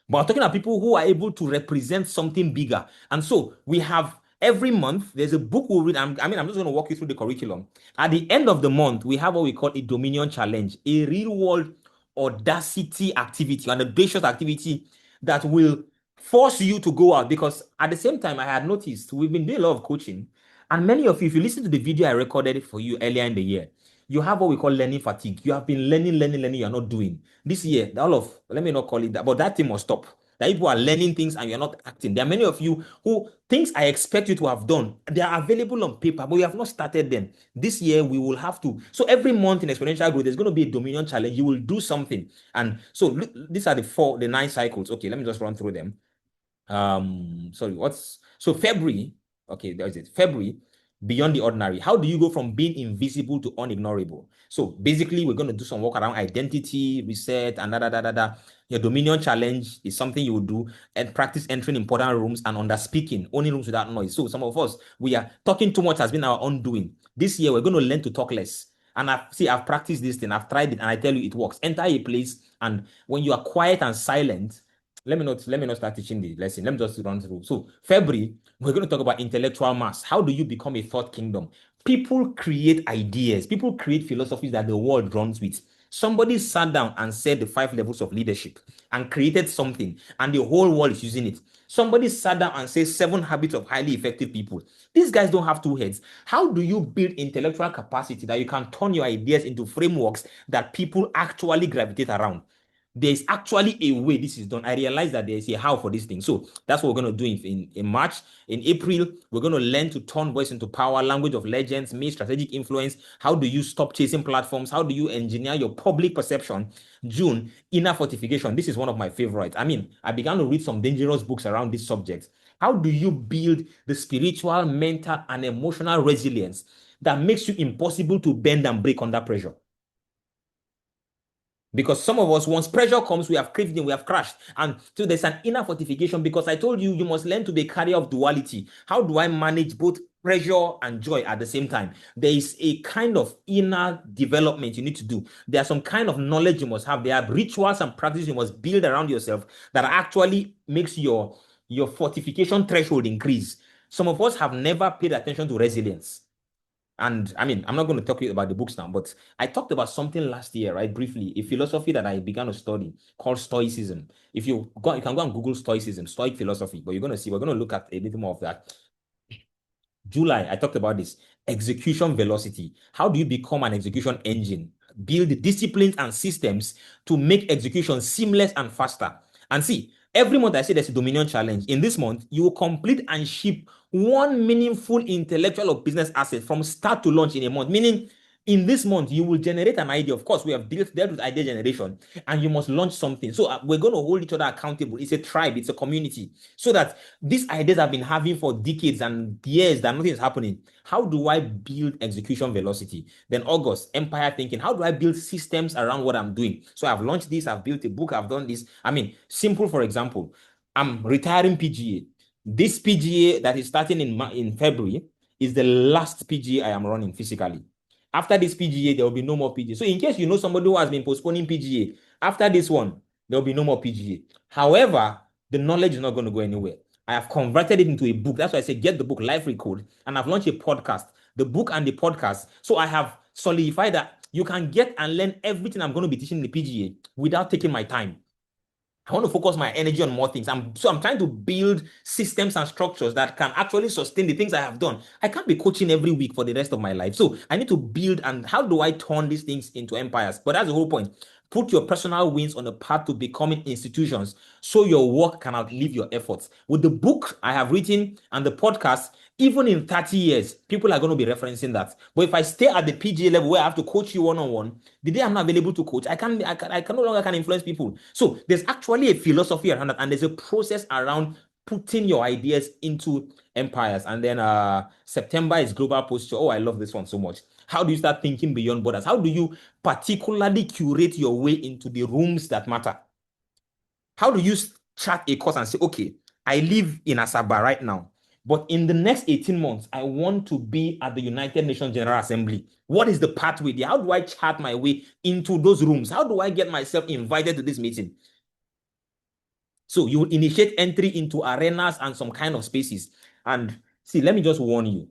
But I'm talking about people who are able to represent something bigger. And so we have every month, there's a book we'll read. I'm just going to walk you through the curriculum. At the end of the month, we have what we call a Dominion Challenge, a real world audacity activity, an audacious activity that will force you to go out. Because at the same time, I had noticed we've been doing a lot of coaching. And many of you, if you listen to the video I recorded for you earlier in the year, you have what we call learning fatigue. You have been learning, you're not doing. This year, let me not call it that, but that thing must stop. That people are learning things and you're not acting. There are many of you who things I expect you to have done, they are available on paper, but you have not started them. This year, we will have to. So every month in exponential growth, there's going to be a Dominion challenge. You will do something. And so these are the 9 cycles. Okay, let me just run through them. February, okay, there's it. February, beyond the ordinary. How do you go from being invisible to unignorable? So basically, we're going to do some work around identity, reset, and Your Dominion challenge is something you will do and practice entering important rooms and under speaking, owning rooms without noise. So some of us, we are talking too much has been our undoing. This year, we're going to learn to talk less. And I've practiced this thing, I've tried it, and I tell you it works. Enter a place, and when you are quiet and silent, let me not start teaching the lesson. Let me just run through. So, February, we're going to talk about intellectual mass. How do you become a thought kingdom? People create ideas, people create philosophies that the world runs with. Somebody sat down and said the 5 levels of leadership and created something, and the whole world is using it. Somebody sat down and said 7 habits of highly effective people. These guys don't have 2 heads. How do you build intellectual capacity that you can turn your ideas into frameworks that people actually gravitate around? There's actually a way this is done. I realize that there's a how for this thing. So that's what we're going to do in March. In April, we're going to learn to turn voice into power, language of legends, make strategic influence. How do you stop chasing platforms? How do you engineer your public perception? June, inner fortification. This is one of my favorites. I began to read some dangerous books around this subject. How do you build the spiritual, mental, and emotional resilience that makes you impossible to bend and break under pressure? Because some of us, once pressure comes, we have craved in, we have crashed. And so there's an inner fortification, because I told you, you must learn to be a carrier of duality. How do I manage both pressure and joy at the same time? There is a kind of inner development you need to do. There are some kind of knowledge you must have. There are rituals and practices you must build around yourself that actually makes your fortification threshold increase. Some of us have never paid attention to resilience. And I'm not going to talk to you about the books now, but I talked about something last year, right? Briefly, a philosophy that I began to study called Stoicism. If you can go and Google Stoicism, Stoic philosophy, but you're going to see, we're going to look at a little more of that. July, I talked about this execution velocity. How do you become an execution engine? Build disciplines and systems to make execution seamless and faster. And see, every month I say there's a Dominion challenge. In this month, you will complete and ship 1 meaningful intellectual or business asset from start to launch in a month. Meaning, in this month, you will generate an idea. Of course, we have dealt with idea generation, and you must launch something. So we're going to hold each other accountable. It's a tribe, it's a community, so that these ideas I've been having for decades and years that nothing is happening. How do I build execution velocity? Then August, empire thinking. How do I build systems around what I'm doing? So I've launched this, I've built a book, I've done this. Simple, for example, I'm retiring PGA. This PGA that is starting in February is the last PGA I am running physically. After this PGA, there will be no more PGA. So in case you know somebody who has been postponing PGA, after this one, there will be no more PGA. However, the knowledge is not going to go anywhere. I have converted it into a book. That's why I say get the book, Life Recode, and I've launched a podcast, the book and the podcast. So I have solidified that you can get and learn everything I'm going to be teaching in the PGA without taking my time. I want to focus my energy on more things. I'm trying to build systems and structures that can actually sustain the things I have done. I can't be coaching every week for the rest of my life. So I need to build, and how do I turn these things into empires? But that's the whole point. Put your personal wins on a path to becoming institutions so your work can outlive your efforts. With the book I have written and the podcast, even in 30 years, people are going to be referencing that. But if I stay at the PGA level where I have to coach you one-on-one, the day I'm not available to coach, I can no longer influence people. So there's actually a philosophy around that, and there's a process around putting your ideas into empires. And then September is global posture. Oh, I love this one so much. How do you start thinking beyond borders? How do you particularly curate your way into the rooms that matter? How do you chart a course and say, okay, I live in Asaba right now. But in the next 18 months, I want to be at the United Nations General Assembly. What is the pathway there? How do I chart my way into those rooms? How do I get myself invited to this meeting? So you will initiate entry into arenas and some kind of spaces. And see, let me just warn you.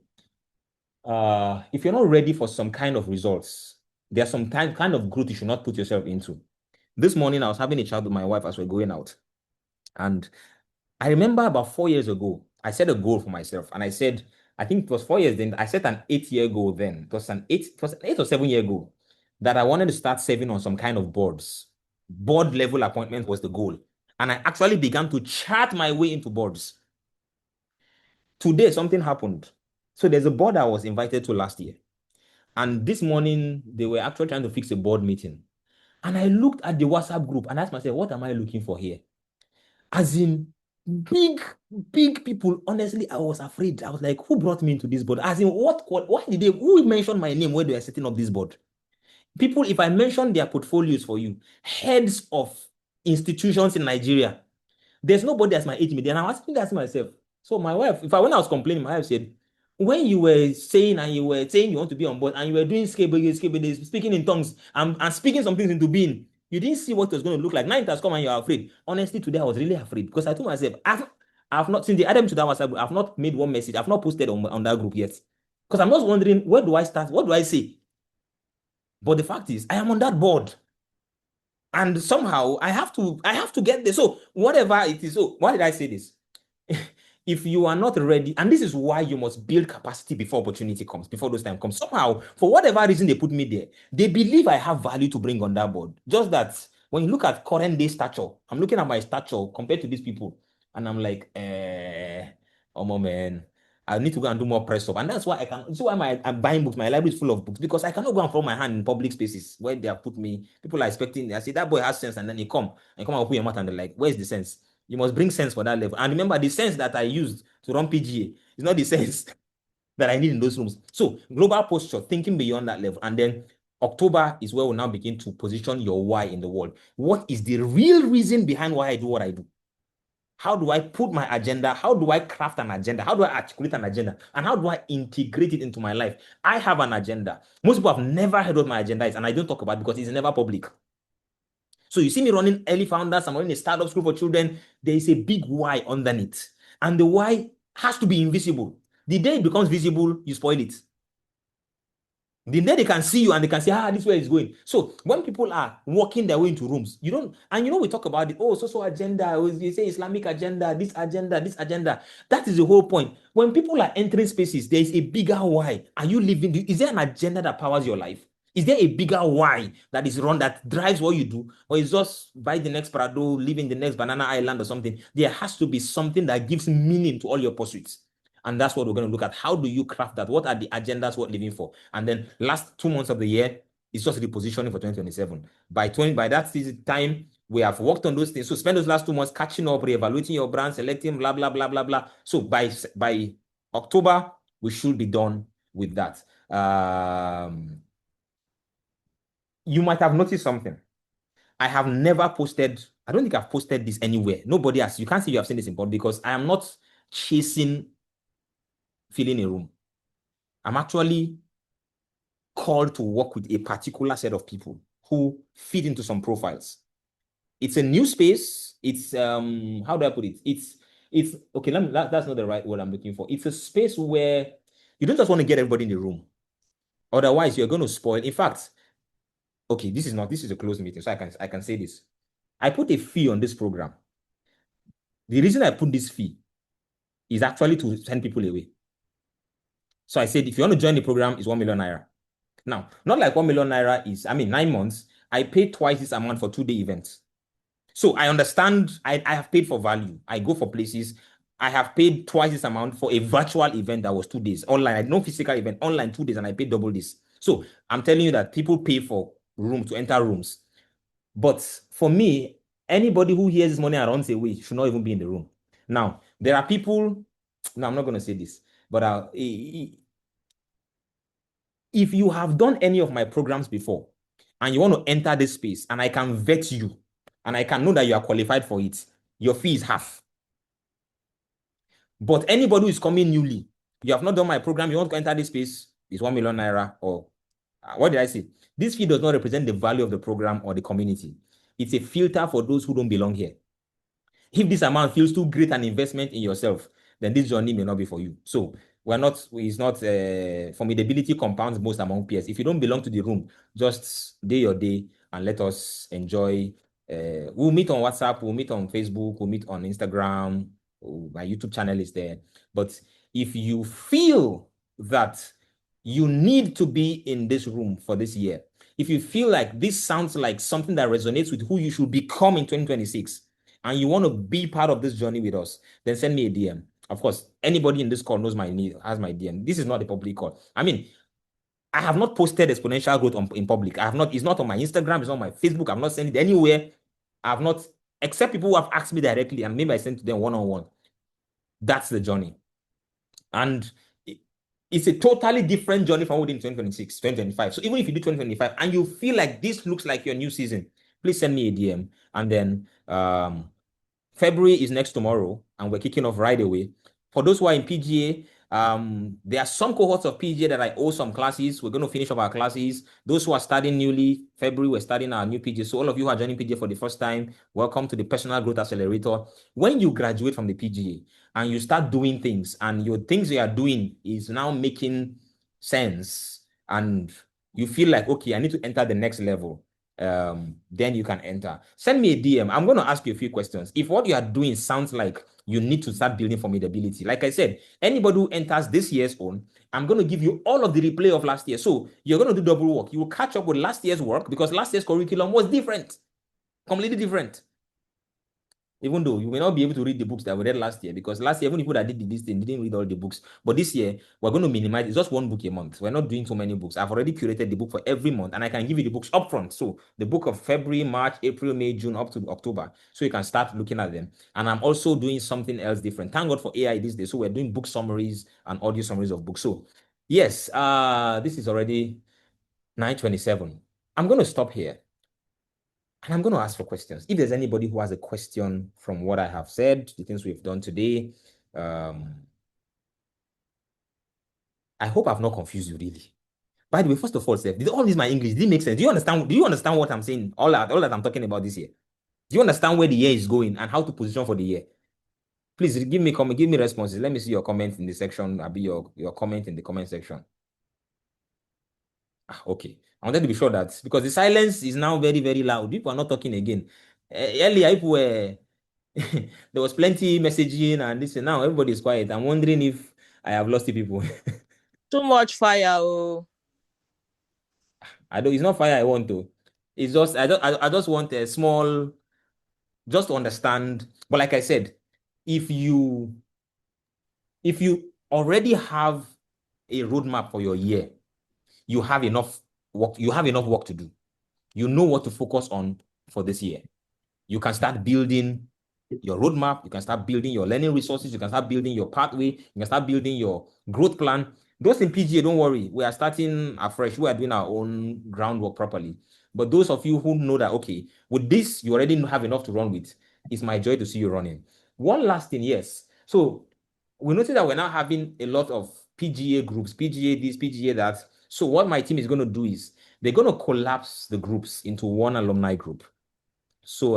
If you're not ready for some kind of results, there's some kind of growth you should not put yourself into. This morning, I was having a chat with my wife as we're going out. And I remember about 4 years ago, I set a goal for myself. And I said, I think it was 4 years then, I set an 8-year goal then. It was an 8 or 7 year goal that I wanted to start serving on some kind of boards. Board level appointment was the goal. And I actually began to chart my way into boards. Today, something happened. So there's a board I was invited to last year. And this morning, they were actually trying to fix a board meeting. And I looked at the WhatsApp group and asked myself, what am I looking for here? As in, big people. Honestly, I was afraid. I was like, who brought me into this board? As in, who mentioned my name when they were setting up this board? People, if I mention their portfolios for you, heads of institutions in Nigeria, there's nobody as my age media. And I was asking myself. So my wife, when I was complaining, my wife said, when you were saying you want to be on board and you were doing speaking in tongues and speaking some things into being, you didn't see what it was going to look like. Now it has come and you're afraid. Honestly, today I was really afraid because I told myself, I've not seen the added to that WhatsApp group. I've not made one message. I've not posted on that group yet. Because I'm just wondering, where do I start? What do I say? But the fact is, I am on that board. And somehow I have to get there. So whatever it is, so why did I say this? If you are not ready, and this is why you must build capacity before opportunity comes, before those time comes. Somehow, for whatever reason they put me there, they believe I have value to bring on that board. Just that when you look at current day stature, I'm looking at my stature compared to these people, and I'm like, oh man, I need to go and do more press up. And that's why I'm buying books. My library is full of books because I cannot go and throw my hand in public spaces where they have put me. People are expecting, I say, that boy has sense, and then you come and open your mouth and they're like, where's the sense? You must bring sense for that level. And remember, the sense that I used to run PGA is not the sense that I need in those rooms. So global posture, thinking beyond that level. And then October is where we'll now begin to position your why in the world. What is the real reason behind why I do what I do? How do I put my agenda? How do I craft an agenda? How do I articulate an agenda? And how do I integrate it into my life? I have an agenda. Most people have never heard what my agenda is, and I don't talk about it because it's never public. So you see me running early founders, I'm running a startup school for children. There is a big why underneath. And the why has to be invisible. The day it becomes visible, you spoil it. The day they can see you and they can say, this is where it's going. So when people are walking their way into rooms, you don't, and we talk about it, social agenda, you say Islamic agenda, this agenda, this agenda. That is the whole point. When people are entering spaces, there is a bigger why. Are you living? Is there an agenda that powers your life? Is there a bigger why that is run, that drives what you do? Or is just buy the next Prado, live in the next banana island or something? There has to be something that gives meaning to all your pursuits. And that's what we're going to look at. How do you craft that? What are the agendas worth living for? And then last 2 months of the year, it's just repositioning for 2027. By that time, we have worked on those things. So spend those last 2 months catching up, reevaluating your brand, selecting, blah, blah, blah, blah, blah. So by October, we should be done with that. You might have noticed something. I have never posted, I don't think I've posted this anywhere. Nobody has. You can't say you have seen this in public because I am not chasing filling a room. I'm actually called to work with a particular set of people who fit into some profiles. It's a new space. It's how do I put it? It's okay. That's not the right word I'm looking for. It's a space where you don't just want to get everybody in the room. Otherwise, you're going to spoil. In fact, okay, this is a closed meeting, so I can say this. I put a fee on this program. The reason I put this fee is actually to send people away. So I said, if you want to join the program, it's 1 million naira. Now, not like 1 million naira is, 9 months. I paid twice this amount for 2-day events. So I understand, I have paid for value. I go for places. I have paid twice this amount for a virtual event that was 2 days. Online, no physical event, online 2 days, and I paid double this. So I'm telling you that people pay for rooms to enter rooms. But for me, anybody who hears this money and runs away should not even be in the room. Now, there are people, no, I'm not going to say this, but if you have done any of my programs before and you want to enter this space and I can vet you and I can know that you are qualified for it, your fee is half. But anybody who is coming newly, you have not done my program, you want to enter this space, it's 1 million naira, or what did I say? This fee does not represent the value of the program or the community. It's a filter for those who don't belong here. If this amount feels too great an investment in yourself, then this journey may not be for you. So it's not formidability compounds most among peers. If you don't belong to the room, just day your day and let us enjoy. We'll meet on WhatsApp, we'll meet on Facebook, we'll meet on Instagram. My YouTube channel is there. But if you feel that you need to be in this room for this year, if you feel like this sounds like something that resonates with who you should become in 2026, and you want to be part of this journey with us, then send me a DM. Of course, anybody in this call knows has my DM. This is not a public call. I mean, I have not posted exponential growth in public. I have not. It's not on my Instagram. It's not on my Facebook. I've not sent it anywhere. I have not, except people who have asked me directly, and maybe I sent to them one-on-one. That's the journey. And it's a totally different journey from within 2026, 2025. So even if you do 2025 and you feel like this looks like your new season, please send me a DM. And then February is next tomorrow, and we're kicking off right away. For those who are in PGA, there are some cohorts of PGA that I owe some classes. We're going to finish up our classes. Those who are starting newly, February, we're starting our new PGA. So all of you who are joining PGA for the first time, welcome to the Personal Growth Accelerator. When you graduate from the PGA and you start doing things, and your things you are doing is now making sense, and you feel like, okay, I need to enter the next level, then you can enter. Send me a DM. I'm going to ask you a few questions. If what you are doing sounds like you need to start building formidability, like I said, anybody who enters this year's own, I'm going to give you all of the replay of last year. So you're going to do double work. You will catch up with last year's work because last year's curriculum was different, completely different. Even though you may not be able to read the books that we read last year, because last year, even people that did this thing didn't read all the books. But this year, we're going to minimize. It's just one book a month. We're not doing so many books. I've already curated the book for every month, and I can give you the books upfront. So the book of February, March, April, May, June, up to October. So you can start looking at them. And I'm also doing something else different. Thank God for AI these days. So we're doing book summaries and audio summaries of books. So yes, this is already 9:27. I'm going to stop here. And I'm going to ask for questions. If there's anybody who has a question from what I have said, the things we've done today, I hope I've not confused you really. By the way, first of all, Seth, did all this my English, did it make sense? Do you understand what I'm saying? All that I'm talking about this year. Do you understand where the year is going and how to position for the year? Please give me responses. Let me see your comments in the section. I'll be your comment in the comment section. Okay. I wanted to be sure that because the silence is now very, very loud. People are not talking again. Earlier, people were there was plenty messaging and this, and now everybody is quiet. I'm wondering if I have lost the people. Too much fire, oh. It's not fire I want to. It's just I just want a small, just to understand. But like I said, if you already have a roadmap for your year, you have enough work to do. You know what to focus on for this year. You can start building your roadmap. You can start building your learning resources. You can start building your pathway. You can start building your growth plan. Those in PGA, don't worry. We are starting afresh. We are doing our own groundwork properly. But those of you who know that, okay, with this, you already have enough to run with, it's my joy to see you running. One last thing, yes. So we noticed that we're now having a lot of PGA groups, PGA this, PGA that. So what my team is going to do is they're going to collapse the groups into one alumni group. So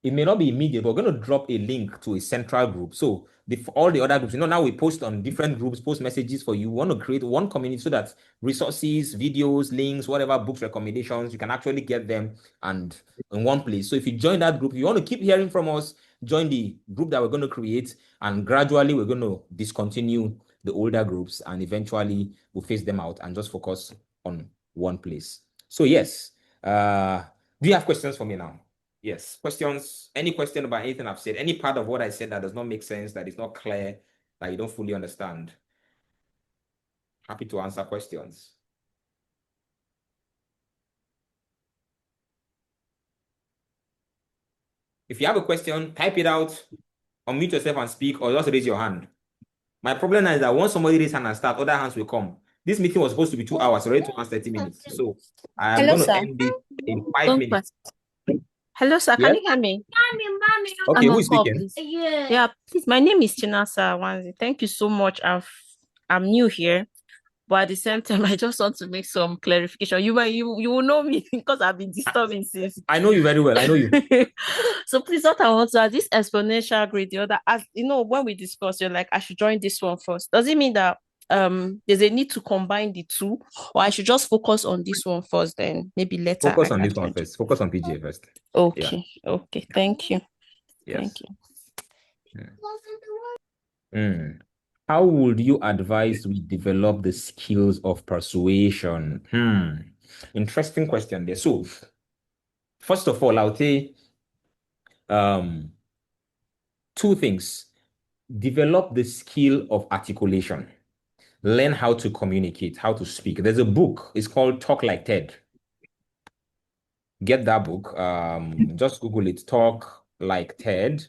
it may not be immediate, but we're going to drop a link to a central group. So all the other groups, now we post on different groups, post messages for you. We want to create one community so that resources, videos, links, whatever books, recommendations, you can actually get them and in one place. So if you join that group, you want to keep hearing from us, join the group that we're going to create, and gradually we're going to discontinue the older groups, and eventually we'll phase them out and just focus on one place. So yes, do you have questions for me now? Yes, questions, any question about anything I've said, any part of what I said that does not make sense, that is not clear, that you don't fully understand? Happy to answer questions. If you have a question, type it out, unmute yourself and speak, or just raise your hand. My problem is that once somebody raises hand and start, other hands will come. This meeting was supposed to be 2 hours, already 2 hours, 30 minutes. So I'm going to end it in 5 minutes. Hello, sir. Yes. Can you hear me? Okay, who is Call, speaking? please. Yeah, please. My name is Chinasa Wanzi. Thank you so much. I'm new here, but at the same time, I just want to make some clarification. You will know me because I've been disturbing since. I know you very well. I know you. So please, what I want to ask, this exponential grade, the other, as you know, when we discuss, you're like, I should join this one first. Does it mean that there's a need to combine the two, or I should just focus on this one first, then maybe later I Focus on can this one join? first. Focus on PGA first. Yeah. Okay. Thank you. Yes. Thank you. Mm. How would you advise we develop the skills of persuasion? Interesting question there. So, first of all, I'll say um, two things. Develop the skill of articulation. Learn how to communicate, how to speak. There's a book. It's called Talk Like Ted. Get that book. Just Google it. Talk Like Ted.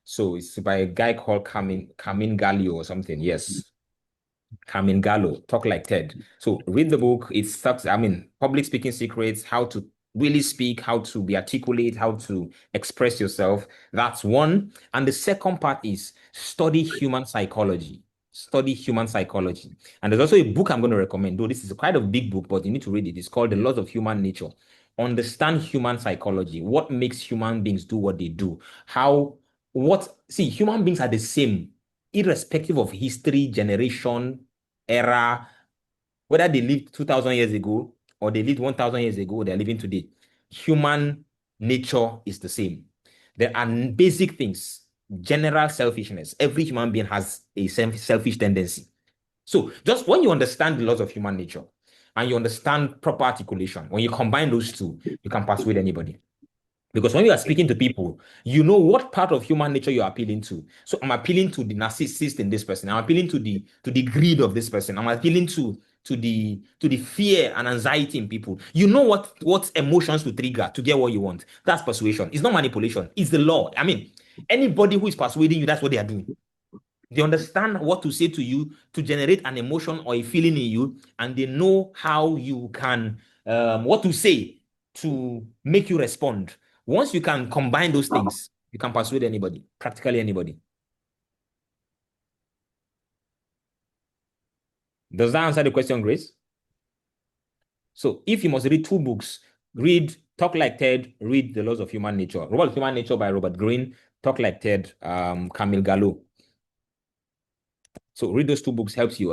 So it's by a guy called Carmin Gallo or something. Yes. Carmen Gallo, Talk Like Ted. So read the book. It starts, public speaking secrets, how to really speak, how to be articulate, how to express yourself. That's one. And the second part is study human psychology. Study human psychology. And there's also a book I'm going to recommend, though this is quite a big book, but you need to read it. It's called The Laws of Human Nature. Understand human psychology. What makes human beings do what they do? Human beings are the same, irrespective of history, generation, era, whether they lived 2,000 years ago or they lived 1,000 years ago, they're living today. Human nature is the same. There are basic things, general selfishness. Every human being has a selfish tendency. So just when you understand the laws of human nature and you understand proper articulation, when you combine those two, you can persuade anybody. Because when you are speaking to people, you know what part of human nature you're appealing to. So I'm appealing to the narcissist in this person. I'm appealing to the greed of this person. I'm appealing to the fear and anxiety in people. You know what emotions to trigger to get what you want. That's persuasion. It's not manipulation. It's the law. Anybody who is persuading you, that's what they are doing. They understand what to say to you to generate an emotion or a feeling in you, and they know how you can what to say to make you respond. Once you can combine those things, you can persuade anybody, practically anybody. Does that answer the question, Grace? So if you must read two books, read Talk Like Ted, read The Laws of Human Nature. Laws of Human Nature by Robert Greene, Talk Like Ted, Camille Gallo. So read those two books helps you.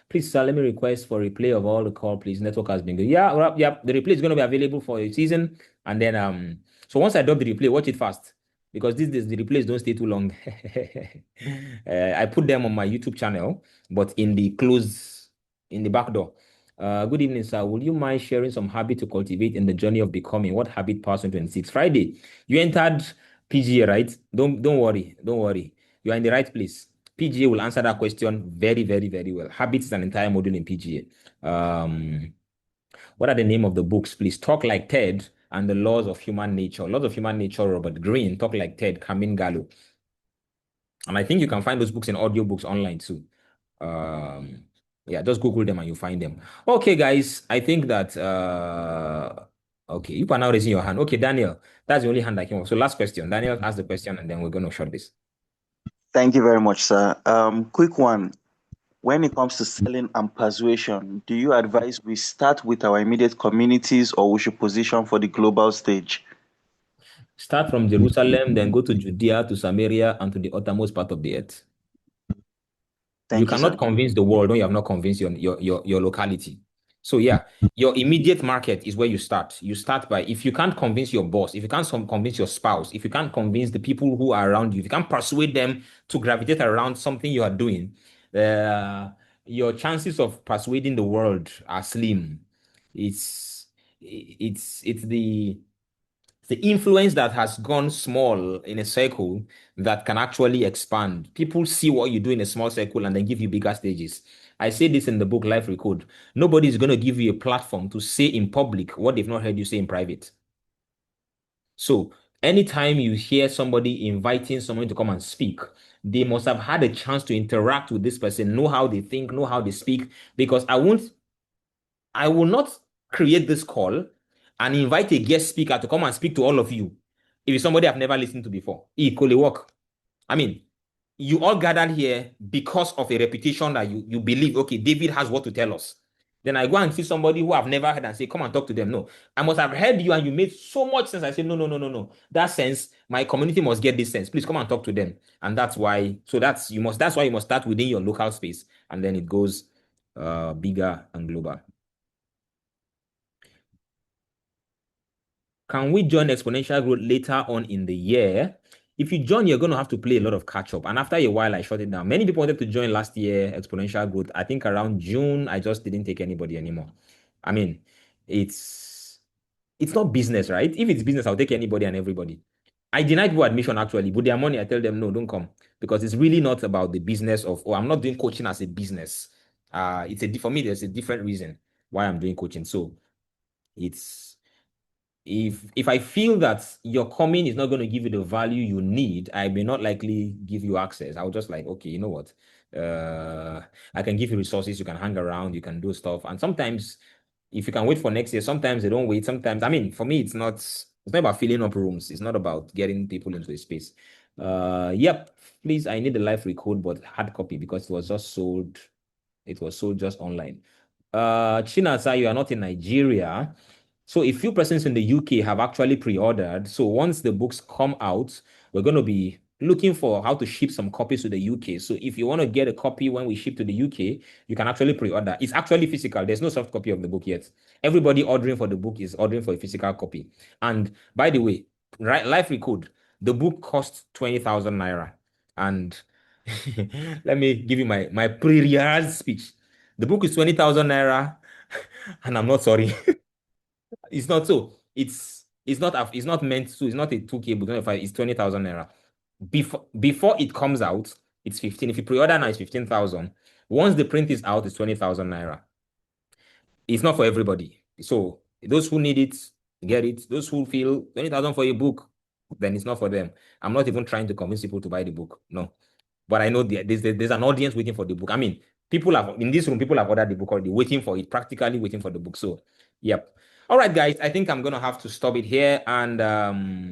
Please, sir, let me request for replay of all the call, please. Network has been good. Yeah, yeah. The replay is going to be available for a season. And then so once I drop the replay, watch it fast. Because these days the replays don't stay too long. I put them on my YouTube channel, but in the back door. Good evening, sir. Would you mind sharing some habit to cultivate in the journey of becoming? What habit past 26? Friday. You entered PGA, right? Don't worry. Don't worry. You are in the right place. PGA will answer that question very, very, very well. Habits is an entire module in PGA. What are the name of the books, please? Talk Like Ted and The Laws of Human Nature. Laws of Human Nature, Robert Greene. Talk Like Ted, Carmen Gallo. And I think you can find those books in audiobooks online too. Yeah, just Google them and you find them. Okay, guys, I think that okay, you are now raising your hand. Okay, Daniel, that's the only hand I came up. So last question. Daniel, ask the question and then we're gonna short this. Thank you very much, sir. Quick one. When it comes to selling and persuasion, do you advise we start with our immediate communities or we should position for the global stage? Start from Jerusalem, then go to Judea, to Samaria, and to the uttermost part of the earth. You Thank you, sir. cannot convince the world when you have not convinced your locality. So yeah, your immediate market is where you start. You start by, if you can't convince your boss, if you can't convince your spouse, if you can't convince the people who are around you, if you can't persuade them to gravitate around something you are doing, your chances of persuading the world are slim. It's the influence that has gone small in a circle that can actually expand. People see what you do in a small circle and then give you bigger stages. I say this in the book Life Recode. Nobody is going to give you a platform to say in public what they've not heard you say in private. So anytime you hear somebody inviting someone to come and speak, they must have had a chance to interact with this person, know how they think, know how they speak, because I will not create this call and invite a guest speaker to come and speak to all of you if it's somebody I've never listened to before, equally work. I mean, you all gathered here because of a reputation that you believe, okay, David has what to tell us. Then I go and see somebody who I've never heard and say, come and talk to them. No, I must have heard you and you made so much sense. I say, no. That sense, my community must get this sense. Please come and talk to them. And that's why, that's why you must start within your local space. And then it goes bigger and global. Can we join exponential growth later on in the year? If you join, you're going to have to play a lot of catch up. And after a while, I shut it down. Many people wanted to join last year, exponential growth. I think around June, I just didn't take anybody anymore. I mean, it's not business, right? If it's business, I'll take anybody and everybody. I denied people admission actually, but their money, I tell them, no, don't come. Because it's really not about the business of, I'm not doing coaching as a business. For me, there's a different reason why I'm doing coaching. So it's, if I feel that your coming is not going to give you the value you need, I may not likely give you access. I'll just like, okay, you know what? I can give you resources, you can hang around, you can do stuff. And sometimes if you can wait for next year, sometimes they don't wait. Sometimes, I mean, for me, it's not about filling up rooms. It's not about getting people into a space. Yep, please, I need the live recode, but hard copy because it was just sold. It was sold just online. Chinasa, you are not in Nigeria. So a few persons in the UK have actually pre-ordered. So once the books come out, we're going to be looking for how to ship some copies to the UK. So if you want to get a copy when we ship to the UK, you can actually pre-order. It's actually physical. There's no soft copy of the book yet. Everybody ordering for the book is ordering for a physical copy. And by the way, right, life recode, the book costs 20,000 naira. And let me give you my pre-rehearsed speech. The book is 20,000 naira, and I'm not sorry. It's not so. It's not meant to. It's not a 2K book. It's 20,000 naira. Before it comes out, it's 15. If you pre-order now, it's 15,000. Once the print is out, it's 20,000 naira. It's not for everybody. So those who need it, get it. Those who feel 20,000 for a book, then it's not for them. I'm not even trying to convince people to buy the book. No. But I know there's an audience waiting for the book. I mean, people have in this room, people have ordered the book already, waiting for it, practically waiting for the book. So, yep. All right, guys, I think I'm gonna have to stop it here and